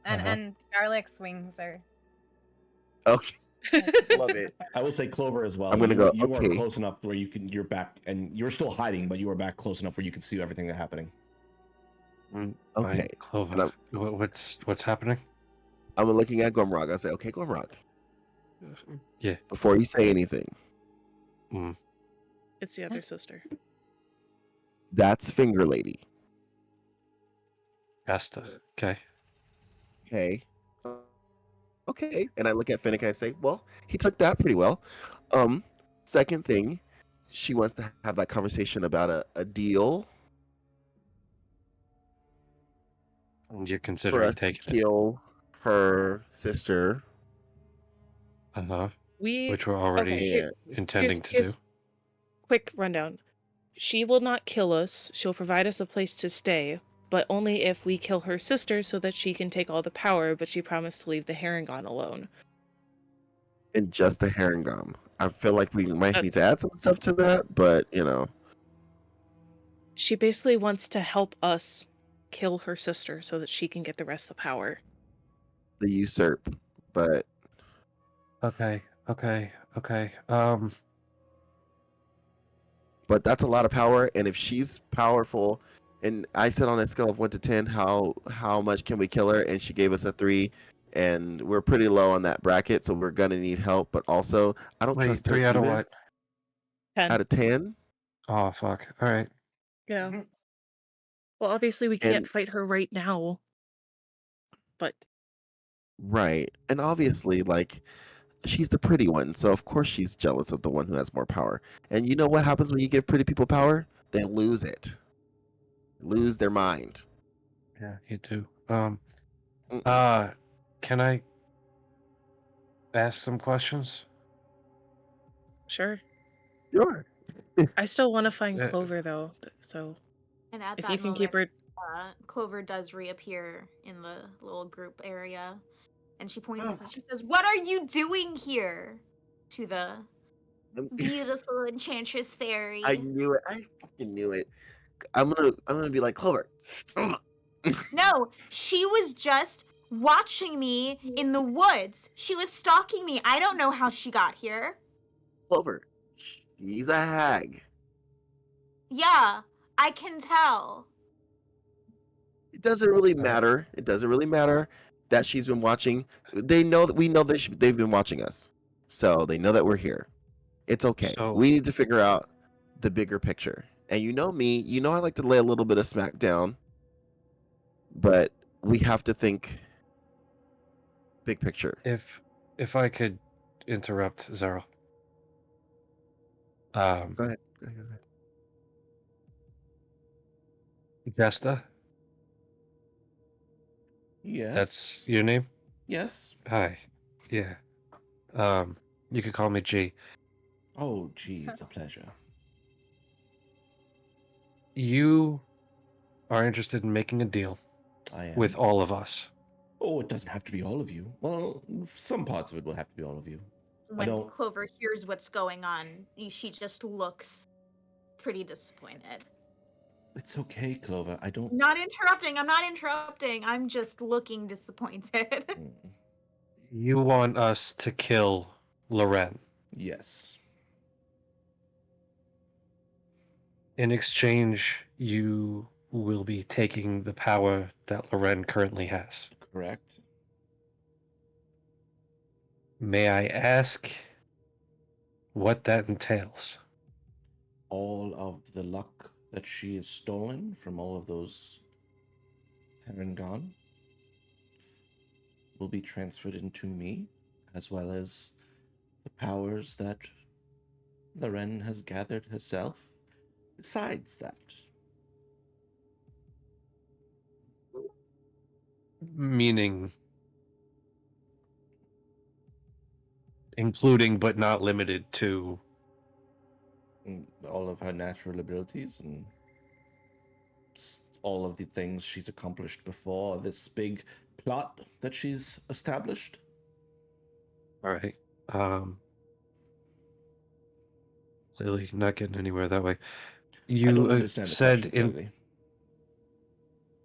And Uh-huh. and Garlic swings her. okay, love it. I will say Clover as well. I'm gonna you, go, You okay. are close enough where you're back, and you're still hiding, but you are back close enough where you can see everything that's happening. Okay, Fine, Clover. And What's happening? I'm looking at Gormrog. I say, okay, Gormrog, Yeah. before you say anything, It's the other sister. that's Finger Lady. Asta. Okay. Okay. Okay. And I look at Finnick and I say, well, he took that pretty well. Second thing, she wants to have that conversation about a deal And you're for considering us to taking it. kill her sister. Uh-huh. We Which we're already okay, Yeah. intending to do. Quick rundown. She will not kill us. She'll provide us a place to stay, but only if we kill her sister so that she can take all the power, but she promised to leave the Harengon alone. And just the Herringom. I feel like we might need to add some stuff to that, but, you know. She basically wants to help us kill her sister so that she can get the rest of the power. The usurp. But Okay. But that's a lot of power, and if she's powerful, and I said on a scale of 1 to 10, how much can we kill her? And she gave us a 3, and we're pretty low on that bracket, so we're gonna need help. But also, I don't Wait, trust her 3 out of either. what? 10. Out of 10, Oh fuck! All right. Yeah. Mhm. Well, obviously we can't And fight her right now, but right, and obviously, like she's the pretty one, so of course she's jealous of the one who has more power. And you know what happens when you give pretty people power? They lose it, lose their mind. Yeah, you do. Mm-mm. Can I ask some questions? sure. Sure. I still want to find Uh, Clover though, so And at if you that can keep moment, her. Clover does reappear in the little group area, and she points Oh, and she says, "What are you doing here?" To the I'm- beautiful enchantress I fairy. knew it. I fucking knew it. I'm gonna be like Clover. No, she was just watching me in the woods. She was stalking me. I don't know how she got here. Clover. She's a hag. Yeah, I can tell. It doesn't really All right. matter. It doesn't really matter that she's been watching. They know that we know that they've been watching us, so they know that we're here. It's okay. So We need to figure out the bigger picture. And you know me. You know I like to lay a little bit of smack down, but we have to think big picture. if I could interrupt Zero. Go ahead. Go ahead. Vesta, that's Yes. your name? Yes. Hi. Yeah. You could call me G. Oh, gee, it's a pleasure. You are interested in making a deal I am. with all of us. Oh, it doesn't have to be all of you. Well, some parts of it will have to be all of you. When don't- Clover hears what's going on, she just looks pretty disappointed. It's okay, Clover. I don't. Not interrupting. I'm not interrupting. I'm just looking disappointed. Mm, You want us to kill Loren. yes. In exchange, you will be taking the power that Loren currently has. Correct. May I ask what that entails? All of the luck that she has stolen from all of those Harengon will be transferred into me, as well as the powers that Loren has gathered herself. Besides that, Meaning, including but not limited to. all of her natural abilities and all of the things she's accomplished before this big plot that she's established. All right. Clearly not getting anywhere that way. I You don't understand the said question clearly.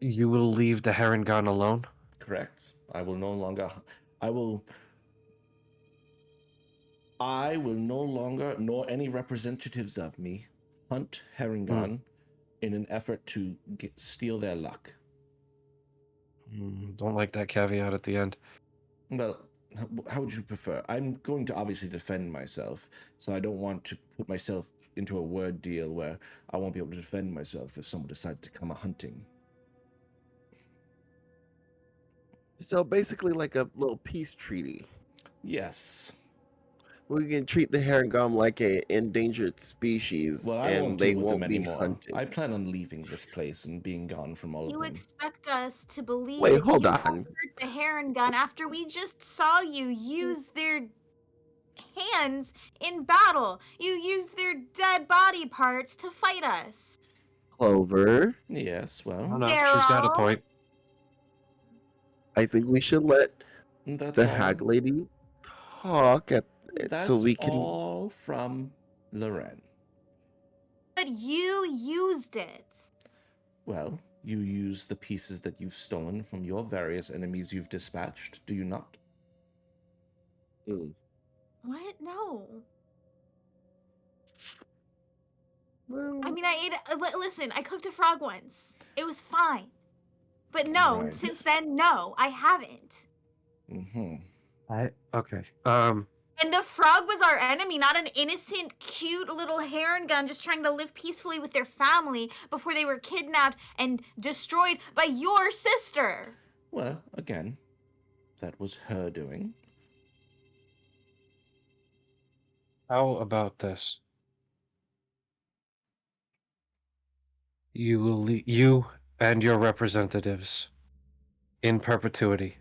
you will leave the Harengon alone? Correct. I will no longer. I will no longer, nor any representatives of me, hunt Harengon in an effort to steal their luck. Don't like that caveat at the end. Well, how would you prefer? I'm going to obviously defend myself, so I don't want to put myself into a word deal where I won't be able to defend myself if someone decides to come a hunting. So basically, like a little peace treaty. Yes. We can treat the Harengon like a endangered species, Well, I and won't they deal with them won't be anymore. hunted. I plan on leaving this place and being gone from all of You them. expect us to believe Wait, that hold you on. conquered the Heron Gun after we just saw you use their hands in battle. You used their dead body parts to fight us. Clover, Yes, Oh well, no, she's got a Daryl? point. I think we should let that's the all. hag lady talk so That's we can. all from Loren. But you used it. Well, you use the pieces that you've stolen from your various enemies you've dispatched, do you not? Mm. What? No. Well, I mean, I ate. Listen, I cooked a frog once. It was fine. But no, Right. since then, no, I haven't. Mm-hmm. Okay. And And the frog was our enemy, not an innocent, cute little heron gun just trying to live peacefully with their family before they were kidnapped and destroyed by your sister. Well, again, that was her doing. How about this? You and your representatives, in perpetuity,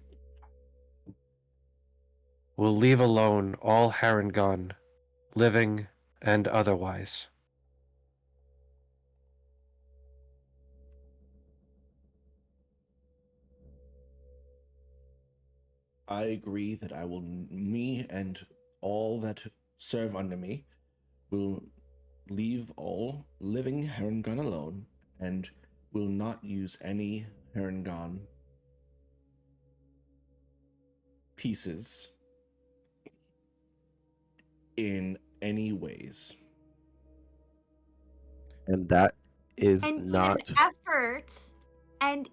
will leave alone all Harengon, living and otherwise. I agree that me and all that serve under me will leave all living Harengon alone and will not use any Harengon pieces in any ways. And that is And not.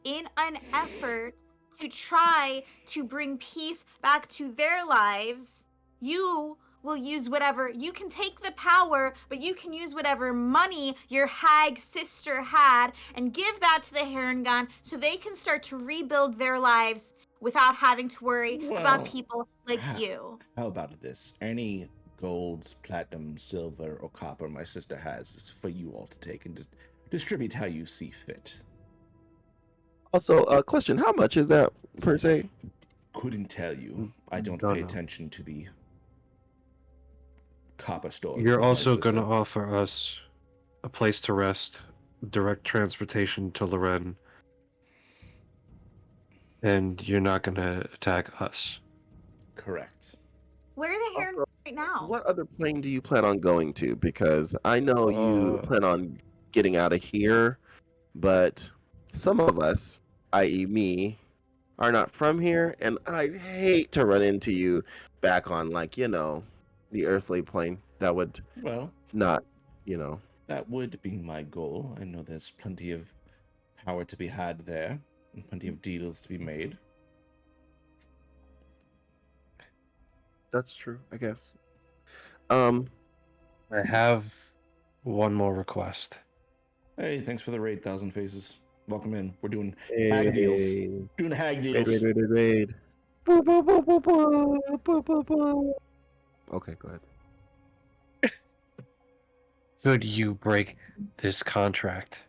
in an effort to try to bring peace back to their lives, you will use whatever. You can take the power, but you can use whatever money your hag sister had and give that to the Harengon so they can start to rebuild their lives without having to worry about people like you. How about this? Any gold, platinum, silver, or copper my sister has is for you all to take and distribute how you see fit. Also, question: how much is that per se? Couldn't tell you. I don't Don't pay know. attention to the copper stores. You're of my also going to sister. offer us a place to rest, direct transportation to Loren, and you're not going to attack us. Correct. Where are the Harengon Also, right now? what other plane do you plan on going to? Because I know you plan on getting out of here, but some of us, i.e., me, are not from here, and I'd hate to run into you back on, like, the earthly plane. That would Well, not, that would be my goal. I know there's plenty of power to be had there, and plenty of deals to be made. That's true, I guess. I have one more request. Hey, thanks for the raid, Thousand Faces. Welcome in. We're doing hag deals. Doing hag deals. Wait. Boo, boo, boo, boo, boo, boo, boo, boo. Okay, go ahead. Should you break this contract,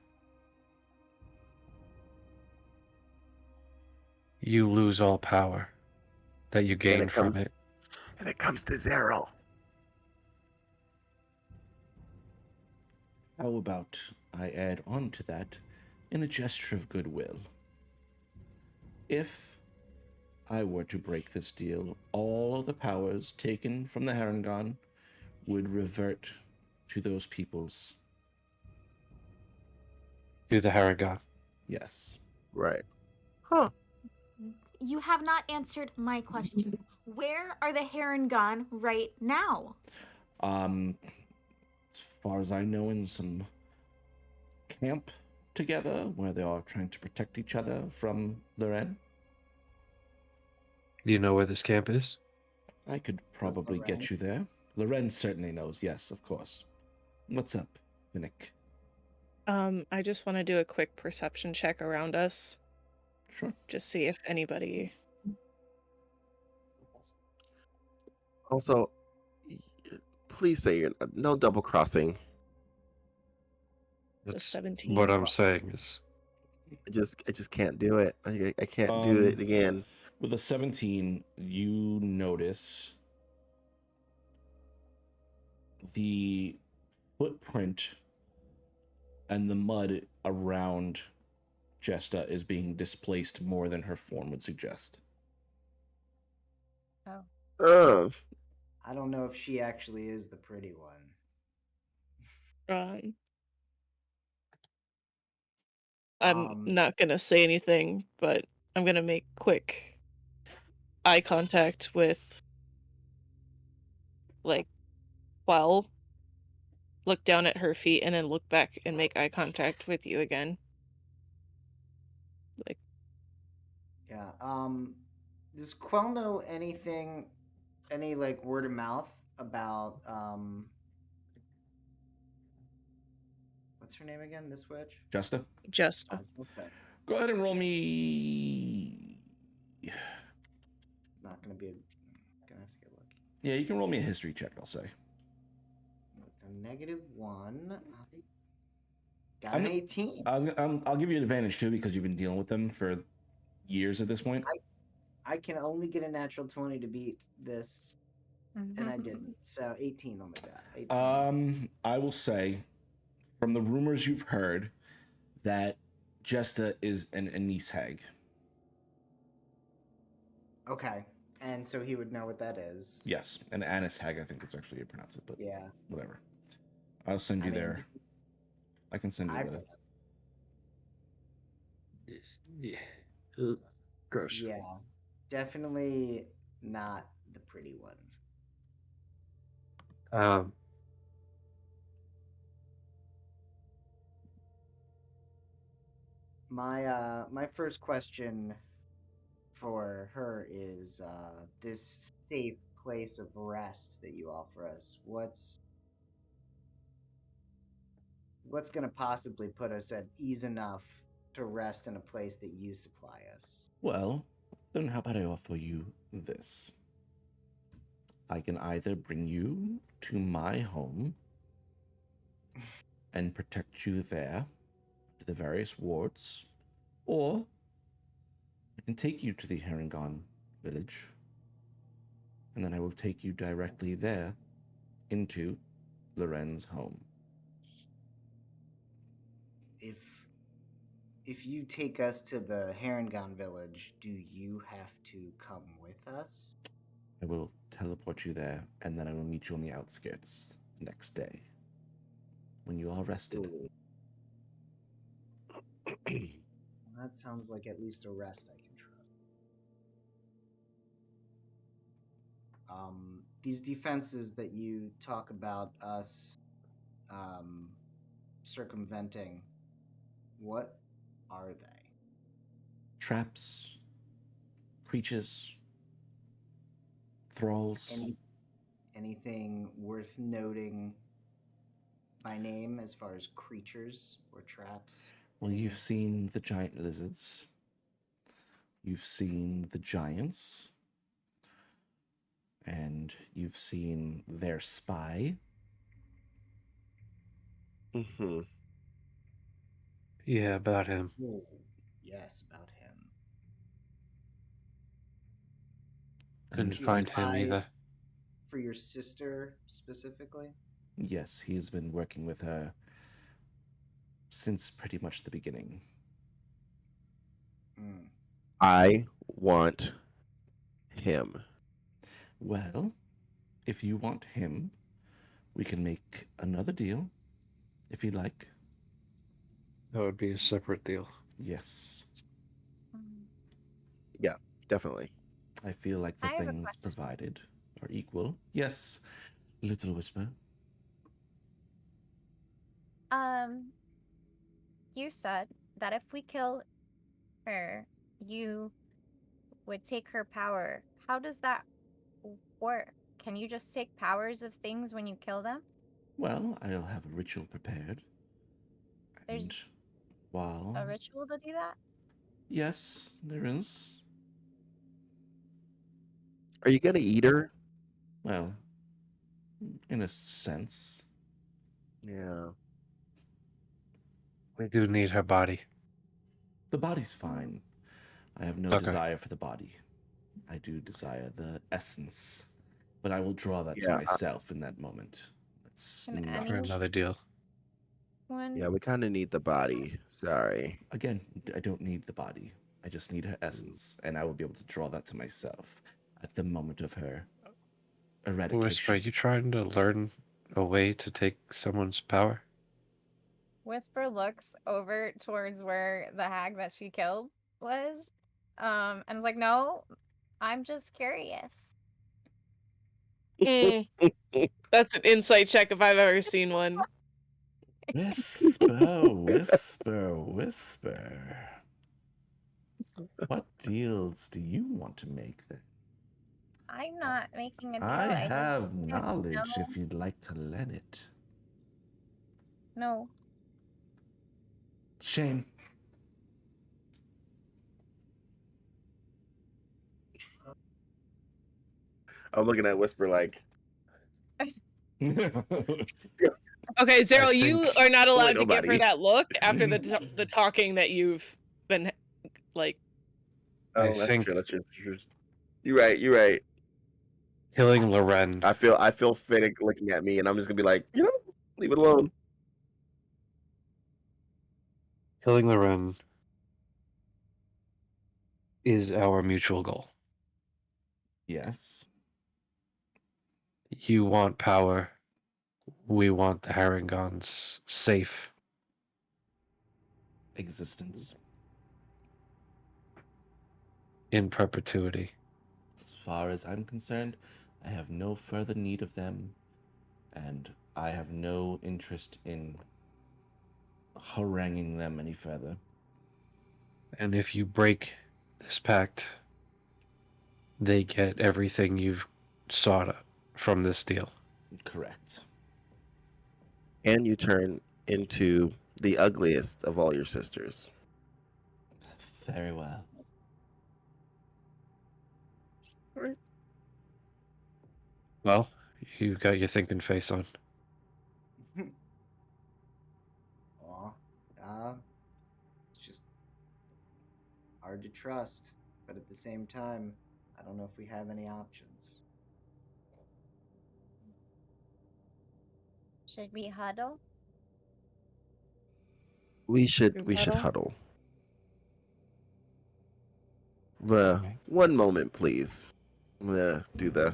you lose all power that you gain from it. And it comes to zero. How about I add on to that in a gesture of goodwill? If I were to break this deal, all of the powers taken from the Harengon would revert to those peoples. To the Harengon. Yes. Right. Huh. You have not answered my question. Where are the Harengon right now? As far as I know, in some camp together where they are trying to protect each other from Loren. Do you know where this camp is? I could probably get you there. Loren certainly knows, yes, of course. What's up, Finnick? I just want to do a quick perception check around us. Sure. Just see if anybody. Also, please say no double crossing. The That's 17. what I'm saying is. I just can't do it. I can't do it again. With a 17, you notice the footprint and the mud around Jesta is being displaced more than her form would suggest. I don't know if she actually is the pretty one. I'm not gonna say anything, but I'm gonna make quick eye contact with, like, Quell. Look down at her feet and then look back and make eye contact with you again. Like, Yeah. Does Quell know anything any like word of mouth about what's her name again? This witch? Justa, Just Okay. go ahead and roll me. It's not gonna be gonna have to get lucky. Yeah, you can roll me a history check, I'll say. With a -1, got I'm an gonna- 18. I'll give you an advantage too because you've been dealing with them for years at this point. I can only get a natural 20 to beat this, and I didn't. So 18 on the dot. 18. I will say, from the rumors you've heard, that Jesta is an Anise hag. Okay. And so he would know what that is. Yes, an Anis hag, I think is actually how you pronounce it, but Yeah. whatever. I'll send you there. I can send you the. Yeah. Ugh. Gross. Yeah. Definitely not the pretty one. My first question for her is this safe place of rest that you offer us. What's going to possibly put us at ease enough to rest in a place that you supply us? Well, then how about I offer you this? I can either bring you to my home and protect you there to the various wards, or I can take you to the Herringon village, and then I will take you directly there into Loren's home. If you take us to the Herringon village, do you have to come with us? I will teleport you there, and then I will meet you on the outskirts the next day when you are rested. That sounds like at least a rest I can trust. These defenses that you talk about us circumventing, what are they? Traps, creatures, thralls. Anything worth noting by name as far as creatures or traps? Well, you've seen the giant lizards. You've seen the giants. And you've seen their spy. Mm-hmm. Yeah, about him. Oh, yes, about him. Couldn't And find him spy either. For your sister specifically? yes, he's been working with her since pretty much the beginning. I want him. Well, if you want him, we can make another deal, if you like. That would be a separate deal. Yes. Yeah, definitely. I feel like the I have a things question. provided are equal. Yes, Little Whisper. You said that if we kill her, you would take her power. How does that work? Can you just take powers of things when you kill them? Well, I'll have a ritual prepared. And There's while... a ritual to do that? Yes, there is. Are you gonna eat her? Well, in a sense. Yeah. We do need her body. The body's fine. I have no Okay. desire for the body. I do desire the essence. But I will draw that to Yeah, myself in that moment. That's Can not... For another deal. Yeah, we kind of need the body. Sorry. Again, I don't need the body. I just need her essence, and I will be able to draw that to myself at the moment of her eradication. Whisper, are you trying to learn a way to take someone's power? Whisper looks over towards where the hag that she killed was, and is like, "No, I'm just curious." That's an insight check if I've ever seen one. Whisper, whisper, whisper. What deals do you want to make then? I'm not making a deal. I just have didn't knowledge know- if you'd like to learn it. No. Shame. I'm looking at Whisper like, Okay, Zero, you think- are not allowed to give her nobody. that look after the talking that you've been like. I oh, that's think- true. That's true. You're right. You're right. Killing Loren. I feel Finnick looking at me, and I'm just gonna be like, leave it alone. Killing Loren is our mutual goal. Yes. You want power. We want the Haringons safe. Existence. In perpetuity. As far as I'm concerned, I have no further need of them, and I have no interest in haranguing them any further. And if you break this pact, they get everything you've sought from this deal. Correct. And you turn into the ugliest of all your sisters. Very well. Well, you got your thinking face on. Aw, it's just hard to trust, but at the same time, I don't know if we have any options. Should we huddle? We should Group huddle. huddle? One moment, please. I'm gonna do the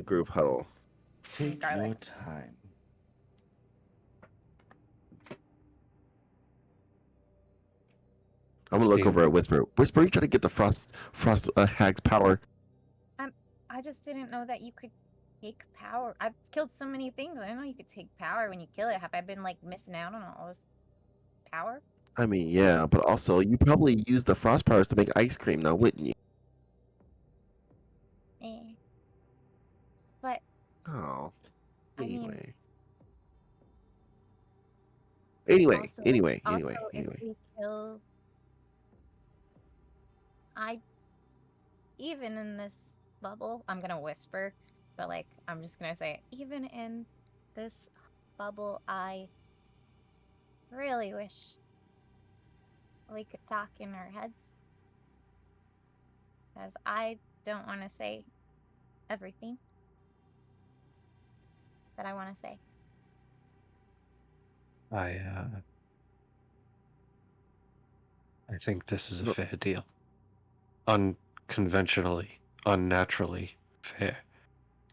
group huddle. Take Garlic. your time. I'm gonna look Steve. over at Whisper. Whisper, you trying to get the frost hag's power? I just didn't know that you could take power. I've killed so many things. I didn't know you could take power when you kill it. Have I been like missing out on all this power? I mean, yeah, but also you probably use the frost powers to make ice cream now, wouldn't you? Eh. But Oh, I mean- anyway. also, Anyway. if we kill, even in this bubble, I'm gonna whisper, but like I'm just gonna say, even in this bubble, I really wish we could talk in our heads, because I don't want to say everything that I want to say. I think this is a No. fair deal. Unconventionally, unnaturally fair,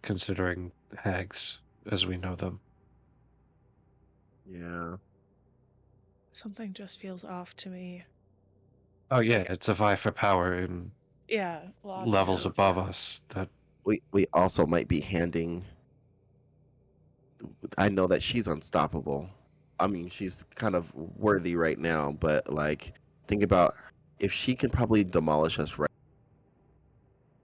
considering hags as we know them. Yeah. Something just feels off to me. Oh yeah, it's a vie for power in Yeah, well, levels obviously, above yeah. us. That We also might be handing. I know that she's unstoppable. I mean, she's kind of worthy right now, but like, think about if she can probably demolish us right,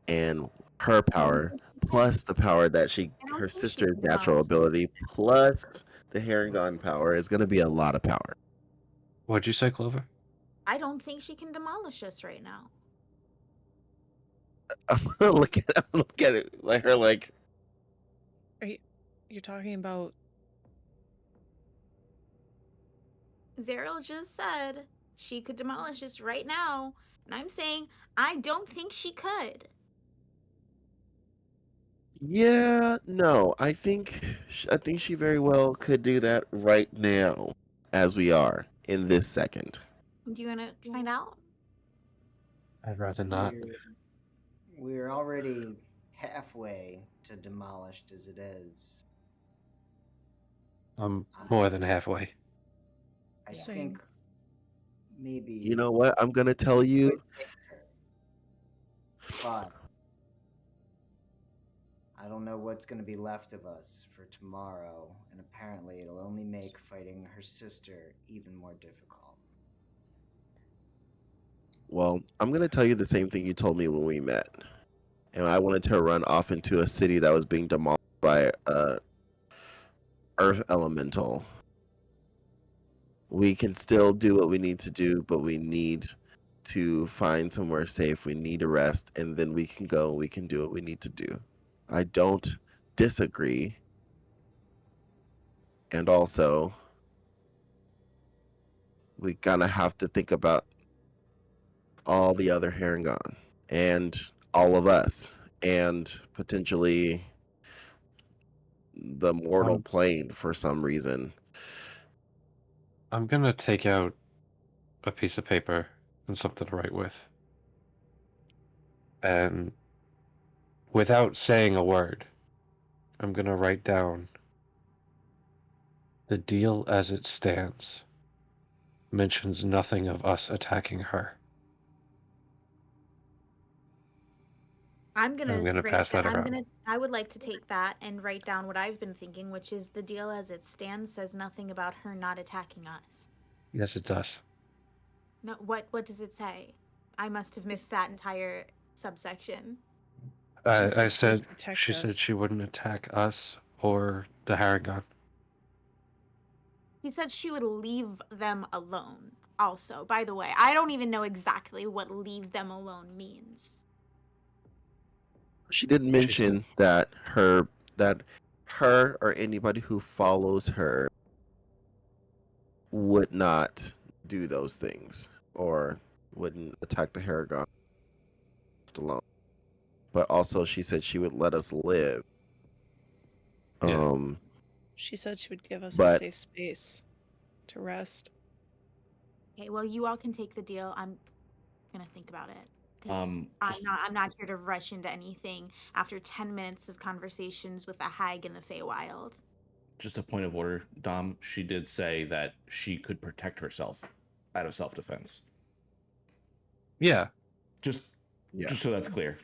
and her power plus the power that her think she sister's can natural demolish ability plus the Harengon power is going to be a lot of power. what'd you say, Clover? I don't think she can demolish us right now. I'm gonna look at it like her like. You're talking about Zeril just said she could demolish us right now, and I'm saying I don't think she could. Yeah, no, I think she very well could do that right now, as we are in this second. Do you want to find out? I'd rather not. We're already halfway to demolished as it is. I'm more than halfway. I Same. think maybe You know what? I'm gonna tell you. could take her. But I don't know what's going to be left of us for tomorrow, and apparently it'll only make fighting her sister even more difficult. Well, I'm gonna tell you the same thing you told me when we met. and I wanted to run off into a city that was being demolished by earth elemental. We can still do what we need to do, but we need to find somewhere safe. We need a rest, and then we can go. We can do what we need to do. I don't disagree. And also, we kind of have to think about all the other Harengon and all of us, and potentially the mortal plane for some reason. I'm gonna take out a piece of paper and something to write with. And without saying a word, I'm gonna write down the deal as it stands mentions nothing of us attacking her. I'm gonna pass that around. I would like to take that and write down what I've been thinking, which is the deal as it stands says nothing about her not attacking us. Yes, it does. No, what does it say? I must have missed that entire subsection. I she said would protect she said us. she wouldn't attack us or the Harengon. He said she would leave them alone. Also, by the way, I don't even know exactly what leave them alone means. She didn't mention that her or anybody who follows her would not do those things or wouldn't attack the Harengon alone. But also, she said she would let us live. Yeah. She said she would give us a but- safe space to rest. Okay, well, you all can take the deal. I'm gonna think about it. 'Cause Just- I'm not here to rush into anything after 10 minutes of conversations with a hag in the Feywild. Just a point of order, Dom. She did say that she could protect herself out of self-defense. Yeah. Just so that's clear.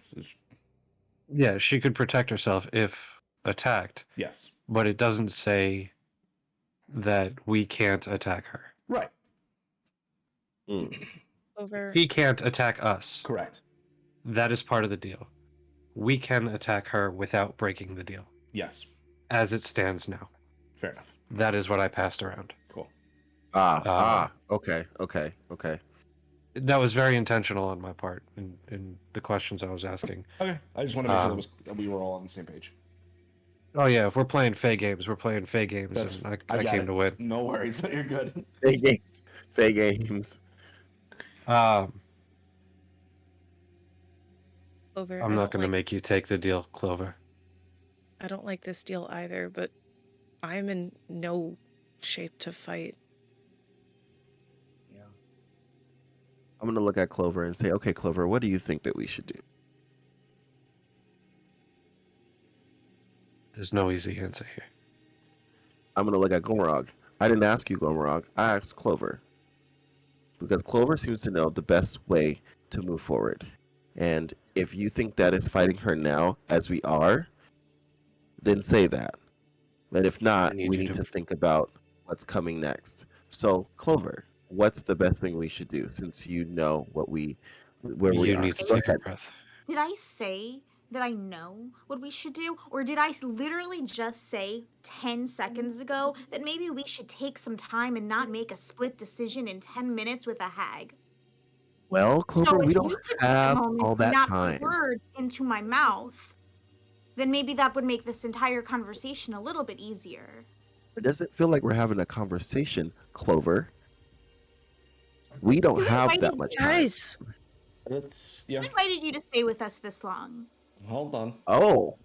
Yeah, she could protect herself if attacked. Yes. But it doesn't say that we can't attack her. Right. Over. He can't attack us. Correct. That is part of the deal. We can attack her without breaking the deal. Yes. As it stands now. Fair enough. That is what I passed around. Cool. Okay. That was very intentional on my part in the questions I was asking. Okay. I just want to make sure that we were all on the same page. Oh yeah, if we're playing Fey games, we're playing Fey games, That's, and I I got came it. to win. No worries. You're good. Fey games. Over. I'm not going to make you take the deal, Clover. I don't like this deal either, but I'm in no shape to fight. Yeah. I'm gonna look at Clover and say, okay, Clover, what do you think that we should do? There's no easy answer here. I'm gonna look at Gomorrag. I didn't ask you, Gomorrag. I asked Clover. Because Clover seems to know the best way to move forward. And if you think that is fighting her now, as we are, then say that. But if not, we need to think about what's coming next. So, Clover, what's the best thing we should do since you know where we are? You need to take a breath. Did I say that I know what we should do? Or did I literally just say 10 seconds ago that maybe we should take some time and not make a split decision in 10 minutes with a hag? Well, Clover, So we if don't you could have take a moment all and that not time. put words into my mouth, then maybe that would make this entire conversation a little bit easier. It doesn't feel like we're having a conversation, Clover. We don't have that much time. Guys, Who invited you to stay with us this long? Hold on. Oh.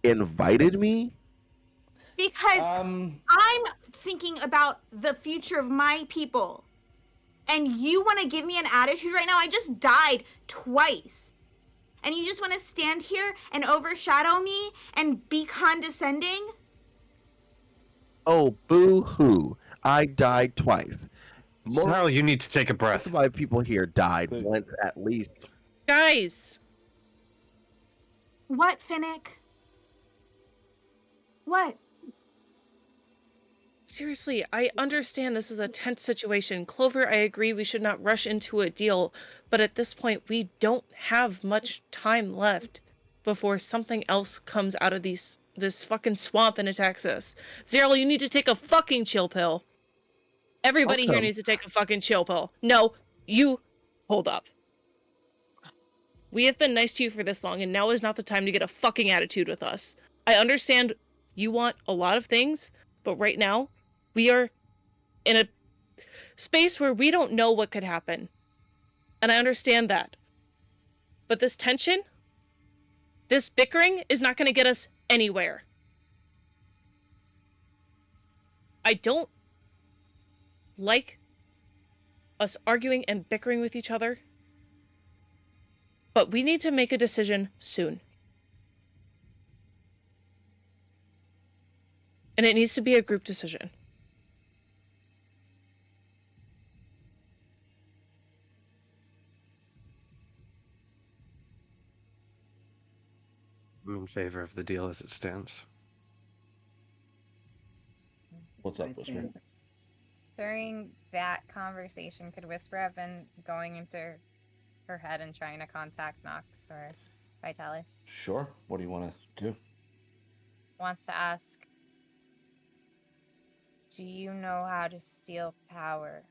Invited me? Because I'm thinking about the future of my people. And you want to give me an attitude right now? I just died twice. And you just want to stand here and overshadow me and be condescending? Oh, boo-hoo. I died twice. Sal, you need to take a breath. Most of my people here died once at least. guys. What, Finnick? What? seriously, I understand this is a tense situation. Clover, I agree we should not rush into a deal, but at this point, we don't have much time left before something else comes out of this fucking swamp and attacks us. Zeril, you need to take a fucking chill pill. Everybody here come. needs to take a fucking chill pill. No, you hold up. We have been nice to you for this long, and now is not the time to get a fucking attitude with us. I understand you want a lot of things, but right now, we are in a space where we don't know what could happen. And I understand that. But this tension, this bickering is not going to get us anywhere. I don't like us arguing and bickering with each other, but we need to make a decision soon. And it needs to be a group decision. I'm in favor of the deal as it stands. What's I up, Whisper? think During that conversation, could Whisper have been going into her head and trying to contact Nox or Vitalis? Sure. What do you want to do? Wants to ask, do you know how to steal power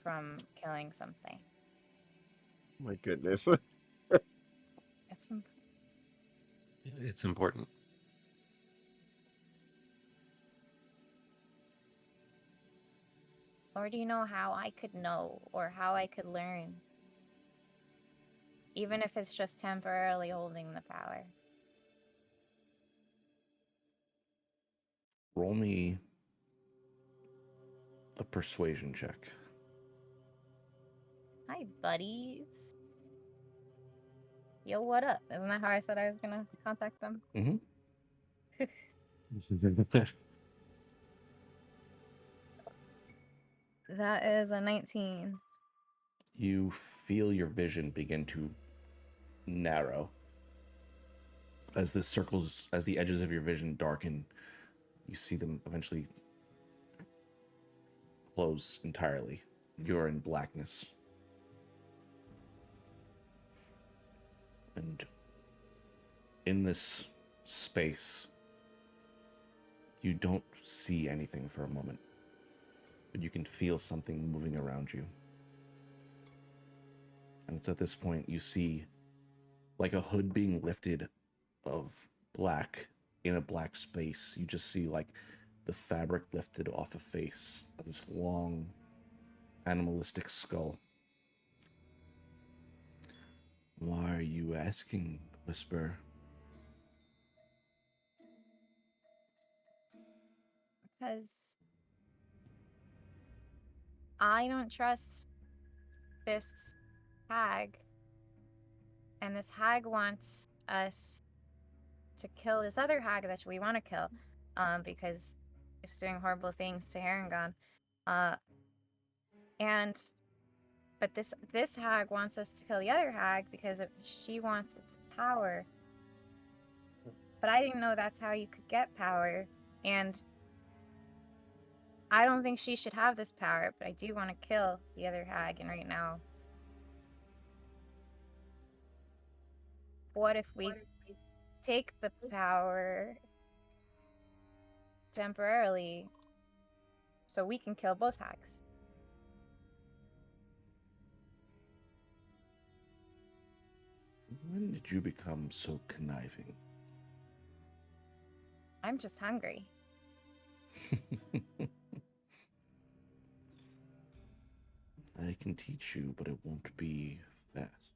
from killing something? My goodness. It's imp- It's important. Or do you know how I could know or how I could learn? Even if it's just temporarily holding the power. Roll me a persuasion check. Hi, buddies. Yo, what up? Isn't that how I said I was gonna contact them? Mm-hmm. That is a 19. You feel your vision begin to narrow as the circles, as the edges of your vision darken. You see them eventually close entirely. You're in blackness. And in this space, you don't see anything for a moment, but you can feel something moving around you. And it's at this point you see like a hood being lifted of black in a black space. You just see like the fabric lifted off a face of this long animalistic skull. Why are you asking, Whisper? Because I don't trust this hag. And this hag wants us to kill this other hag that we want to kill. Because it's doing horrible things to Harengon. But this hag wants us to kill the other hag because she wants its power. But I didn't know that's how you could get power. And I don't think she should have this power, but I do want to kill the other hag. And right now, what if we take the power temporarily so we can kill both hags? When did you become so conniving? I'm just hungry. I can teach you, but it won't be fast.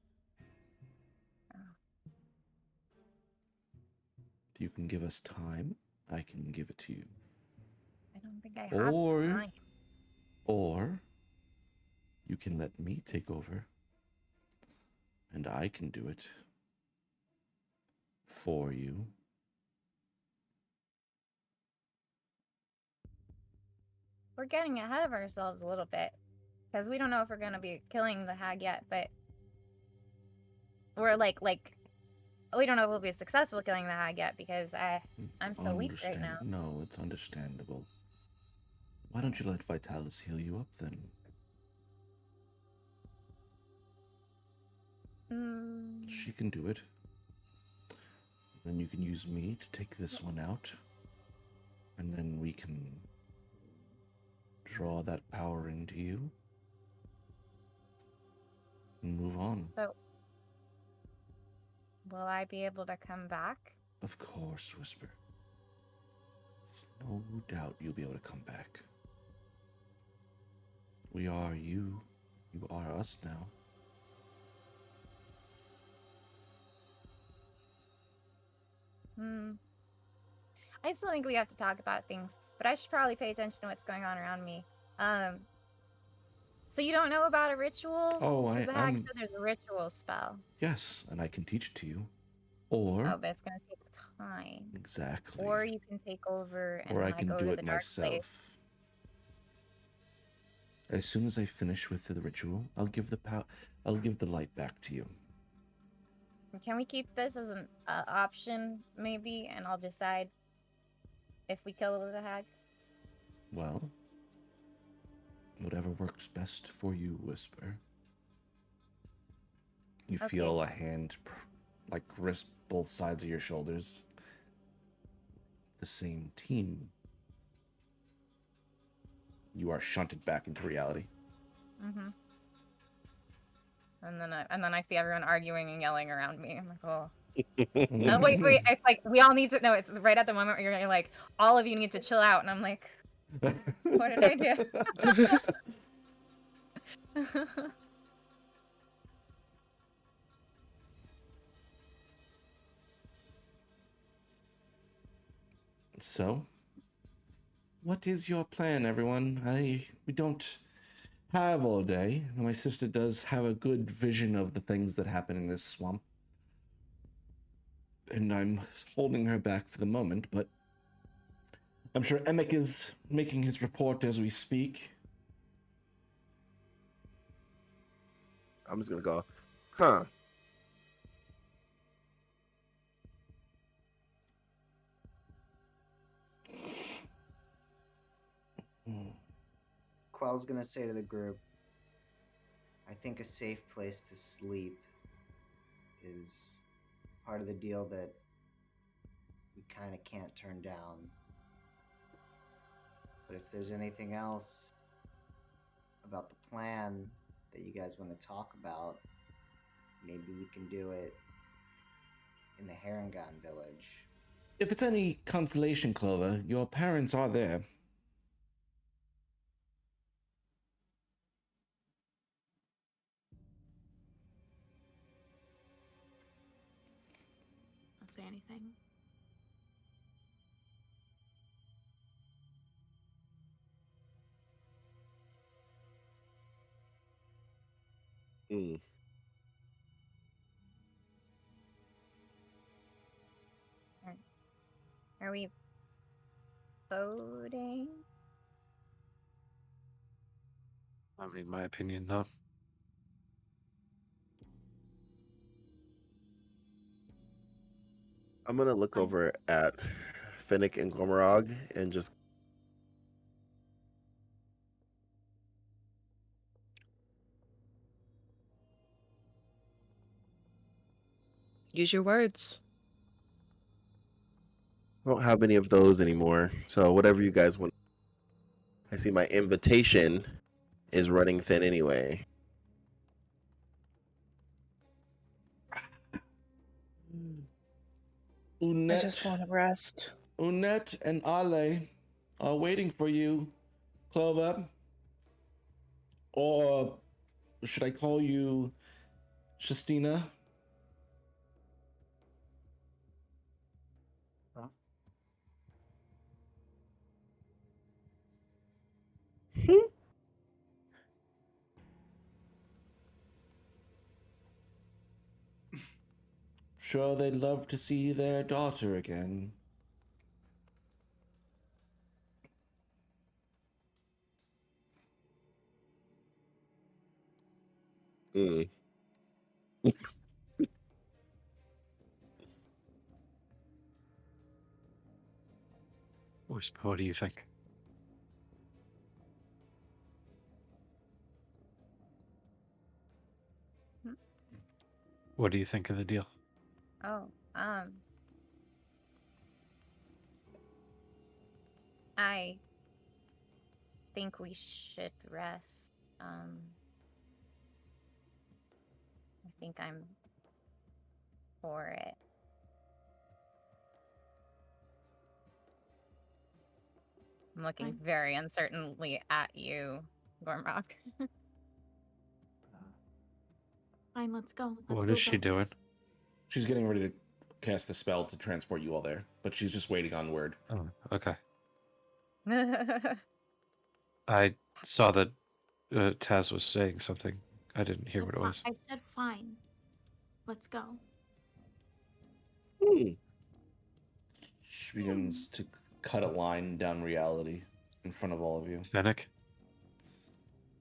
If you can give us time, I can give it to you. I don't think I have time. Or you can let me take over, and I can do it for you. We're getting ahead of ourselves a little bit. Because we don't know if we're going to be killing the hag yet, but we're like, we don't know if we'll be successful killing the hag yet because I'm so weak right now. No, it's understandable. Why don't you let Vitalis heal you up then? She can do it. Then you can use me to take this one out. And then we can draw that power into you. And move on. So, will I be able to come back? Of course, Whisper. There's no doubt you'll be able to come back. We are you. You are us now. I still think we have to talk about things, but I should probably pay attention to what's going on around me. So you don't know about a ritual? Oh, 'Cause the hag said there's a ritual spell. Yes, and I can teach it to you. Or Oh, but it's gonna take time. exactly. Or you can take over and or I like can go do to it the dark place. myself. As soon as I finish with the ritual, I'll give the light back to you. Can we keep this as an option, maybe, and I'll decide if we kill the hag? Well, whatever works best for you, Whisper. You Okay. feel a hand like grasp both sides of your shoulders. The same team. You are shunted back into reality. Mm-hmm. And then I see everyone arguing and yelling around me. I'm like, oh. No, wait. It's like we all need to know. It's right at the moment where you're like, all of you need to chill out, and I'm like, what did I do? So, what is your plan, everyone? We don't have all day. My sister does have a good vision of the things that happen in this swamp. And I'm holding her back for the moment, but I'm sure Emic is making his report as we speak. I'm just gonna go, huh? Quell's gonna say to the group, I think a safe place to sleep is part of the deal that we kind of can't turn down. But if there's anything else about the plan that you guys want to talk about, maybe we can do it in the Harangon village. If it's any consolation, Clover, your parents are there. Don't say anything. Mm. Are we voting? I mean, my opinion, no. I'm gonna look over at Finnick and Gormarog and just Use your words. I don't have any of those anymore. So whatever you guys want. I see my invitation is running thin anyway. I just want to rest. Unette and Ale are waiting for you, Clover. Or should I call you Shastina? Sure, they'd love to see their daughter again. Mm. What do you think? What do you think of the deal? Oh, I think we should rest. I think I'm for it. I'm looking Fine. very uncertainly at you, Gormrock. Fine, let's go. What go, is she doing? She's getting ready to cast the spell to transport you all there, but she's just waiting on word. Oh, okay. I saw that Taz was saying something. I didn't hear what it was. I said fine. Let's go. Hmm. She begins to cut a line down reality in front of all of you. Fennec?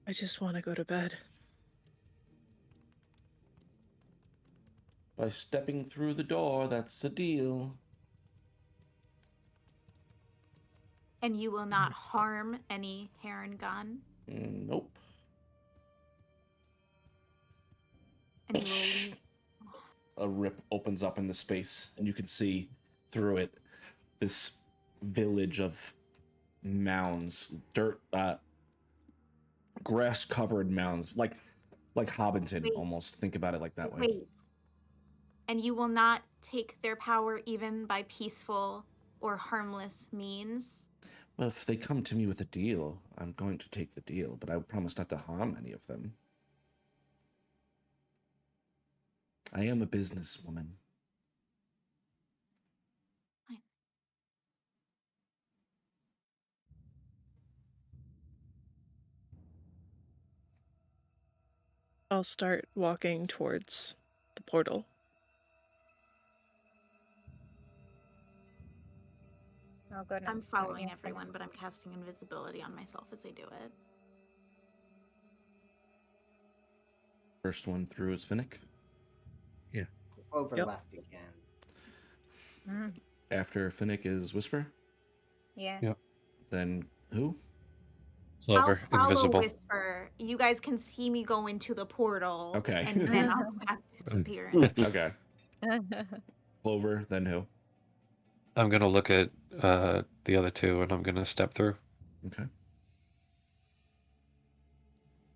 I just want to go to bed. By stepping through the door, that's the deal. And you will not harm any Heron gun. Nope. And you will leave. A rip opens up in the space, and you can see through it this village of mounds, dirt, grass-covered mounds, like Hobbiton, Wait. almost. Think about it like that way. Wait. And you will not take their power even by peaceful or harmless means. Well, if they come to me with a deal, I'm going to take the deal, but I promise not to harm any of them. I am a businesswoman. Fine. I'll start walking towards the portal. Oh, good. I'm following everyone, but I'm casting invisibility on myself as I do it. First one through is Finnick. Over Yep. left again. Mm, After Finnick is Whisper. yeah. Yep. Then who? Clover, I'll follow invisible. Whisper. You guys can see me go into the portal. Okay. And then I'll cast disappearance. Okay. Clover, then who? I'm gonna look at the other two, and I'm gonna step through. Okay.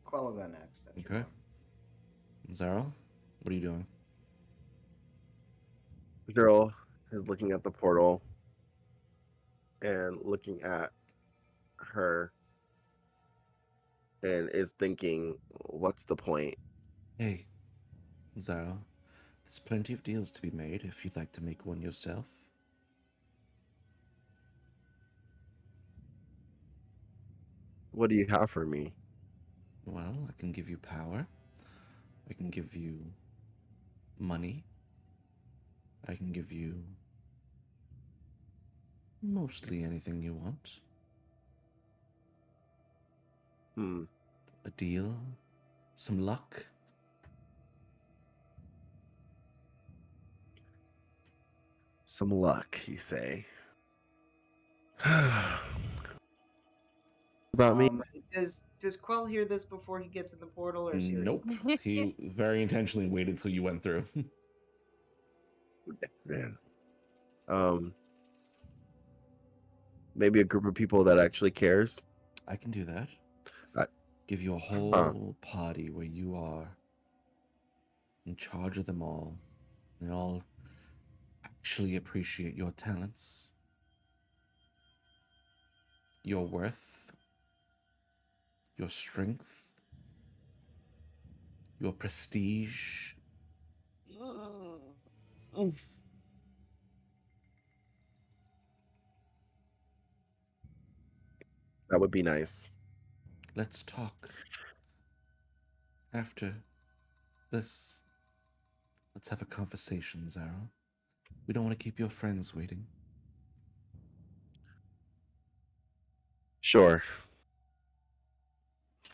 Quell will go next. That's your Okay. one. Zaro, what are you doing? The girl is looking at the portal and looking at her and is thinking, what's the point? Hey, Zaro, there's plenty of deals to be made if you'd like to make one yourself. What do you have for me? Well, I can give you power. I can give you money. I can give you mostly anything you want. A deal? Some luck? Some luck, you say. About me? Does Quell hear this before he gets in the portal, or is he? Nope. He very intentionally waited till you went through. Man. Maybe a group of people that actually cares. I can do that. I- Give you a whole party where you are in charge of them all. They all actually appreciate your talents, your worth, your strength, your prestige. That would be nice. Let's talk after this. Let's have a conversation, Zara. We don't want to keep your friends waiting. Sure.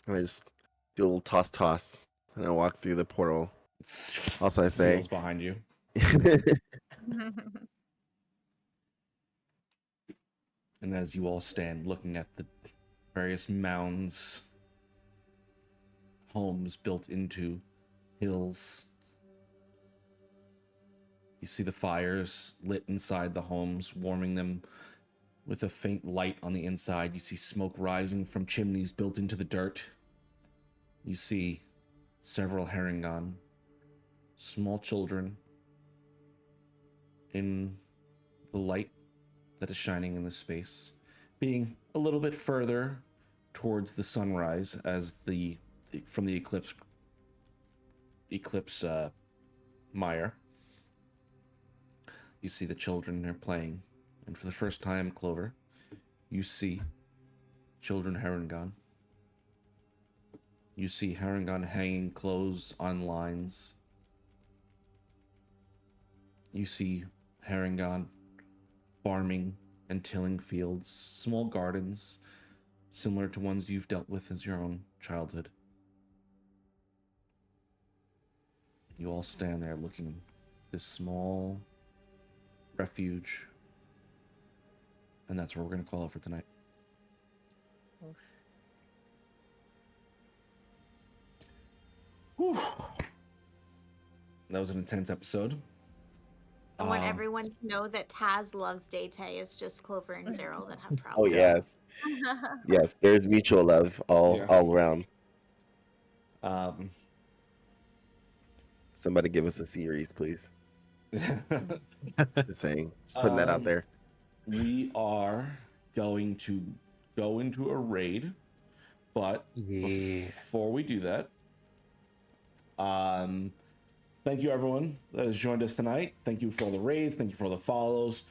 And I just do a little toss, and I walk through the portal. Also, I say, Seals behind you. And as you all stand looking at the various mounds, homes built into hills, You see the fires lit inside the homes, warming them with a faint light on the inside. You see smoke rising from chimneys built into the dirt. You see several Harengon, small children, in the light that is shining in the space, being a little bit further towards the sunrise as from the eclipse mire. You see the children are playing, and for the first time, Clover, you see children Harengon. You see Harengon hanging clothes on lines. You see Harengon farming and tilling fields, small gardens, similar to ones you've dealt with as your own childhood. You all stand there looking at this small refuge, and that's where we're going to call it for tonight. Whew. That was an intense episode. I want everyone to know that Taz loves Date. It's just Clover and Zero that have Oh problems. yes, yes. There's mutual love all around. Somebody give us a series, please. Just saying, just putting that out there. We are going to go into a raid, but before we do that, thank you everyone that has joined us tonight. Thank you for all the raids. Thank you for all the follows.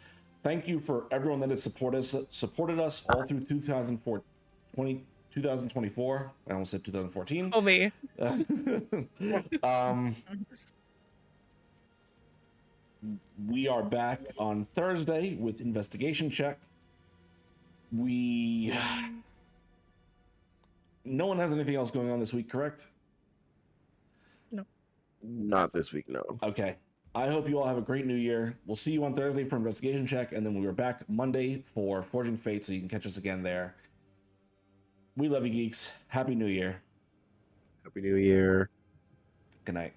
Thank you for everyone that has supported us all through 2024. I almost said 2014. Oh, me. We are back on Thursday with Investigation Check. No one has anything else going on this week, correct? No. Not this week, no. Okay. I hope you all have a great new year. We'll see you on Thursday for Investigation Check, and then we are back Monday for Forging Fate, so you can catch us again there. We love you, geeks. Happy New Year. Happy New Year. Good night.